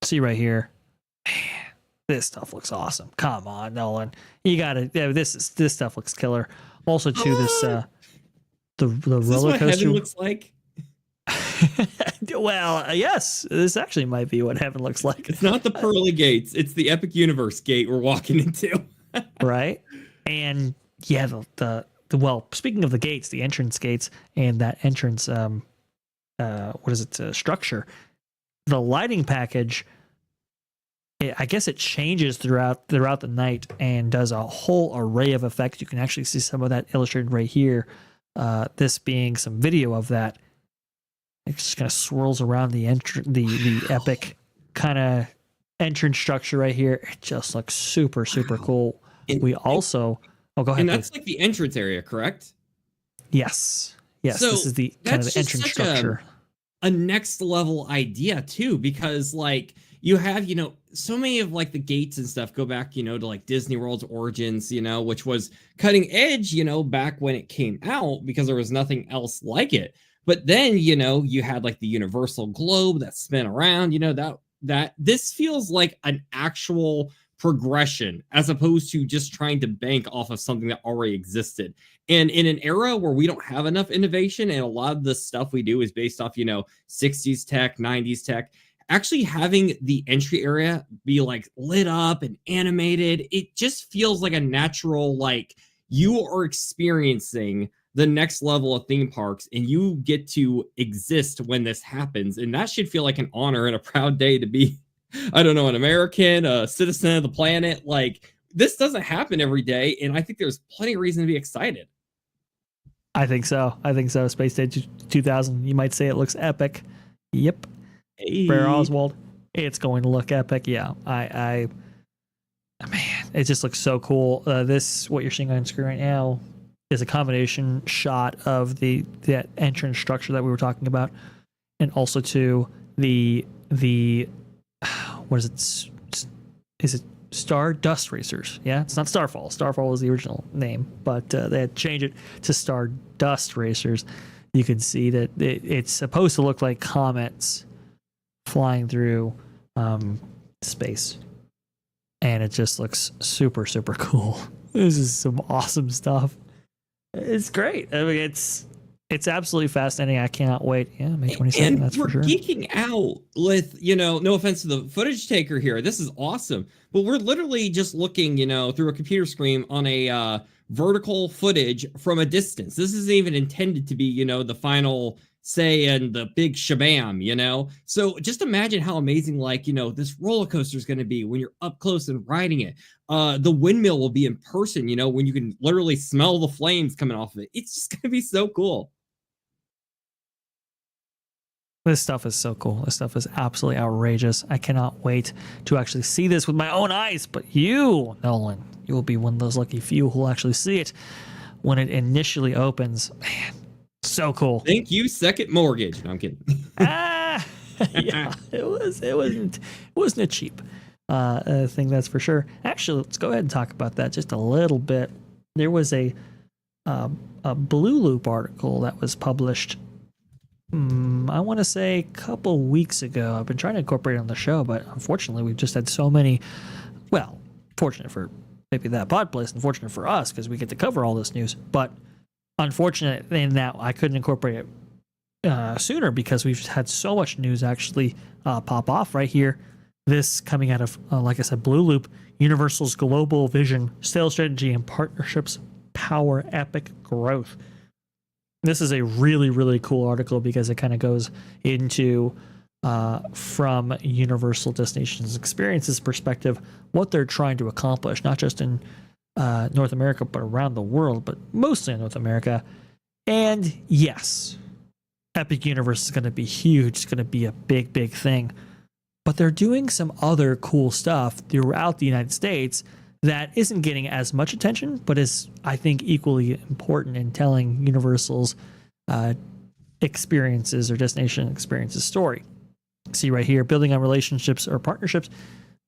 See right here. Man, this stuff looks awesome. Come on, Nolan. You gotta, yeah, this stuff looks killer. Also, too, this, the roller Is this what coaster heaven looks like? Well, yes, this actually might be what heaven looks like. It's not the pearly gates. It's the Epic Universe gate we're walking into. Right? And yeah, the well, speaking of the gates, the entrance gates and that entrance, what is it, structure, the lighting package, I guess it changes throughout the night and does a whole array of effects. You can actually see some of that illustrated right here. This being some video of that. It just kind of swirls around the Epic kind of entrance structure right here. It just looks super, super cool. We also, go ahead. And that's like the entrance area, correct? Yes. So this is the kind of the entrance structure. A next level idea too, because like you have, you know, so many of like the gates and stuff go back, you know, to like Disney World's origins, you know, which was cutting edge, you know, back when it came out because there was nothing else like it. But then, you know, you had like the universal globe that spin around, you know, that this feels like an actual progression as opposed to just trying to bank off of something that already existed. And in an era where we don't have enough innovation and a lot of the stuff we do is based off, you know, 60s tech, 90s tech, actually having the entry area be like lit up and animated, it just feels like a natural, like you are experiencing the next level of theme parks and you get to exist when this happens. And that should feel like an honor and a proud day to be, I don't know, an American, a citizen of the planet. Like this doesn't happen every day. And I think there's plenty of reason to be excited. I think so. Space Station 2000, you might say it looks epic. Yep. Hey. Bear Oswald, it's going to look epic. Yeah. Man, it just looks so cool. This, what you're seeing on screen right now, is a combination shot of that entrance structure that we were talking about, and also to the what is it? Is it Stardust Racers? Yeah, it's not Starfall. Starfall was the original name, but they had changed it to Stardust Racers. You can see that it's supposed to look like comets flying through space, and it just looks super, super cool. This is some awesome stuff. It's great. I mean, it's absolutely fascinating. I cannot wait. Yeah, May 22nd, that's for sure. We're geeking out with, you know, no offense to the footage taker here. This is awesome. But we're literally just looking, you know, through a computer screen on a vertical footage from a distance. This isn't even intended to be, you know, the final say and the big shabam, you know? So just imagine how amazing, like, you know, this roller coaster is going to be when you're up close and riding it. The windmill will be in person, you know, when you can literally smell the flames coming off of it. It's just going to be so cool. This stuff is so cool. This stuff is absolutely outrageous. I cannot wait to actually see this with my own eyes. But you, Nolan, you will be one of those lucky few who will actually see it when it initially opens. Man, so cool. Thank you, Second Mortgage. No, I'm kidding. Yeah, it wasn't a cheap thing, that's for sure. Actually, let's go ahead and talk about that just a little bit. There was a Blue Loop article that was published. I want to say a couple weeks ago. I've been trying to incorporate it on the show, but unfortunately, we've just had so many. Well, fortunate for maybe that pod place, unfortunate for us because we get to cover all this news. But unfortunate in that I couldn't incorporate it sooner because we've had so much news actually pop off right here. This coming out of, like I said, Blue Loop, Universal's global vision, sales strategy, and partnerships power epic growth. This is a really, really cool article because it kind of goes into, from Universal Destinations Experiences perspective, what they're trying to accomplish, not just in North America, but around the world, but mostly in North America. And yes, Epic Universe is going to be huge. It's going to be a big, big thing. But they're doing some other cool stuff throughout the United States that isn't getting as much attention, but is, I think, equally important in telling Universal's experiences or destination experiences story. See right here, building on relationships or partnerships.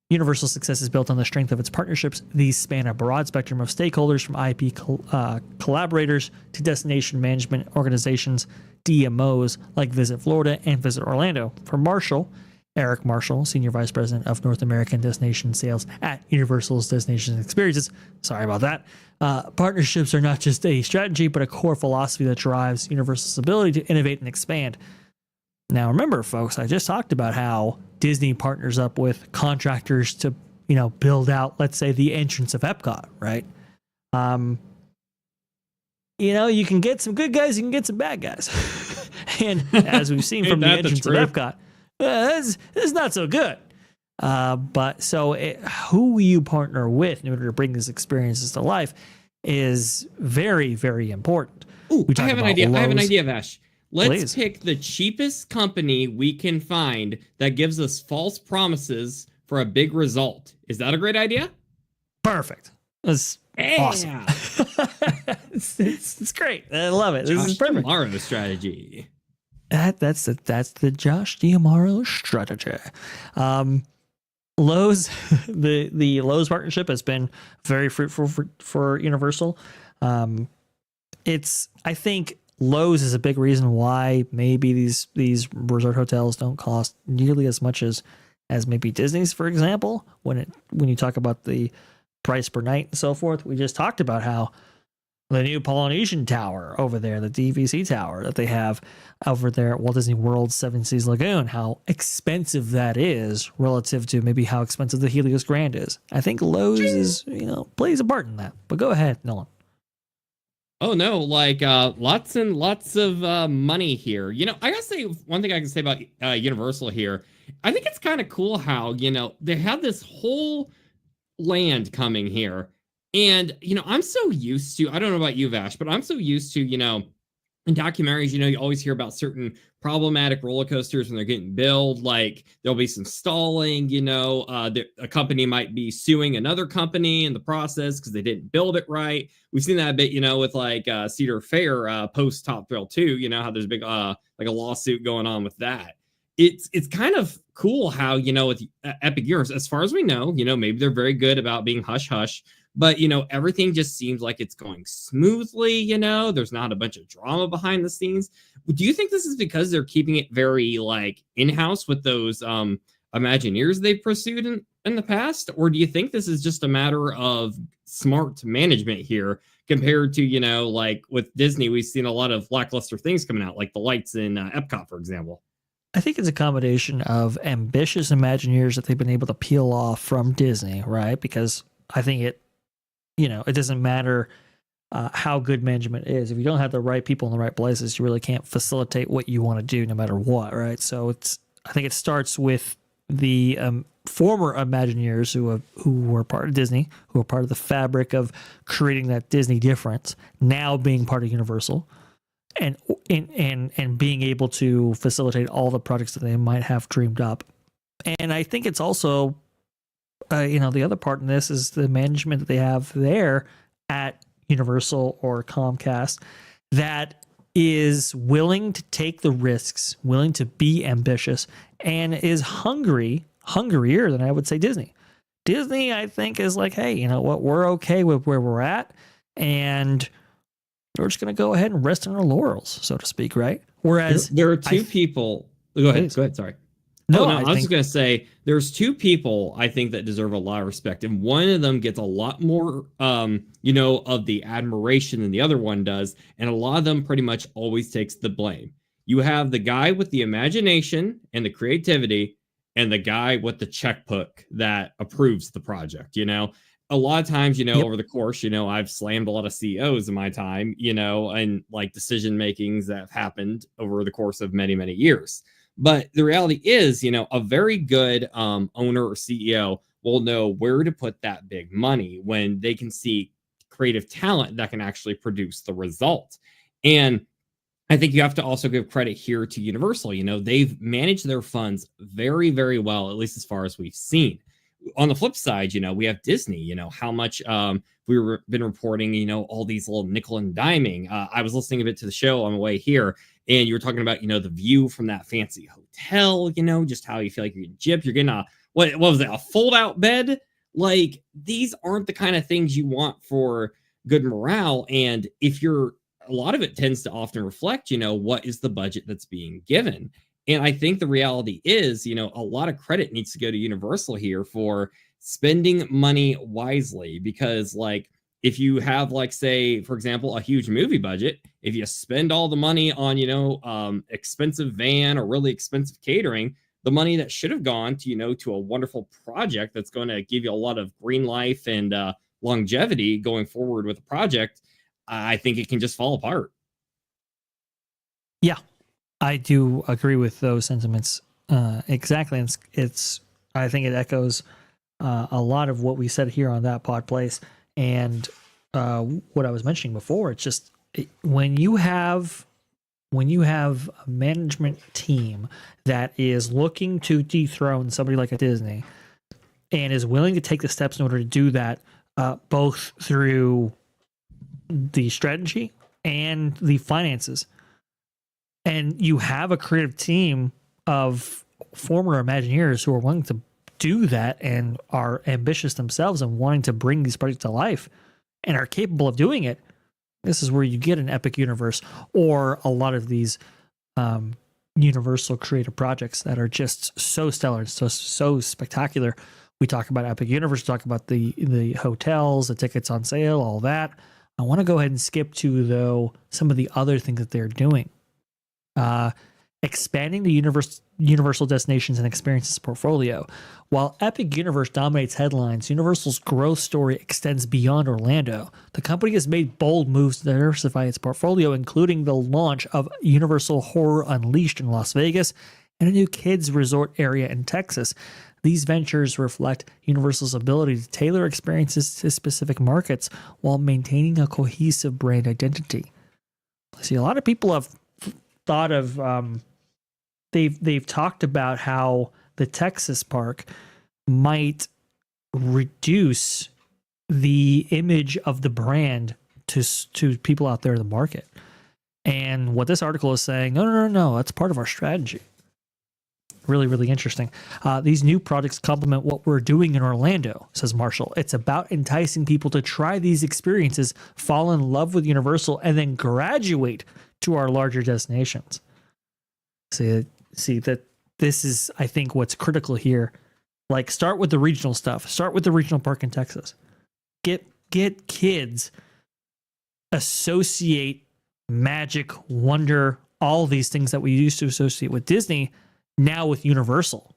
Universal success is built on the strength of its partnerships. These span a broad spectrum of stakeholders, from IP collaborators to destination management organizations, DMOs like Visit Florida and Visit Orlando. For Marshall, Eric Marshall, Senior Vice President of North American Destination Sales at Universal's Destination Experiences. Sorry about that. Partnerships are not just a strategy, but a core philosophy that drives Universal's ability to innovate and expand. Now, remember, folks, I just talked about how Disney partners up with contractors to, build out, let's say, the entrance of Epcot, right? You can get some good guys, you can get some bad guys. And as we've seen from the entrance of Epcot, this is not so good. But who you partner with in order to bring these experiences to life is very, very important. Ooh, I have an idea, Vash. Let's Please. pick the cheapest company we can find that gives us false promises for a big result. Is that a great idea? Perfect. That's awesome. it's great. I love it. This is perfect. Tomorrow strategy. That's the Josh D'Amaro strategy. Lowe's, the Lowe's partnership has been very fruitful for Universal. I think Lowe's is a big reason why maybe these resort hotels don't cost nearly as much as maybe Disney's, for example. When you talk about the price per night and so forth, we just talked about how the new Polynesian Tower over there, the DVC Tower that they have over there at Walt Disney World Seven Seas Lagoon, how expensive that is relative to maybe how expensive the Helios Grand is. I think Lowe's is, plays a part in that. But go ahead, Nolan. Oh no, lots and lots of money here. I gotta say, one thing I can say about Universal here, I think it's kind of cool how, they have this whole land coming here. And, I'm so used to, I don't know about you, Vash, but I'm so used to, in documentaries, you always hear about certain problematic roller coasters when they're getting built. Like there'll be some stalling, a company might be suing another company in the process because they didn't build it right. We've seen that a bit, with Cedar Fair post Top Thrill 2, how there's a big, a lawsuit going on with that. It's kind of cool how, with Epic Universe, as far as we know, maybe they're very good about being hush hush. But, everything just seems like it's going smoothly, there's not a bunch of drama behind the scenes. Do you think this is because they're keeping it very in-house with those Imagineers they've pursued in the past? Or do you think this is just a matter of smart management here compared to, with Disney, we've seen a lot of lackluster things coming out, like the lights in Epcot, for example? I think it's a combination of ambitious Imagineers that they've been able to peel off from Disney, right? Because I think it doesn't matter how good management is. If you don't have the right people in the right places, you really can't facilitate what you want to do no matter what, right? So I think it starts with the former Imagineers who were part of Disney, who are part of the fabric of creating that Disney difference, now being part of Universal, and being able to facilitate all the projects that they might have dreamed up. And I think it's also the other part in this is the management that they have there at Universal or Comcast that is willing to take the risks, willing to be ambitious, and is hungrier than I would say Disney. Disney, I think, is like, hey, you know what? We're okay with where we're at, and we're just going to go ahead and rest on our laurels, so to speak, right? Whereas there are two people. Go ahead. Sorry. No, I was just going to say there's two people I think that deserve a lot of respect. And one of them gets a lot more, of the admiration than the other one does. And a lot of them pretty much always takes the blame. You have the guy with the imagination and the creativity and the guy with the checkbook that approves the project. A lot of times, over the course, I've slammed a lot of CEOs in my time, and decision makings that have happened over the course of many, many years. But the reality is, a very good owner or CEO will know where to put that big money when they can see creative talent that can actually produce the result. And I think you have to also give credit here to Universal. They've managed their funds very, very well, at least as far as we've seen. On the flip side, we have Disney, how much been reporting, all these little nickel and diming. I was listening a bit to the show on the way here, and you were talking about, the view from that fancy hotel, just how you feel like you're gypped. You're getting what was it, a fold out bed? Like, these aren't the kind of things you want for good morale. And a lot of it tends to often reflect, what is the budget that's being given. And I think the reality is, a lot of credit needs to go to Universal here for spending money wisely. Because, like, if you have, like, say, for example, a huge movie budget, if you spend all the money on, expensive van or really expensive catering, the money that should have gone to, to a wonderful project that's going to give you a lot of green life and longevity going forward with the project, I think it can just fall apart. Yeah, I do agree with those sentiments. Exactly. I think it echoes a lot of what we said here on That Pod Place, and what I was mentioning before. It's just when you have a management team that is looking to dethrone somebody like a Disney and is willing to take the steps in order to do that, both through the strategy and the finances, and you have a creative team of former Imagineers who are willing to do that and are ambitious themselves and wanting to bring these projects to life and are capable of doing it, this is where you get an epic universe or a lot of these Universal creative projects that are just so stellar and so spectacular. We talk about Epic Universe, talk about the hotels, the tickets on sale, all that. I want to go ahead and skip to, though, some of the other things that they're doing. Expanding the Universal destinations and experiences portfolio. While Epic Universe dominates headlines, Universal's growth story extends beyond Orlando. The company has made bold moves to diversify its portfolio, including the launch of Universal Horror Unleashed in Las Vegas and a new kids resort area in Texas. These ventures reflect Universal's ability to tailor experiences to specific markets while maintaining a cohesive brand identity. See, a lot of people have thought of they've talked about how the Texas park might reduce the image of the brand to people out there in the market. And what this article is saying, no, that's part of our strategy. Really, really interesting. These new products complement what we're doing in Orlando, says Marshall. It's about enticing people to try these experiences, fall in love with Universal, and then graduate to our larger destinations. See that this is, I think, what's critical here. Like, start with the regional stuff. Start with the regional park in Texas. Get kids, associate magic, wonder, all these things that we used to associate with Disney, now with Universal,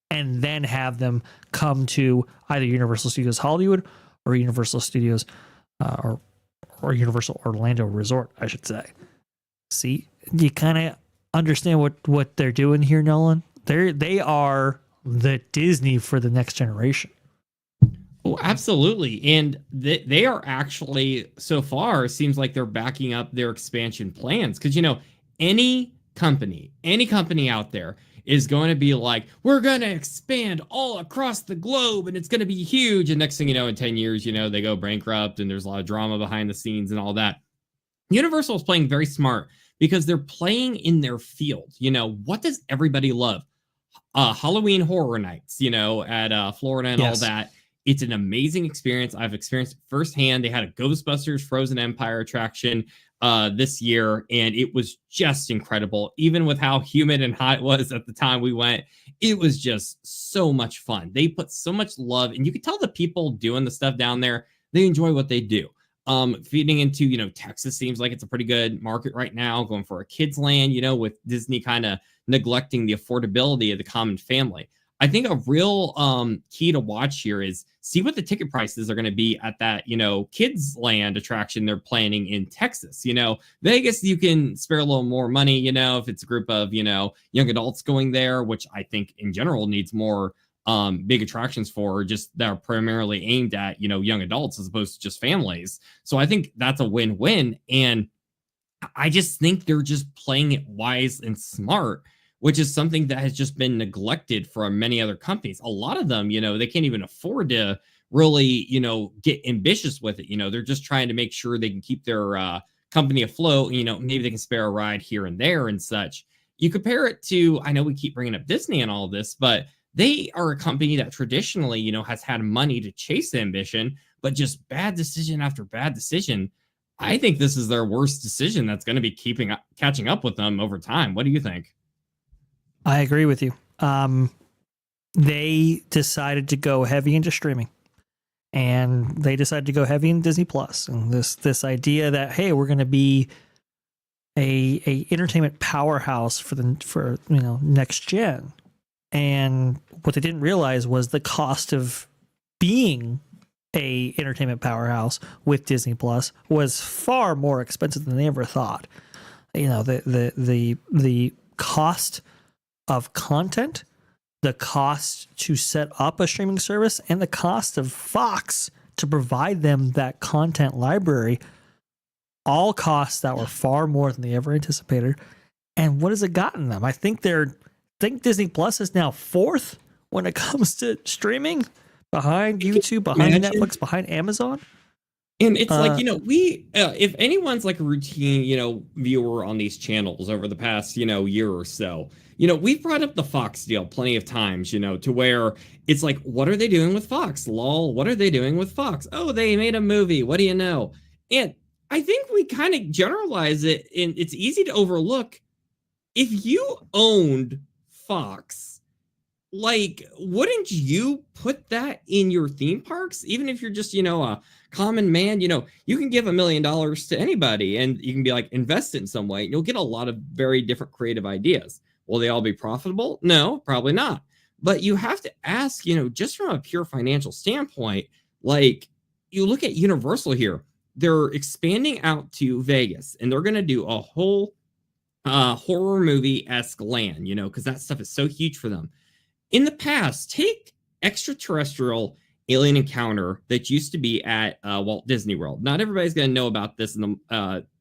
and then have them come to either Universal Studios Hollywood or Universal Studios or Universal Orlando Resort, I should say. See, you kind of understand what they're doing here, Nolan? They are the Disney for the next generation. Oh, absolutely. And they are actually, so far, seems like they're backing up their expansion plans. Because, any company out there is going to be like, we're going to expand all across the globe and it's going to be huge. And next thing you know, in 10 years, they go bankrupt and there's a lot of drama behind the scenes and all that. Universal is playing very smart because they're playing in their field. What does everybody love? Halloween Horror Nights, at Florida and all that. It's an amazing experience. I've experienced it firsthand. They had a Ghostbusters Frozen Empire attraction this year, and it was just incredible. Even with how humid and hot it was at the time we went, it was just so much fun. They put so much love, and you could tell the people doing the stuff down there, they enjoy what they do. Feeding into, Texas seems like it's a pretty good market right now, going for a kids land, with Disney kind of neglecting the affordability of the common family. I think a real key to watch here is see what the ticket prices are going to be at that, kids land attraction they're planning in Texas. Vegas, you can spare a little more money, if it's a group of, young adults going there, which I think in general needs more big attractions for just that are primarily aimed at, young adults as opposed to just families. So I think that's a win-win. And I just think they're just playing it wise and smart, which is something that has just been neglected from many other companies. A lot of them, they can't even afford to really, get ambitious with it. They're just trying to make sure they can keep their company afloat. Maybe they can spare a ride here and there and such. You compare it to, I know we keep bringing up Disney and all of this, but they are a company that traditionally, has had money to chase ambition, but just bad decision after bad decision. I think this is their worst decision that's going to be catching up with them over time. What do you think? I agree with you. They decided to go heavy into streaming, and they decided to go heavy in Disney Plus, and this idea that, hey, we're going to be a entertainment powerhouse for next gen. And what they didn't realize was the cost of being a entertainment powerhouse with Disney Plus was far more expensive than they ever thought. The cost of content, the cost to set up a streaming service, and the cost of Fox to provide them that content library, all costs that were far more than they ever anticipated. And what has it gotten them? I think Disney Plus is now fourth when it comes to streaming, behind YouTube, behind Netflix, behind Amazon. And it's if anyone's like a routine, viewer on these channels over the past, year or so, we've brought up the Fox deal plenty of times, to where it's like, what are they doing with Fox? Lol, what are they doing with Fox? Oh, they made a movie. What do you know? And I think we kind of generalize it, and it's easy to overlook. If you owned Fox, wouldn't you put that in your theme parks? Even if you're just, a common man, you can give $1 million to anybody and you can be like, invest it in some way. You'll get a lot of very different creative ideas. Will they all be profitable? No, probably not. But you have to ask, just from a pure financial standpoint, you look at Universal here, they're expanding out to Vegas and they're going to do a whole horror movie-esque land, because that stuff is so huge for them. In the past, take extraterrestrial alien encounter that used to be at Walt Disney World. Not everybody's going to know about this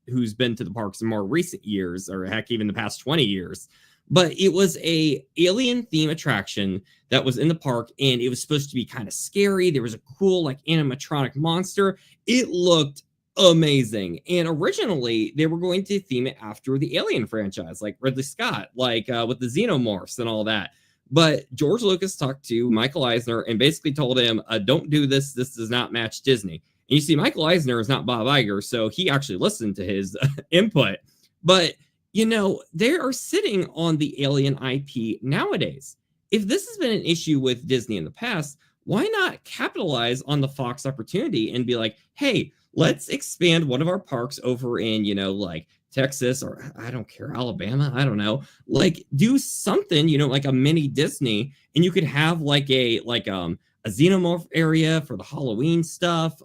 who's been to the parks in more recent years, or heck, even the past 20 years. But it was a alien theme attraction that was in the park, and it was supposed to be kind of scary. There was a cool animatronic monster. It looked amazing. And originally, they were going to theme it after the Alien franchise, like Ridley Scott, with the xenomorphs and all that. But George Lucas talked to Michael Eisner and basically told him, don't do this. This does not match Disney. And you see, Michael Eisner is not Bob Iger, so he actually listened to his input. But, they are sitting on the Alien IP nowadays. If this has been an issue with Disney in the past, why not capitalize on the Fox opportunity and be like, hey, let's expand one of our parks over in, Texas, or I don't care, Alabama, I don't know, do something, a mini Disney, and you could have a xenomorph area for the Halloween stuff.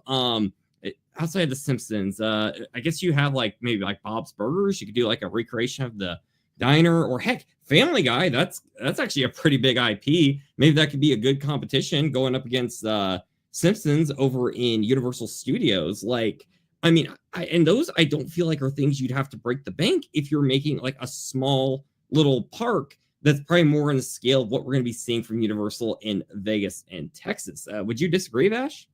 Outside of the Simpsons, I guess you have maybe Bob's Burgers. You could do a recreation of the diner, or heck, Family Guy. That's actually a pretty big IP. Maybe that could be a good competition going up against Simpsons over in Universal Studios. And those I don't feel like are things you'd have to break the bank if you're making a small little park that's probably more on the scale of what we're going to be seeing from Universal in Vegas and Texas. Would you disagree, Vash?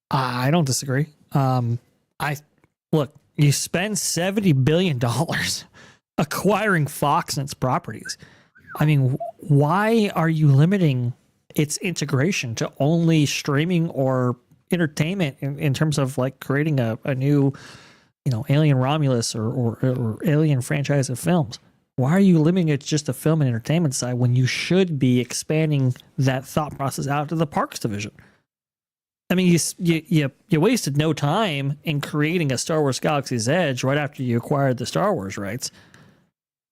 I don't disagree. Look, you spend $70 billion acquiring Fox and its properties. I mean, why are you limiting its integration to only streaming or entertainment in terms of creating a new, Alien Romulus or Alien franchise of films? Why are you limiting it just to film and entertainment side when you should be expanding that thought process out to the parks division? I mean, you wasted no time in creating a Star Wars Galaxy's Edge right after you acquired the Star Wars rights.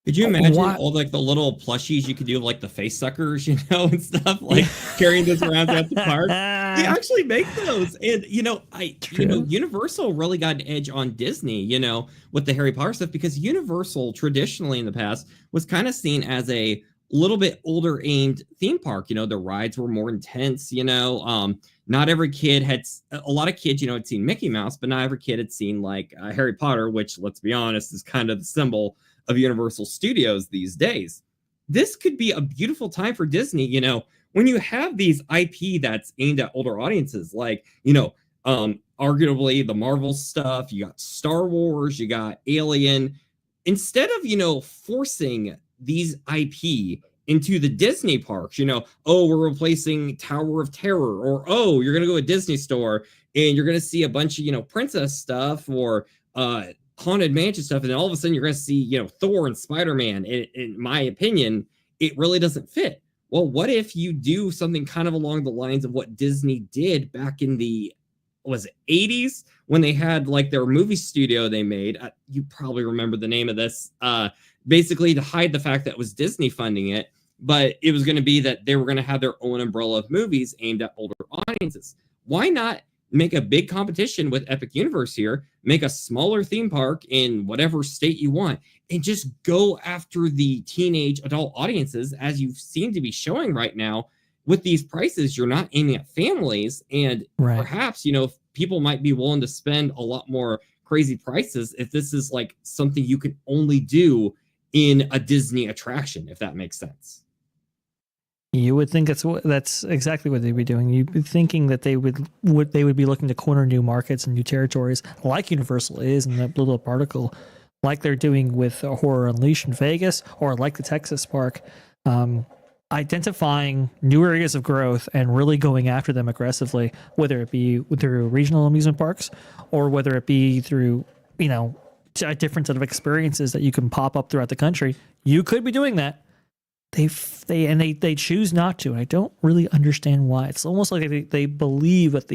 Could you imagine all the little plushies you could do of the face suckers, and stuff, carrying this around at the park? They actually make those. And, Universal really got an edge on Disney, with the Harry Potter stuff, because Universal traditionally in the past was kind of seen as a little bit older aimed theme park. You know, the rides were more intense, you know. Not every kid a lot of kids, you know, had seen Mickey Mouse, but not every kid had seen like Harry Potter, which, let's be honest, is kind of the symbol of Universal Studios these days. This could be a beautiful time for Disney, you know, when you have these IP that's aimed at older audiences, like, you know, arguably the Marvel stuff, you got Star Wars, you got Alien. Instead of, you know, forcing these IP into the Disney parks, you know, oh, we're replacing Tower of Terror, or oh, you're gonna go to a Disney store and you're gonna see a bunch of, you know, princess stuff or Haunted Mansion stuff, and then all of a sudden you're gonna see, you know, Thor and Spider-Man. In my opinion, it really doesn't fit. Well, what if you do something kind of along the lines of what Disney did back in the, was it 80s, when they had like their movie studio they made? You probably remember the name of this. Basically to hide the fact that it was Disney funding it, but it was going to be that they were going to have their own umbrella of movies aimed at older audiences. Why not make a big competition with Epic Universe here, make a smaller theme park in whatever state you want, and just go after the teenage adult audiences, as you seem to be showing right now? With these prices, you're not aiming at families, and perhaps, you know, people might be willing to spend a lot more crazy prices if this is like something you can only do in a Disney attraction, if that makes sense. You would think that's exactly what they'd be doing. You'd be thinking that they would be looking to corner new markets and new territories, like Universal is in that little article, like they're doing with Horror Unleashed in Vegas, or like the Texas park, identifying new areas of growth and really going after them aggressively, whether it be through regional amusement parks or whether it be through, you know, a different set of experiences that you can pop up throughout the country. You could be doing that. They choose not to. And I don't really understand why. It's almost like they believe that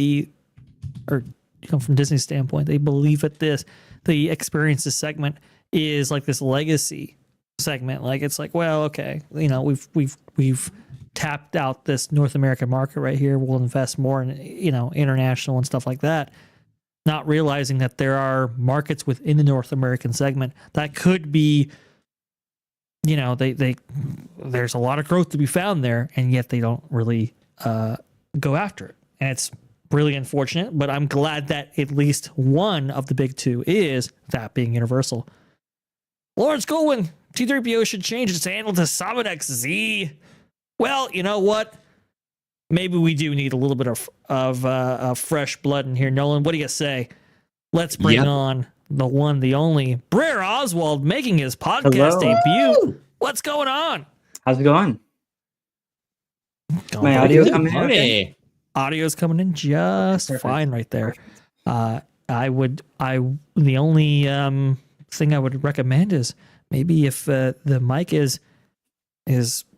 or you know, from Disney's standpoint, they believe that the experiences segment is like this legacy segment. Like, it's like, well, okay, you know, we've tapped out this North American market right here. We'll invest more in, you know, international and stuff like that. Not realizing that there are markets within the North American segment that could be, you know, there's a lot of growth to be found there, and yet they don't really go after it. And it's really unfortunate, but I'm glad that at least one of the big two is that being Universal. Lawrence Goldwyn, T3PO should change its handle to Summit XZ. Well, you know what? Maybe we do need a little bit of fresh blood in here. Nolan, what do you say? Let's bring on the one, the only, Brer Oswald, making his podcast debut. What's going on? How's it going? My audio coming in? Okay? Audio's coming in just fine right there. The only thing I would recommend is maybe if the mic is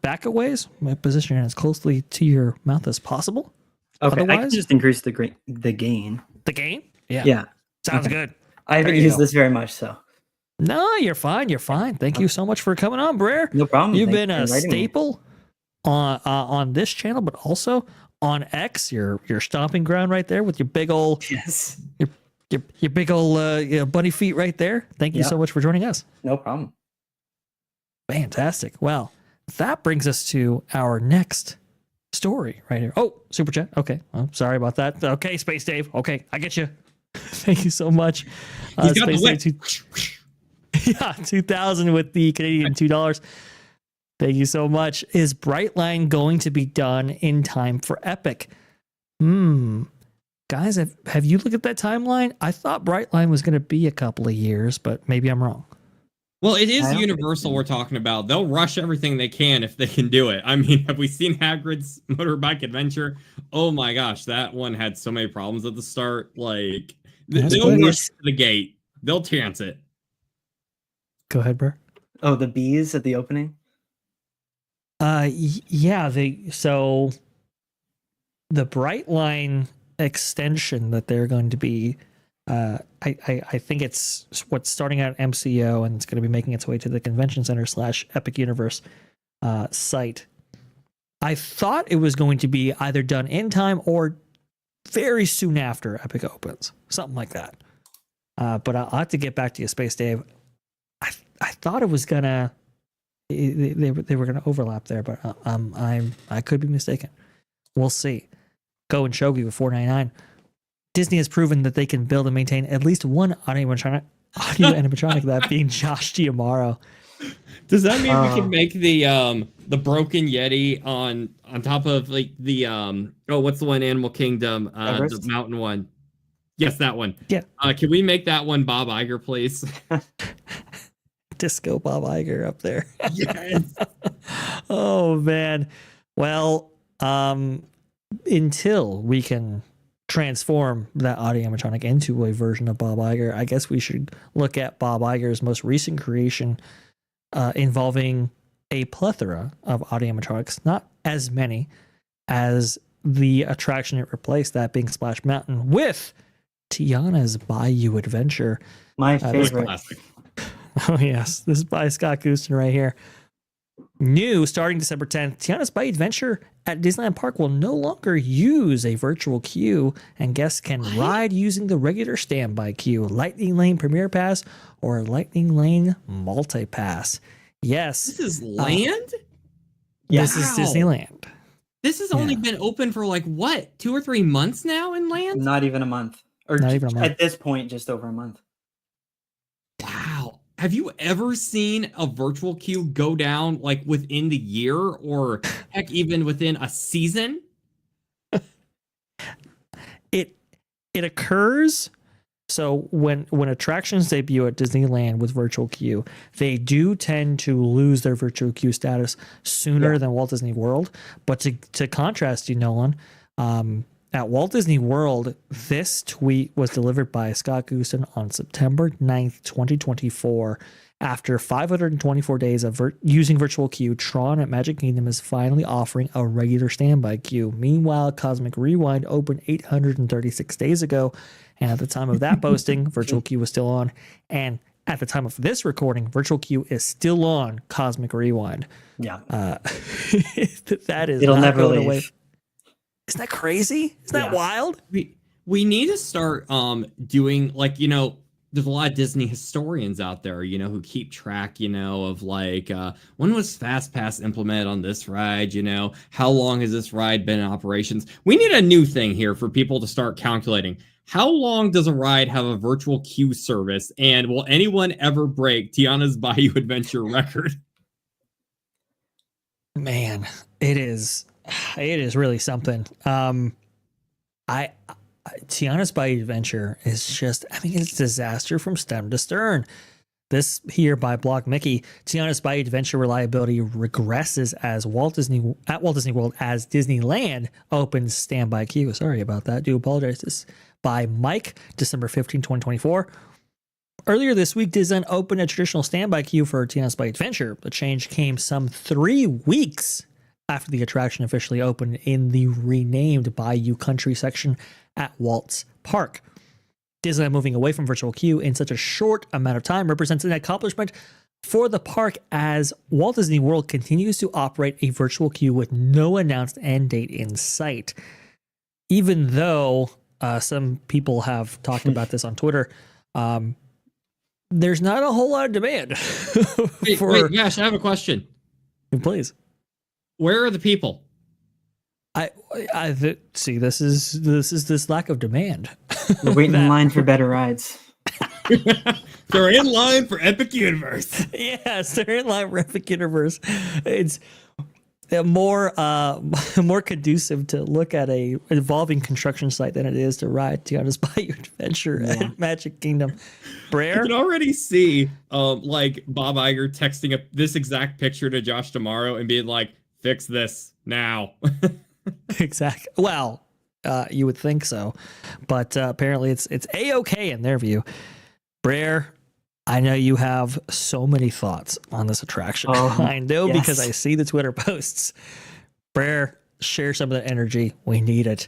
back a ways, position it as closely to your mouth as possible. Okay, I can just increase the gain. The gain? Yeah. Yeah. Sounds good. I haven't used this very much, so. No, you're fine. You're fine. Thank you so much for coming on, Brer. No problem. You've been a staple on this channel, but also on X, your stomping ground right there with your big old your big old bunny feet right there. Thank you so much for joining us. No problem. Fantastic. Well, that brings us to our next story right here. Oh, super chat. Okay. Oh, sorry about that. Okay, Space Dave. Okay, I get you. Thank you so much. He's got Space Dave 2000 with the Canadian $2. Thank you so much. Is Brightline going to be done in time for Epic? Guys, have you looked at that timeline? I thought Brightline was going to be a couple of years, but maybe I'm wrong. Well, it is Universal we're talking about. They'll rush everything they can if they can do it. I mean, have we seen Hagrid's Motorbike Adventure? Oh my gosh, that one had so many problems at the start. Like, they'll rush to the gate. They'll chance it. Go ahead, bro. Oh, the bees at the opening? Yeah, so the Brightline extension that they're going to be, I think it's what's starting out at MCO and it's going to be making its way to the Convention Center / Epic Universe site. I thought it was going to be either done in time or very soon after Epic opens, something like that. But I'll have to get back to you, Space Dave. I thought it was gonna They were going to overlap there, but I could be mistaken. We'll see. Go and Shogi with $4.99. Disney has proven that they can build and maintain at least one audio animatronic, that being Josh Giamaro. Does that mean we can make the broken Yeti on top of like the what's the one, Animal Kingdom, the mountain one? Yes, that one. Yeah. Can we make that one Bob Iger, please? Disco Bob Iger up there. Yes. Oh man. Well, until we can transform that audio animatronic into a version of Bob Iger, I guess we should look at Bob Iger's most recent creation, involving a plethora of audio animatronics, not as many as the attraction it replaced, that being Splash Mountain, with Tiana's Bayou Adventure. My favorite. Oh yes, this is by Scott Gooston right here. New starting December 10th, Tiana's Bayou Adventure at Disneyland Park will no longer use a virtual queue, and guests can ride using the regular standby queue, Lightning Lane Premier Pass, or Lightning Lane Multi Pass. Yes. This is land? This is Disneyland. This has only been open for like what, 2 or 3 months now in land? Not even a month. Or Not even a month. At this point, just over a month. Wow. Have you ever seen a virtual queue go down like within the year, or heck, even within a season? It occurs. So when attractions debut at Disneyland with virtual queue, they do tend to lose their virtual queue status sooner than Walt Disney World. But to contrast you, Nolan, at Walt Disney World, this tweet was delivered by Scott Gooston on September 9th, 2024. After 524 days of using virtual queue, Tron at Magic Kingdom is finally offering a regular standby queue. Meanwhile, Cosmic Rewind opened 836 days ago, and at the time of that posting, virtual queue was still on. And at the time of this recording, virtual queue is still on Cosmic Rewind. Yeah. That is It'll not never going leave. away. Isn't that crazy? Isn't that wild? We need to start doing, like, you know, there's a lot of Disney historians out there, you know, who keep track, you know, of like, when was Fast Pass implemented on this ride? You know, how long has this ride been in operations? We need a new thing here for people to start calculating. How long does a ride have a virtual queue service? And will anyone ever break Tiana's Bayou Adventure record? Man, it is really something. Tiana's Bayou Adventure is just, I mean, it's a disaster from stem to stern. This here by Block Mickey, Tiana's Bayou Adventure reliability regresses at Walt Disney World as Disneyland opens standby queue. Sorry about that. Do apologize. This by Mike, December 15, 2024. Earlier this week, Disneyland opened a traditional standby queue for Tiana's Bayou Adventure. The change came some 3 weeks after the attraction officially opened in the renamed Bayou Country section at Walt's Park. Disneyland moving away from virtual queue in such a short amount of time represents an accomplishment for the park, as Walt Disney World continues to operate a virtual queue with no announced end date in sight. Even though some people have talked about this on Twitter, there's not a whole lot of demand. Wait, Yash, I have a question. Please. Where are the people? I see. This is this lack of demand. We're waiting in line for better rides. They're in line for Epic Universe. Yes, they're in line for Epic Universe. It's more conducive to look at a evolving construction site than it is to ride Tiana's Bayou Adventure at Magic Kingdom. Brer? I can already see like Bob Iger texting this exact picture to Josh tomorrow and being like, fix this now. Exactly. Well, you would think so, but apparently it's A-okay in their view. Brer, I know you have so many thoughts on this attraction. I know because I see the Twitter posts. Brer, share some of the energy. We need it.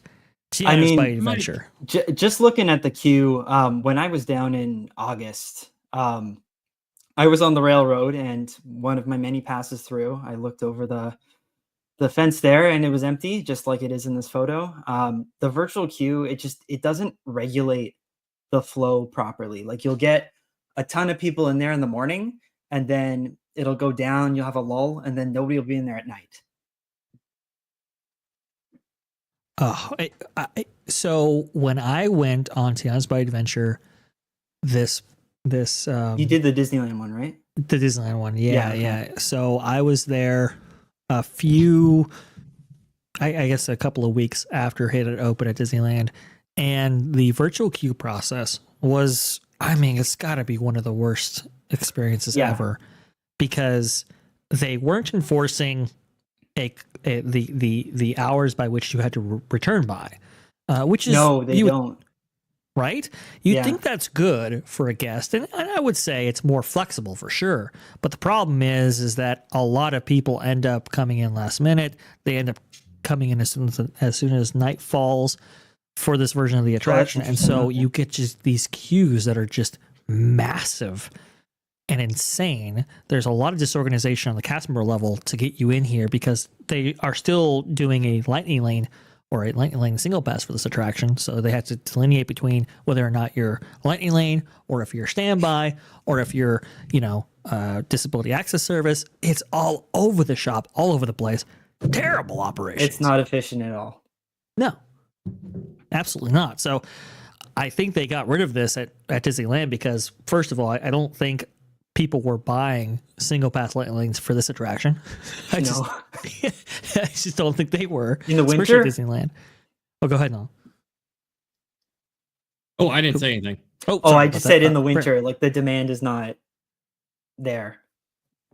Tiana's Bayou Adventure. Just looking at the queue, when I was down in August, I was on the railroad, and one of my many passes through, I looked over the fence there, and it was empty, just like it is in this photo. The virtual queue, it doesn't regulate the flow properly. Like, you'll get a ton of people in there in the morning, and then it'll go down, you'll have a lull, and then nobody will be in there at night. Oh, so when I went on Tiana's Bite Adventure, this You did the Disneyland one, right? the Disneyland one, Yeah, okay. yeah. So I was there a few, I guess, a couple of weeks after it had opened at Disneyland, and the virtual queue process was, I mean, it's got to be one of the worst experiences Yeah. ever, because they weren't enforcing the hours by which you had to return by, which is No, they don't. right? You'd Yeah. think that's good for a guest, and I would say it's more flexible for sure. But the problem is that a lot of people end up coming in last minute. They end up coming in as soon as night falls for this version of the attraction, and so you get just these queues that are just massive and insane. There's a lot of disorganization on the cast member level to get you in here, because they are still doing a lightning lane or a lightning lane single pass for this attraction. So they have to delineate between whether or not you're lightning lane, or if you're standby, or if you're, disability access service. It's all over the shop, all over the place. Terrible operation. It's not efficient at all. No, absolutely not. So I think they got rid of this at Disneyland because, first of all, I don't think people were buying single pass lightning lanes for this attraction. I just don't think they were. In the especially winter? at Disneyland. Oh, go ahead, Nolan. Oh, I didn't say anything. Oh, sorry I about just that. said in the Brent. winter, like the demand is not there.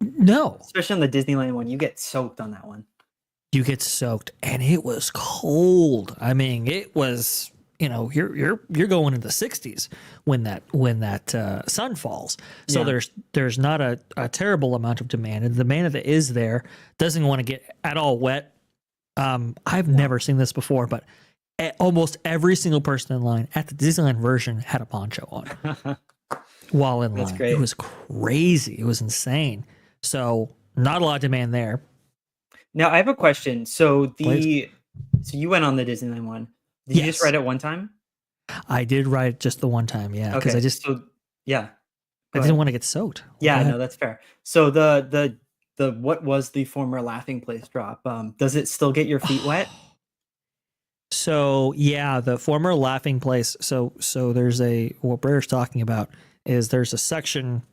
No, Especially on the Disneyland one, you get soaked on that one. you get soaked, and it was cold. I mean, it was, you're going into the 60s when that sun falls. So Yeah. there's not a terrible amount of demand, and the demand that is there doesn't want to get at all wet. I've never seen this before, but almost every single person in line at the Disneyland version had a poncho on while in line. That's great. It was crazy. It was insane. So not a lot of demand there. Now I have a question. So Please. so you went on the Disneyland one. Did you just Yes. ride it one time? I did ride it just the one time, yeah, because Okay. I just So yeah. I Go didn't ahead. want to get soaked. Yeah, Go ahead. no, that's fair. So the what was the former laughing place drop? Does it still get your feet wet? So yeah, the former laughing place. So there's what Blair's talking about is there's a section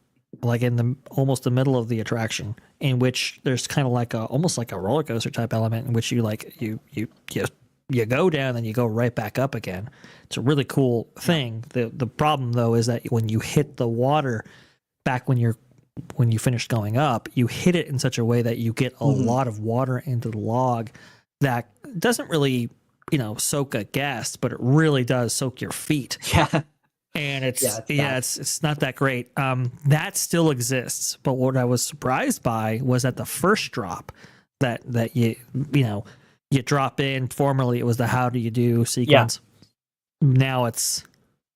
like in almost the middle of the attraction in which there's kind of like almost like a roller coaster type element in which you go down and you go right back up again. It's a really cool thing. The problem though is that when you hit the water back when you finish going up, you hit it in such a way that you get a lot of water into the log that doesn't really, soak a guest, but it really does soak your feet. Yeah. And it's bad. it's not that great. That still exists, but what I was surprised by was at the first drop that you drop in. Formerly, it was the "How do you do" sequence. Now it's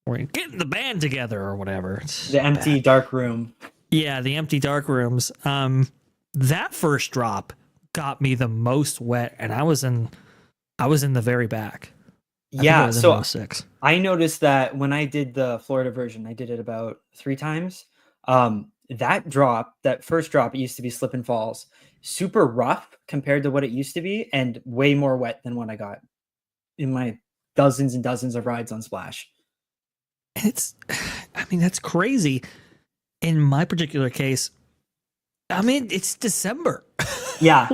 we're getting the band together or whatever. It's The empty bad. dark room. Yeah, the empty dark rooms. That first drop got me the most wet, and I was in the very back. I think I Yeah, was in so row 6. I noticed that when I did the Florida version, I did it about 3 times. That first drop, it used to be slip and falls, super rough compared to what it used to be, and way more wet than what I got in my dozens and dozens of rides on Splash. That's crazy. In my particular case, it's December. Yeah.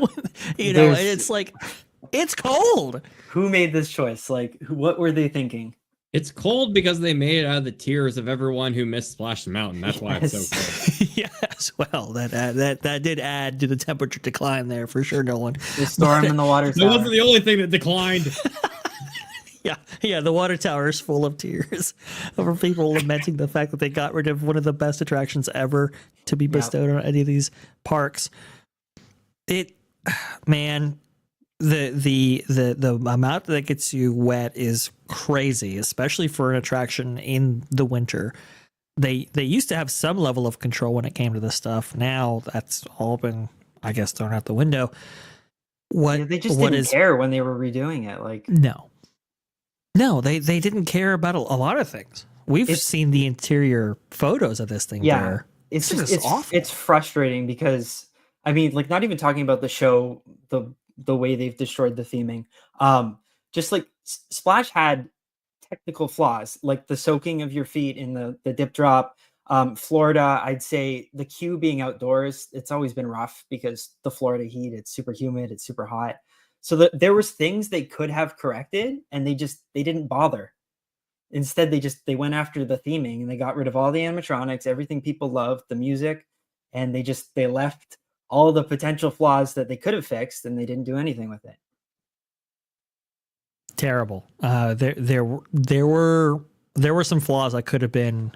And There's- it's like, it's cold. Who made this choice? Like, what were they thinking? It's cold because they made it out of the tears of everyone who missed Splash Mountain. That's why it's Yes. so cold. Yes, well, that did add to the temperature decline there for sure, Nolan. The storm in the water That tower. wasn't the only thing that declined. Yeah, the water tower is full of tears over people lamenting the fact that they got rid of one of the best attractions ever to be bestowed on any of these parks. The amount that gets you wet is crazy, especially for an attraction in the winter. They used to have some level of control when it came to this stuff. Now that's all been, I guess, thrown out the window. They just didn't care when they were redoing it. Like, no, they didn't care about a lot of things. We've seen the interior photos of this thing. Yeah. There. it's This just is awful. it's frustrating because I mean, like, not even talking about the show, the way they've destroyed the theming. Just like Splash had technical flaws, like the soaking of your feet in the dip drop. Florida, I'd say the queue being outdoors, it's always been rough because the Florida heat, it's super humid, it's super hot. So there was things they could have corrected, and they didn't bother. Instead, they went after the theming and they got rid of all the animatronics, everything people loved, the music, and they left all the potential flaws that they could have fixed, and they didn't do anything with it. Terrible. There were some flaws that could have been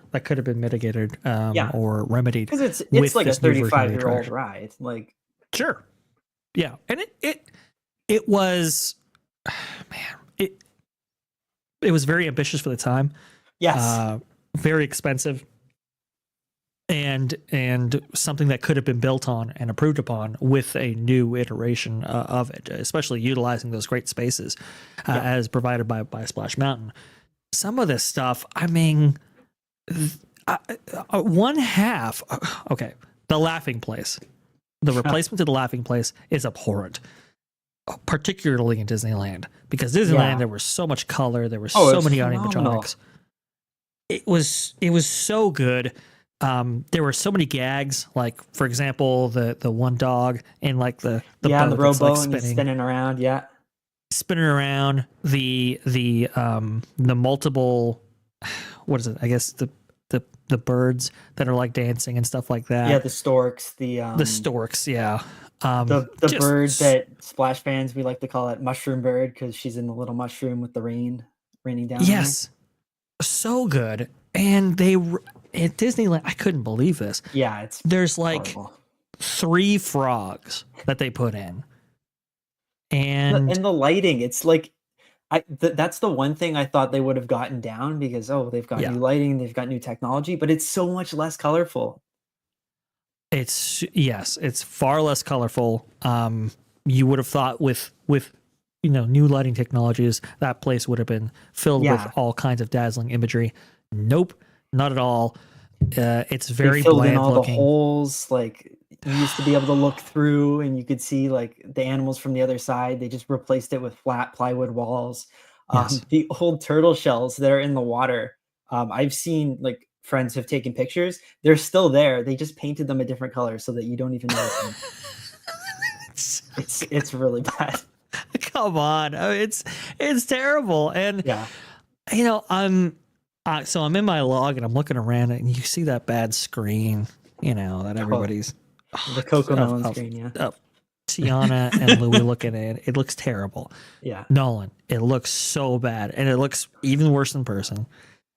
mitigated Yeah. or remedied. Because it's with like a this new version of the 35-year-old attraction. ride. Like, Sure. Yeah, and it was, man, it was very ambitious for the time. yes. Very expensive, and something that could have been built on and improved upon with a new iteration of it, especially utilizing those great spaces as provided by Splash Mountain. Some of this stuff, I mean, one half. Okay, the laughing place. The replacement to the laughing place is abhorrent, particularly in Disneyland, because Disneyland there was so much color, there were so many animatronics. It was so good. There were so many gags, like for example, the one dog and like the boat rowboat, like and he's spinning around. Yeah, spinning around. The multiple, what is it? I guess the birds that are like dancing and stuff like that. yeah, the storks, the storks, yeah. the bird that Splash fans, we like to call it Mushroom Bird, because she's in the little mushroom with the raining down. Yes, so good. And they at Disneyland, I couldn't believe this. Yeah, there's like horrible. 3 frogs that they put in, and the lighting, it's like that's the one thing I thought they would have gotten down, because they've got new lighting, they've got new technology, but it's so much less colorful. It's far less colorful. You would have thought with new lighting technologies, that place would have been filled with all kinds of dazzling imagery. Nope, not at all. It's very filled bland in all looking. The holes, like you used to be able to look through and you could see like the animals from the other side. They just replaced it with flat plywood walls. Yes. The old turtle shells that are in the water, I've seen, like, friends have taken pictures. They're still there. They just painted them a different color so that you don't even notice them. It's really bad. Come on, I mean, it's terrible. And so I'm in my log and I'm looking around and you see that bad screen, that everybody's the Coco Melon screen, Tiana and Louie looking at it. It looks terrible. Yeah, Nolan, it looks so bad, and it looks even worse in person.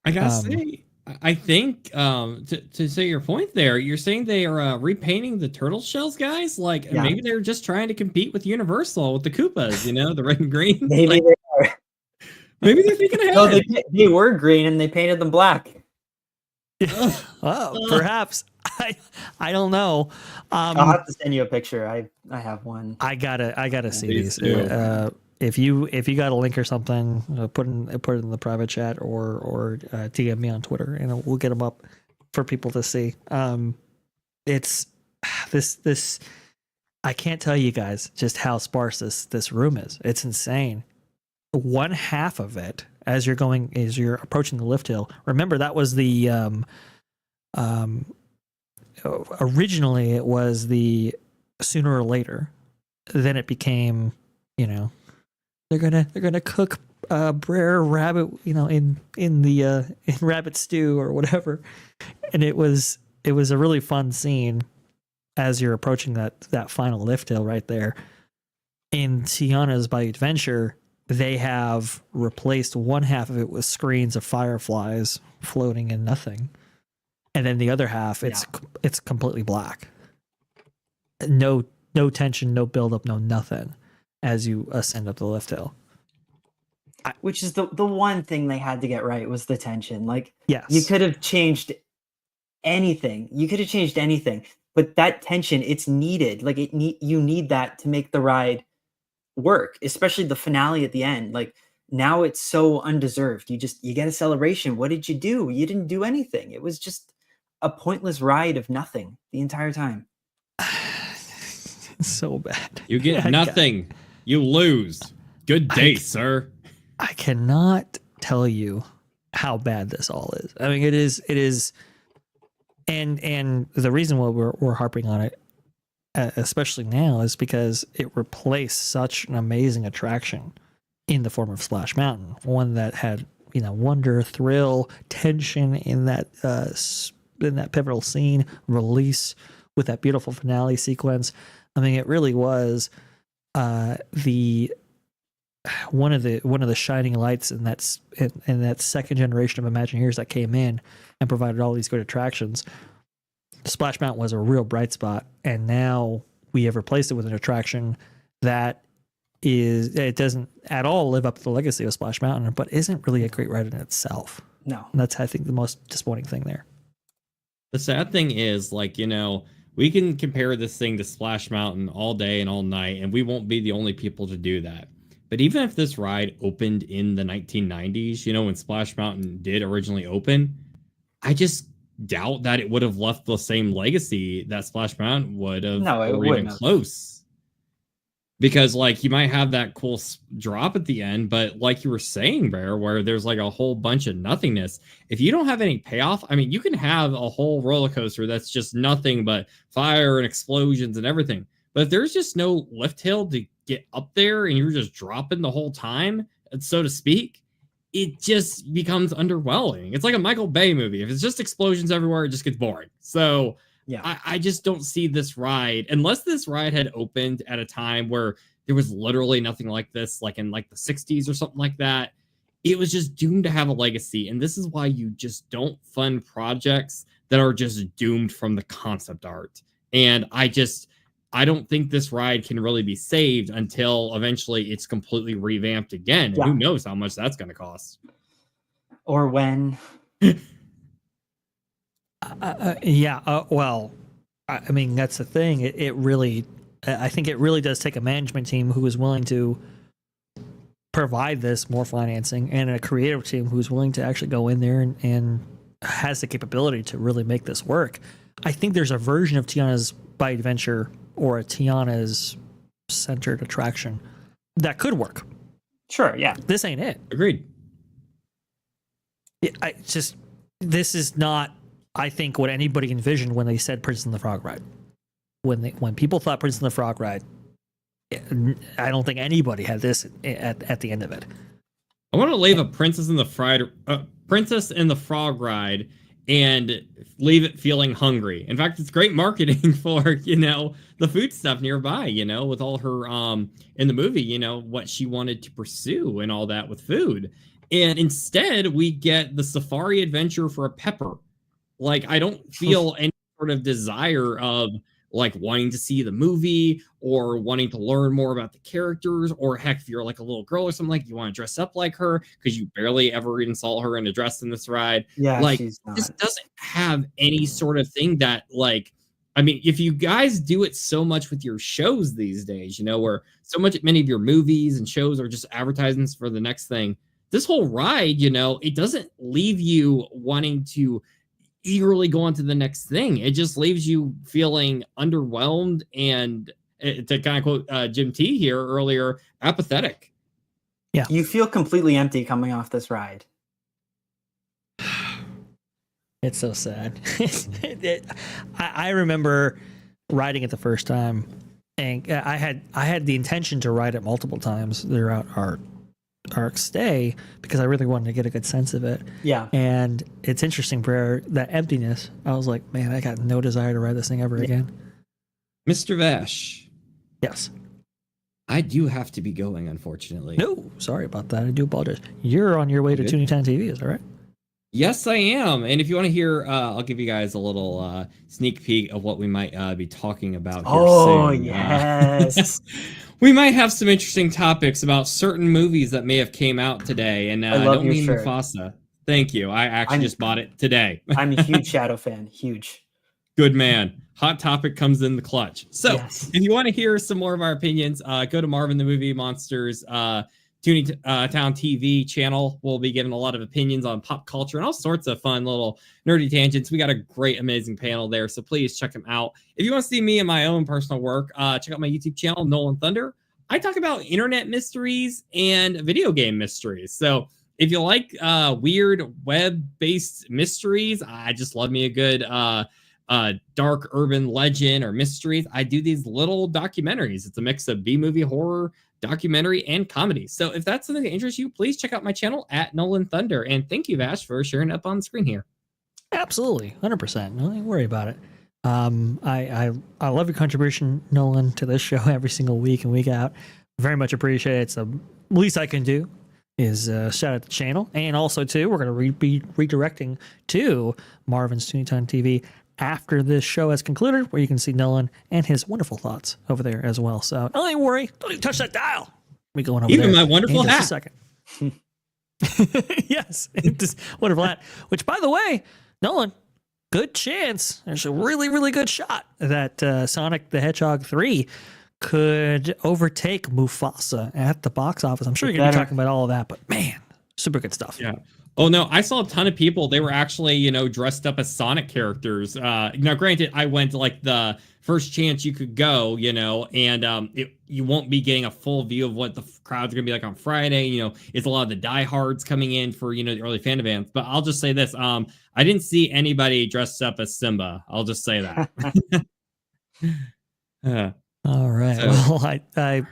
I gotta say, I think to say your point there, you're saying they are repainting the turtle shells, guys. Like maybe they're just trying to compete with Universal with the Koopas, the red and green. Maybe they are. Maybe they're thinking ahead. No, they were green and they painted them black. Oh, perhaps. I don't know. I'll have to send you a picture. I have one. I gotta see these. If you got a link or something, put it in the private chat or DM me on Twitter, and we'll get them up for people to see. It's this. I can't tell you guys just how sparse this room is. It's insane. One half of it, as you're approaching the lift hill. Remember, that was the originally it was the sooner or later. Then it became, they're gonna cook rare rabbit, in rabbit stew or whatever. And it was a really fun scene as you're approaching that final lift hill right there. In Tiana's Bayou Adventure, they have replaced one half of it with screens of fireflies floating in nothing, and then the other half it's completely black. No tension, no buildup, no nothing as you ascend up the lift hill. Which is the one thing they had to get right, was the tension. Like, yes, you could have changed anything. But that tension, it's needed. Like, you need that to make the ride work, especially the finale at the end. Like, now it's so undeserved. You get a celebration. What did you do? You didn't do anything. It was just a pointless ride of nothing the entire time. So bad. You get nothing. You lose. Good day, sir. I cannot tell you how bad this all is. I mean, it is, and the reason why we're harping on it, especially now, is because it replaced such an amazing attraction in the form of Splash Mountain, one that had, you know, wonder, thrill, tension in that pivotal scene, release with that beautiful finale sequence. I mean, it really was the one of the shining lights in that second generation of Imagineers that came in and provided all these good attractions. Splash Mountain was a real bright spot, and now we have replaced it with an attraction that it doesn't at all live up to the legacy of Splash Mountain, but isn't really a great ride in itself. No, And that's, I think, the most disappointing thing there. The sad thing is, like, you know, we can compare this thing to Splash Mountain all day and all night, and we won't be the only people to do that. But even if this ride opened in the 1990s, you know, when Splash Mountain did originally open, I just doubt that it would have left the same legacy that Splash Mountain would have, No, it or wouldn't even have. close. Because, like, you might have that cool drop at the end, but like you were saying, Bear, where there's like a whole bunch of nothingness. If you don't have any payoff, I mean, you can have a whole roller coaster that's just nothing but fire and explosions and everything. But if there's just no lift hill to get up there and you're just dropping the whole time, so to speak, it just becomes underwhelming. It's like a Michael Bay movie. If it's just explosions everywhere, it just gets boring. So yeah, I just don't see this ride, unless this ride had opened at a time where there was literally nothing like this, like in like the 60s or something like that. It was just doomed to have a legacy. And this is why you just don't fund projects that are just doomed from the concept art. And I don't think this ride can really be saved until eventually it's completely revamped again. And who knows how much that's going to cost. Or when. Well, I mean, that's the thing. It really, I think it really does take a management team who is willing to provide this more financing, and a creative team who's willing to actually go in there and has the capability to really make this work. I think there's a version of Tiana's Bite Adventure or a Tiana's centered attraction that could work. Sure, yeah. This ain't it. Agreed. This is not, I think, what anybody envisioned when they said Princess and the Frog Ride. When people thought Princess and the Frog Ride, I don't think anybody had this at the end of it. I want to leave a Princess and the Frog Ride and leave it feeling hungry. In fact, it's great marketing for, you know, the food stuff nearby, you know, with all her in the movie, you know, what she wanted to pursue and all that with food. And instead we get the safari adventure for a pepper. Like, I don't feel any sort of desire of like wanting to see the movie or wanting to learn more about the characters, or heck, if you're like a little girl or something, like you want to dress up like her because you barely ever even saw her in a dress in this ride. Yeah, like she's not. this doesn't have any sort of thing that, like, I mean, if you guys do it so much with your shows these days, you know, where many of your movies and shows are just advertisements for the next thing, this whole ride, you know, it doesn't leave you wanting to eagerly go on to the next thing. It just leaves you feeling underwhelmed and, to kind of quote Jim T here earlier, apathetic. Yeah. You feel completely empty coming off this ride. It's so sad. I remember riding it the first time, and I had the intention to ride it multiple times throughout our stay because I really wanted to get a good sense of it. Yeah. And it's interesting, Brer, that emptiness. I was like, man, I got no desire to ride this thing ever again. Mr. Vash. Yes. I do have to be going, unfortunately. No, sorry about that. I do apologize. You're on your way to Tuning Town TV, is that right? Yes, I am. And if you want to hear, I'll give you guys a little sneak peek of what we might be talking about here soon. Yes. We might have some interesting topics about certain movies that may have came out today. And I don't mean shirt. Mufasa. Thank you. I actually just bought it today. I'm a huge Shadow fan. Huge. Good man. Hot Topic comes in the clutch. So Yes. if you want to hear some more of our opinions, go to Marvin the Movie Monsters Town TV channel. We'll be giving a lot of opinions on pop culture and all sorts of fun little nerdy tangents. We got a great, amazing panel there, so please check them out. If you want to see me and my own personal work, check out my YouTube channel, Nolan Thunder. I talk about internet mysteries and video game mysteries. So if you like weird web-based mysteries, I just love me a good dark urban legend or mysteries. I do these little documentaries. It's a mix of B-movie, horror, documentary, and comedy. So if that's something that interests you, please check out my channel at Nolan Thunder. And thank you, Vash, for sharing up on the screen here. Absolutely, 100%. Don't worry about it. I love your contribution, Nolan, to this show every single week and week out. Very much appreciate it. It's the least I can do is shout out the channel. And also, too, we're going to be redirecting to Marvin's Toontown TV after this show has concluded, where you can see Nolan and his wonderful thoughts over there as well. So don't even worry. Don't even touch that dial. We going over even there my wonderful in hat. just a second. Yes, this wonderful hat. Which, by the way, Nolan, good chance. There's a really, really good shot that Sonic the Hedgehog 3 could overtake Mufasa at the box office. I'm sure you're going to be talking about all of that, but man, super good stuff. Yeah. Oh no, I saw a ton of people. They were actually, dressed up as Sonic characters. Now, granted, I went like the first chance you could go, and you won't be getting a full view of what the crowds are gonna be like on Friday. It's a lot of the diehards coming in for the early fan events. But I'll just say this: I didn't see anybody dressed up as Simba. I'll just say that. All right. So,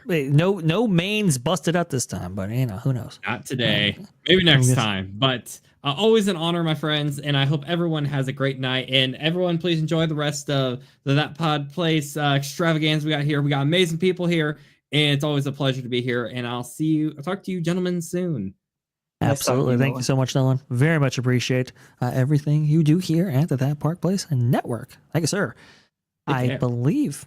well, no mains busted up this time, but who knows? Not today. Maybe next time. But always an honor, my friends, and I hope everyone has a great night. And everyone, please enjoy the rest of the That Pod Place extravaganza we got here. We got amazing people here, and it's always a pleasure to be here. And I'll talk to you gentlemen soon. Absolutely. Thank you so much, Nolan. Very much appreciate everything you do here at the That Park Place and Network. Thank you, sir. I believe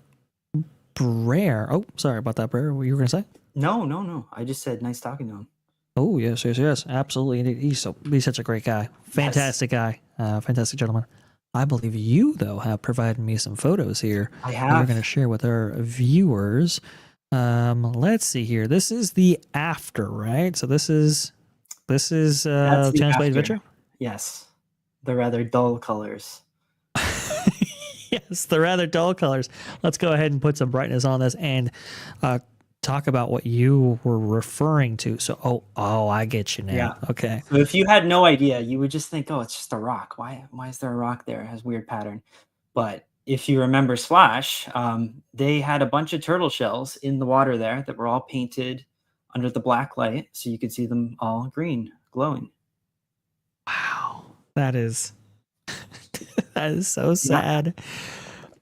Brer. Oh, sorry about that, Brer. What you were going to say? No. I just said nice talking to him. Oh, yes. Absolutely. He's such a great guy. Fantastic guy. Fantastic gentleman. I believe you, though, have provided me some photos here. I have. That we're going to share with our viewers. Let's see here. This is the after, right? So this is Jonas Adventure? Yes. The rather dull colors. Yes, the rather dull colors. Let's go ahead and put some brightness on this and talk about what you were referring to. So, I get you now. Yeah. Okay. So if you had no idea, you would just think, it's just a rock. Why is there a rock there? It has weird pattern. But if you remember Splash, they had a bunch of turtle shells in the water there that were all painted under the black light, so you could see them all green, glowing. Wow. That is so sad.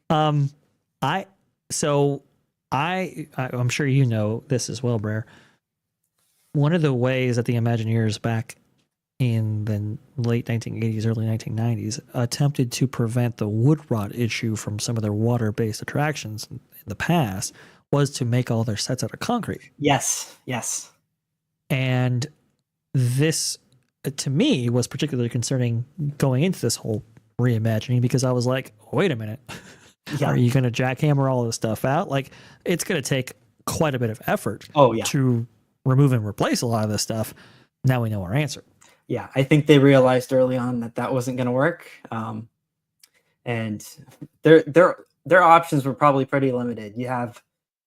I'm sure you know this as well, Brer. One of the ways that the Imagineers back in the late 1980s, early 1990s attempted to prevent the wood rot issue from some of their water-based attractions in the past was to make all their sets out of concrete. Yes. And this, to me, was particularly concerning going into this whole reimagining, because I was like, wait a minute. Yeah. Are you going to jackhammer all this stuff out? Like, it's going to take quite a bit of effort to remove and replace a lot of this stuff. Now we know our answer. Yeah, I think they realized early on that wasn't going to work. And their options were probably pretty limited. You have,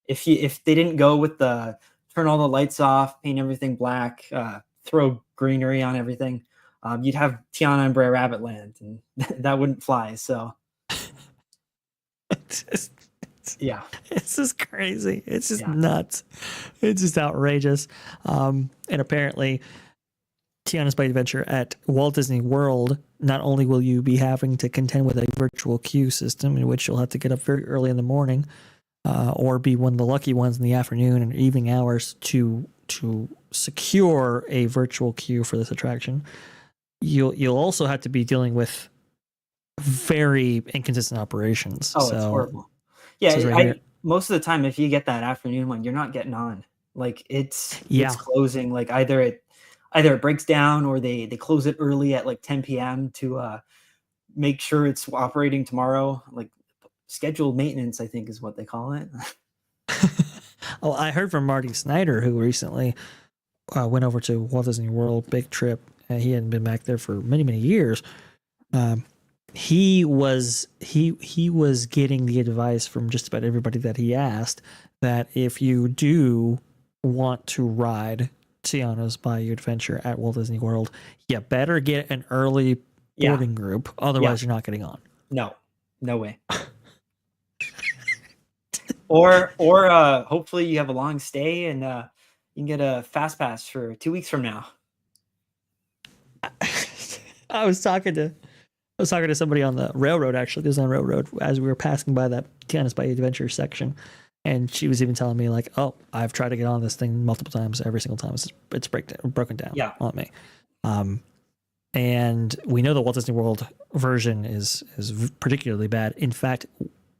if they didn't go with the turn all the lights off, paint everything black, throw greenery on everything, you'd have Tiana and Brer Rabbit Land, and that wouldn't fly. So, it's just crazy. It's just nuts. It's just outrageous. And apparently, Tiana's Play Adventure at Walt Disney World, not only will you be having to contend with a virtual queue system in which you'll have to get up very early in the morning, or be one of the lucky ones in the afternoon and evening hours to secure a virtual queue for this attraction. You'll also have to be dealing with very inconsistent operations. It's horrible. Yeah, most of the time, if you get that afternoon one, you're not getting on. Like it's closing. Like either it breaks down, or they close it early at like 10 p.m. to make sure it's operating tomorrow. Like scheduled maintenance, I think is what they call it. I heard from Marty Snyder, who recently went over to Walt Disney World, big trip, and he hadn't been back there for many, many years. He was getting the advice from just about everybody that he asked that if you do want to ride Tiana's Bayou Adventure at Walt Disney World, you better get an early boarding group, otherwise you're not getting on. No way. or hopefully you have a long stay and you can get a fast pass for 2 weeks from now. I was talking to somebody on the railroad, actually, Disneyland Railroad, as we were passing by that Tiana's Bayou Adventure section. And she was even telling me, like, oh, I've tried to get on this thing multiple times. Every single time it's broken down on me. And we know the Walt Disney World version is particularly bad. In fact,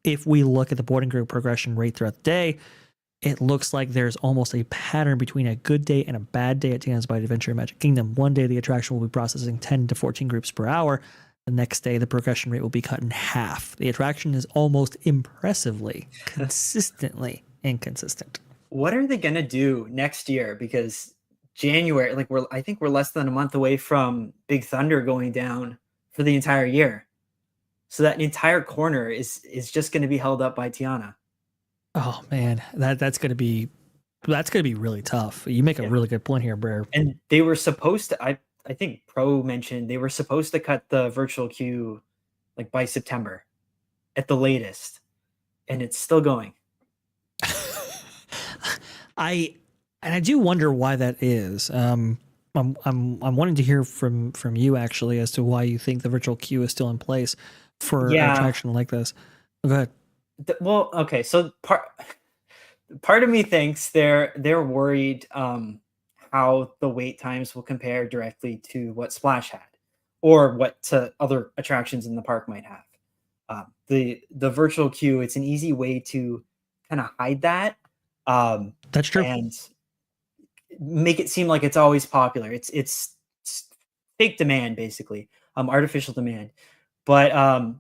if we look at the boarding group progression rate throughout the day, it looks like there's almost a pattern between a good day and a bad day at Tiana's Bayou Adventure in Magic Kingdom. One day, the attraction will be processing 10 to 14 groups per hour. The next day, the progression rate will be cut in half. The attraction is almost impressively, consistently inconsistent. What are they going to do next year? Because January, like I think we're less than a month away from Big Thunder going down for the entire year. So that entire corner is just going to be held up by Tiana. Oh man, that's going to be really tough. You make a really good point here, Brer. And they were supposed to, I think Pro mentioned they were supposed to cut the virtual queue like by September at the latest, and it's still going. I do wonder why that is. I'm wanting to hear from you actually as to why you think the virtual queue is still in place for an attraction like this. Go ahead. Well, okay, so part of me thinks they're worried how the wait times will compare directly to what Splash had, or what other attractions in the park might have. The virtual queue, it's an easy way to kind of hide that. That's true. And make it seem like it's always popular. It's fake demand, basically, artificial demand. But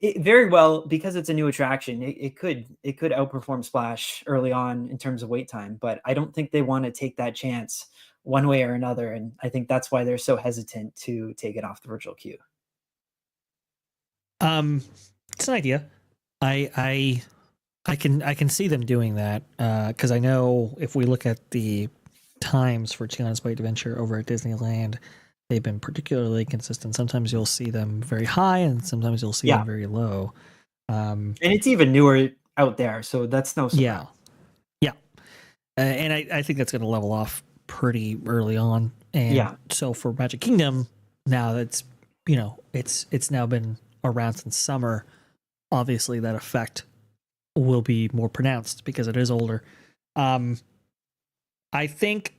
it very well, because it's a new attraction, it could outperform Splash early on in terms of wait time. But I don't think they want to take that chance one way or another, and I think that's why they're so hesitant to take it off the virtual queue. It's an idea. I can see them doing that because I know if we look at the times for Tiana's Bayou Adventure over at Disneyland, they've been particularly consistent. Sometimes you'll see them very high, and sometimes you'll see them very low. And it's even newer out there, so that's no surprise. Yeah. And I think that's going to level off pretty early on. And so for Magic Kingdom, now that's, it's now been around since summer. Obviously, that effect will be more pronounced because it is older. I think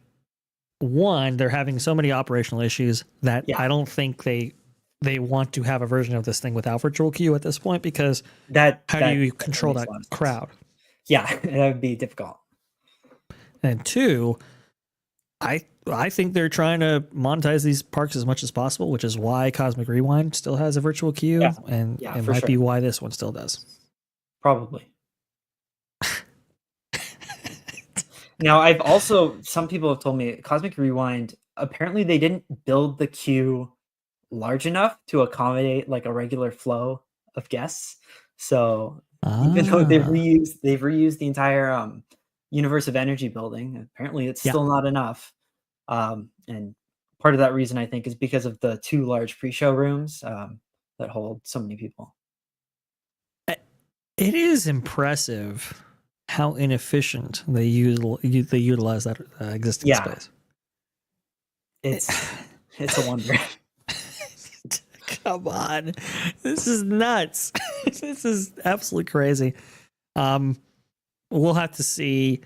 they're having so many operational issues that I don't think they want to have a version of this thing without virtual queue at this point, because how do you control that crowd? Yeah, that would be difficult. And two, I think they're trying to monetize these parks as much as possible, which is why Cosmic Rewind still has a virtual queue, and it might be why this one still does. Probably. Now, some people have told me Cosmic Rewind, apparently they didn't build the queue large enough to accommodate like a regular flow of guests. So even though they've reused the entire Universe of Energy building, apparently it's still not enough. And part of that reason, I think, is because of the 2 large pre-show rooms that hold so many people. It is impressive how inefficient they utilize that existing space. It's a wonder. Come on, this is nuts. This is absolutely crazy. We'll have to see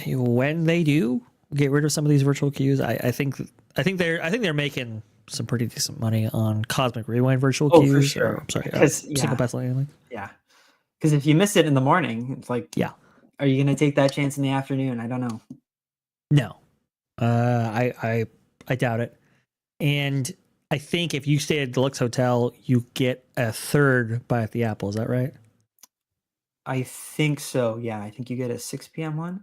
when they do get rid of some of these virtual queues. I think they're making some pretty decent money on Cosmic Rewind virtual queues. For sure. I'm sorry, single pass landing. Yeah. Because if you miss it in the morning, it's like, are you going to take that chance in the afternoon? I don't know. No, I doubt it. And I think if you stay at Deluxe Hotel, you get a third bite at the apple. Is that right? I think so. Yeah, I think you get a 6 p.m. one.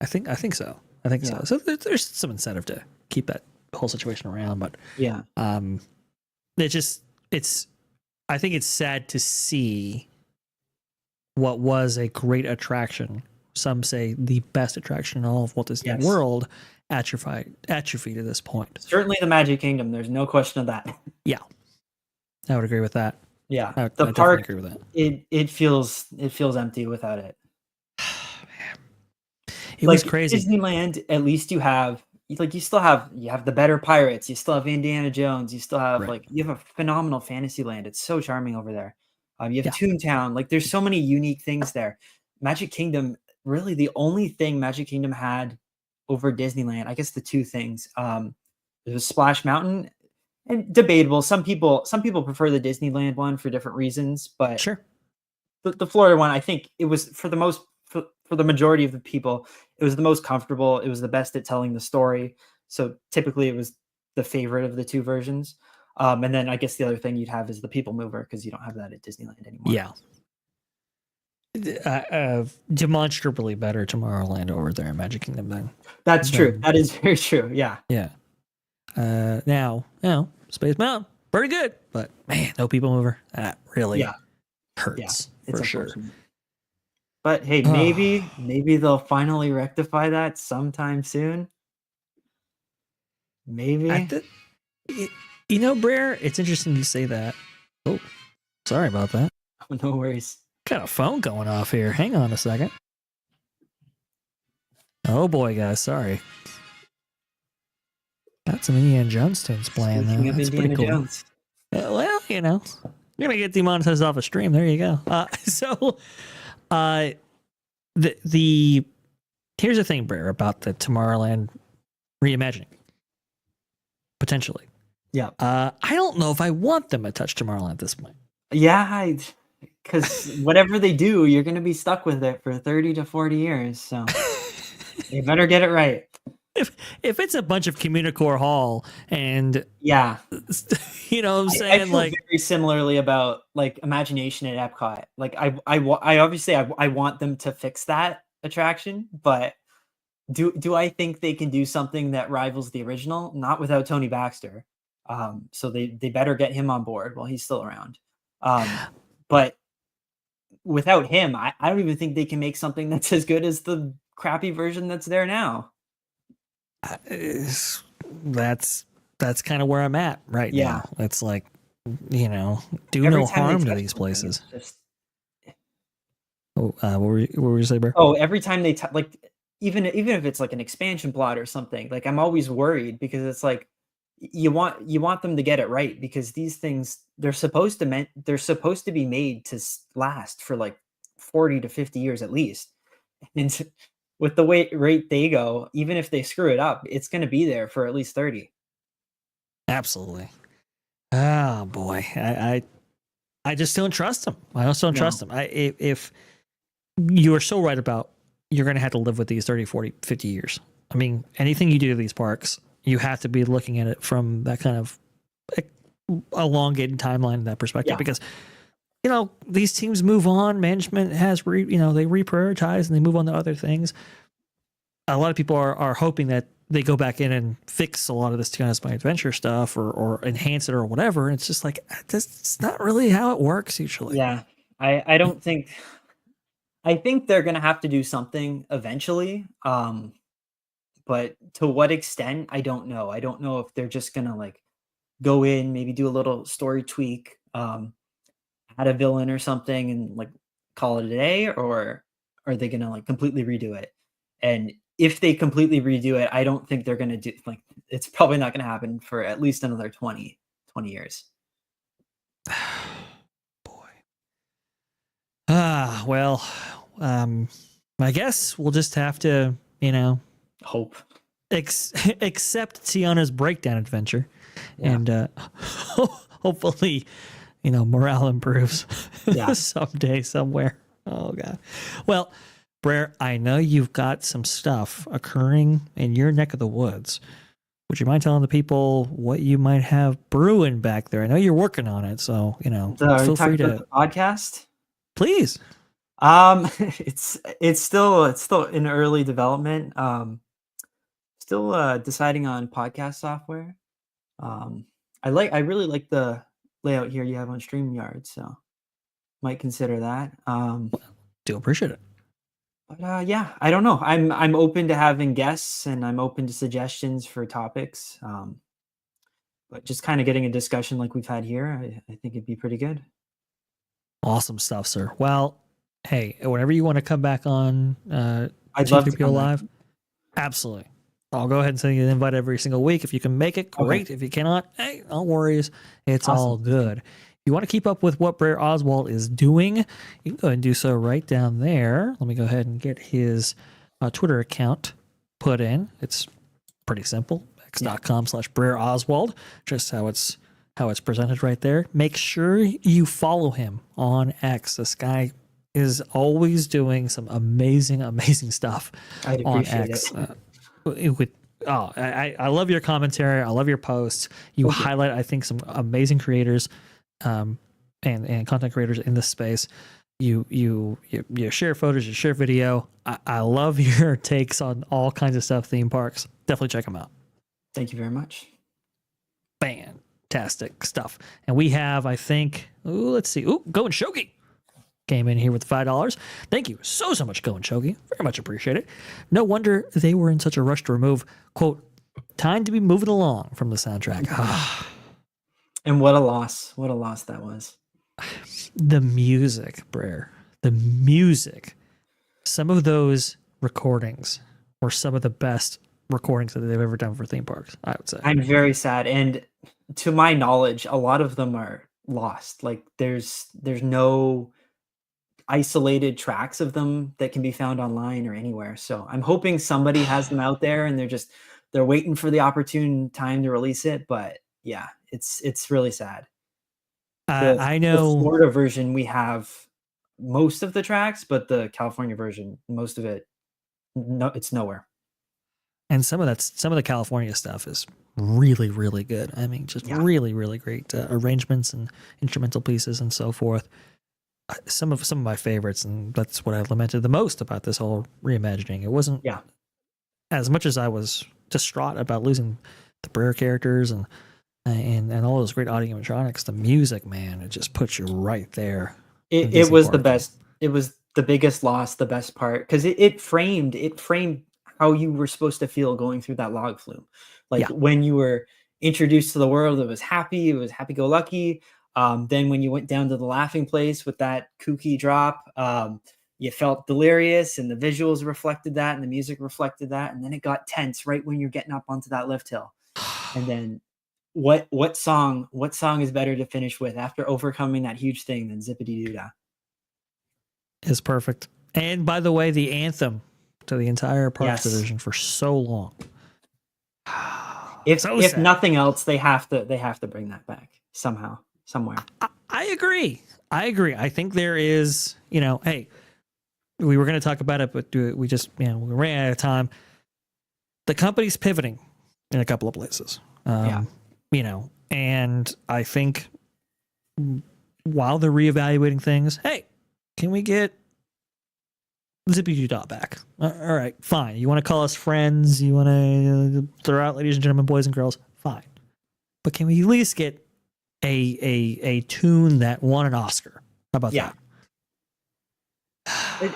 I think so. I think Yeah. so. So there's some incentive to keep that whole situation around, but Yeah. I think it's sad to see what was a great attraction. Some say the best attraction in all of Walt Disney Yes. World atrophied at this point. Certainly the Magic Kingdom. There's no question of that. Yeah, I would agree with that. Yeah. I The definitely park, agree with that. it feels empty without it. It was crazy. Disneyland, at least you have the better pirates, you still have Indiana Jones, you still have Right. you have a phenomenal fantasy land. It's so charming over there. You have Yeah. Toontown, like there's so many unique things there. Magic Kingdom, really the only thing Magic Kingdom had over Disneyland, I guess the two things, it was Splash Mountain, and debatable. Some people prefer the Disneyland one for different reasons, but Sure. the Florida one, I think it was for the majority of the people, it was the most comfortable. It was the best at telling the story. So typically it was the favorite of the two versions. And then I guess the other thing you'd have is the People Mover, because you don't have that at Disneyland anymore. Yeah. Demonstrably better Tomorrowland over there in Magic Kingdom then. That's true. That is very true. Yeah. Yeah. Now, Space Mountain, pretty good, but man, no People Mover. That really hurts for sure. Unfortunate. But hey, maybe they'll finally rectify that sometime soon. Maybe. Brer, it's interesting you say that. Oh, sorry about that. No worries. Got a phone going off here. Hang on a second. Oh boy, guys, sorry. Got some Indiana Jones tunes playing Speaking though. of That's Indiana pretty cool. Jones. Well, you're gonna get demonetized off a stream. There you go. The here's the thing, Brer, about the Tomorrowland reimagining. Potentially. Yeah. I don't know if I want them to touch Tomorrowland at this point. Yeah, because whatever they do, you're going to be stuck with it for 30 to 40 years. So they better get it right. If it's a bunch of Communicore Hall and yeah, you know what I'm I saying, feel like very similarly about like Imagination at Epcot. Like I obviously I want them to fix that attraction, but do I think they can do something that rivals the original? Not without Tony Baxter. So they better get him on board while he's still around. But without him, I don't even think they can make something that's as good as the crappy version that's there now. That's kind of where I'm at right now. It's like, do Every no time they harm to touch these something, places. it's just- What were you saying, bro? Oh, every time they like, even if it's like an expansion plot or something, like I'm always worried because it's like you want them to get it right, because these things they're supposed to be made to last for like 40 to 50 years at least. And with the rate they go, even if they screw it up, it's going to be there for at least 30. Absolutely. Oh boy, I just don't trust them. I also don't trust them. If you are so right about you're going to have to live with these 30, 40, 50 years. I mean, anything you do to these parks, you have to be looking at it from that kind of elongated timeline in that perspective, because these teams move on. Management has they reprioritize and they move on to other things. A lot of people are hoping that they go back in and fix a lot of this Tiana's My Adventure stuff or enhance it or whatever. And it's just like, that's not really how it works usually. Yeah. I don't think, I think they're going to have to do something eventually. But to what extent, I don't know. I don't know if they're just going to like go in, maybe do a little story tweak, add a villain or something and like call it a day, or are they going to like completely redo it? And if they completely redo it, I don't think they're going to do it's probably not going to happen for at least another 20 years. Boy. Well, I guess we'll just have to, Hope. Accept Tiana's breakdown adventure, and hopefully, morale improves someday, somewhere. Oh God. Well, Brer, I know you've got some stuff occurring in your neck of the woods. Would you mind telling the people what you might have brewing back there? I know you're working on it, so feel free to the podcast. Please. It's still in early development. still deciding on podcast software. I really like the layout here you have on StreamYard, so might consider that. Do appreciate it. But yeah, I don't know. I'm open to having guests, and I'm open to suggestions for topics. But just kind of getting a discussion like we've had here, I think it'd be pretty good. Awesome stuff, sir. Well, hey, whenever you want to come back on I'd love to T3PO come back. Live, absolutely. I'll go ahead and send you an invite every single week. If you can make it, great. Okay. If you cannot, hey, no worries. It's Awesome. all good. If you want to keep up with what Brer Oswald is doing, you can go ahead and do so right down there. Let me go ahead and get his Twitter account put in. It's pretty simple. X.com/Brer Oswald. Just how it's presented right there. Make sure you follow him on X. This guy is always doing some amazing stuff I'd on appreciate X. it. I love your commentary. I love your posts. You highlight, I think, some amazing creators and content creators in this space. You share photos, you share video. I love your takes on all kinds of stuff, theme parks. Definitely check them out. Thank you very much. Fantastic stuff. And we have, I think, let's see. Going Shogi came in here with $5. Thank you so much, Going Shogi. Very much appreciate it. No wonder they were in such a rush to remove, quote, time to be moving along from the soundtrack. And what a loss. What a loss that was. The music, Brer. The music. Some of those recordings were some of the best recordings that they've ever done for theme parks, I would say. I'm very sad. And to my knowledge, a lot of them are lost. Like there's no isolated tracks of them that can be found online or anywhere. So I'm hoping somebody has them out there and they're waiting for the opportune time to release it. But yeah, it's really sad. I know the Florida version, we have most of the tracks, but the California version, most of it, no, it's nowhere. And some of the California stuff is really, really good. I mean, just really, really great arrangements and instrumental pieces and so forth. Some of my favorites, and that's what I lamented the most about this whole reimagining. It wasn't as much as I was distraught about losing the Brer characters and all those great audio animatronics. The music, man, it just puts you right there. It was the best. It was the biggest loss, the best part, because it framed how you were supposed to feel going through that log flume. Like when you were introduced to the world, it was happy-go-lucky. Then when you went down to the laughing place with that kooky drop, you felt delirious, and the visuals reflected that, and the music reflected that, and then it got tense right when you're getting up onto that lift hill. And then what song is better to finish with after overcoming that huge thing than Zippity Doo Dah? Is perfect. And by the way, the anthem to the entire parks division for so long. If nothing else, they have to bring that back somehow, somewhere. I agree. I think there is, hey, we were going to talk about it, but we just, we ran out of time. The company's pivoting in a couple of places. And I think while they're reevaluating things, hey, can we get Zippy Doo Dah back? All right, fine. You want to call us friends? You want to throw out ladies and gentlemen, boys and girls? Fine. But can we at least get a tune that won an Oscar? How about that?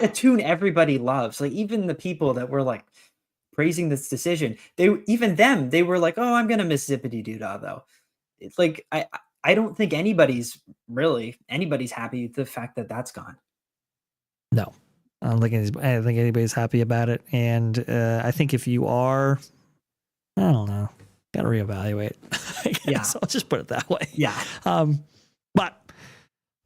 A tune everybody loves. Like even the people that were like praising this decision, they were like, "Oh, I'm gonna miss Zippity Doo Dah though." It's like I don't think anybody's happy with the fact that that's gone. No, I don't think anybody's happy about it. And I think if you are, I don't know, got to reevaluate. So I'll just put it that way. Yeah. But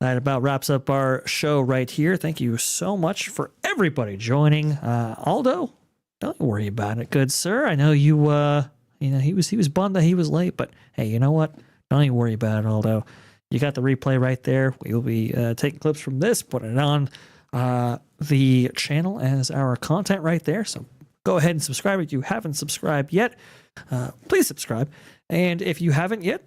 that about wraps up our show right here. Thank you so much for everybody joining. Aldo, don't worry about it, good sir. I know he was bummed that he was late, but hey, you know what? Don't even worry about it, Aldo. You got the replay right there. We will be taking clips from this, putting it on the channel as our content right there. So go ahead and subscribe if you haven't subscribed yet. Please subscribe. And if you haven't yet,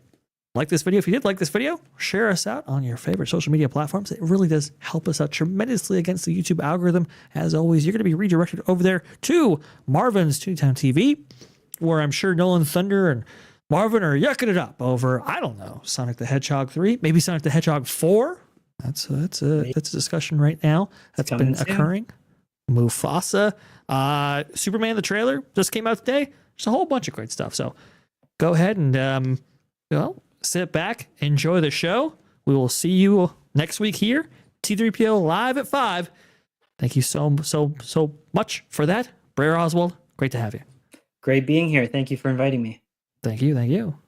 like this video. If you did like this video, share us out on your favorite social media platforms. It really does help us out tremendously against the YouTube algorithm. As always, you're going to be redirected over there to Marvin's Toontown TV, where I'm sure Nolan Thunder and Marvin are yucking it up over, I don't know, Sonic the Hedgehog 3, maybe Sonic the Hedgehog 4. That's a discussion right now that's been occurring. Mufasa, Superman the trailer just came out today. There's a whole bunch of great stuff. So go ahead and sit back, enjoy the show. We will see you next week here, T3PO live at 5. Thank you so much for that, Brer Oswald. Great to have you. Great being here. Thank you for inviting me. Thank you.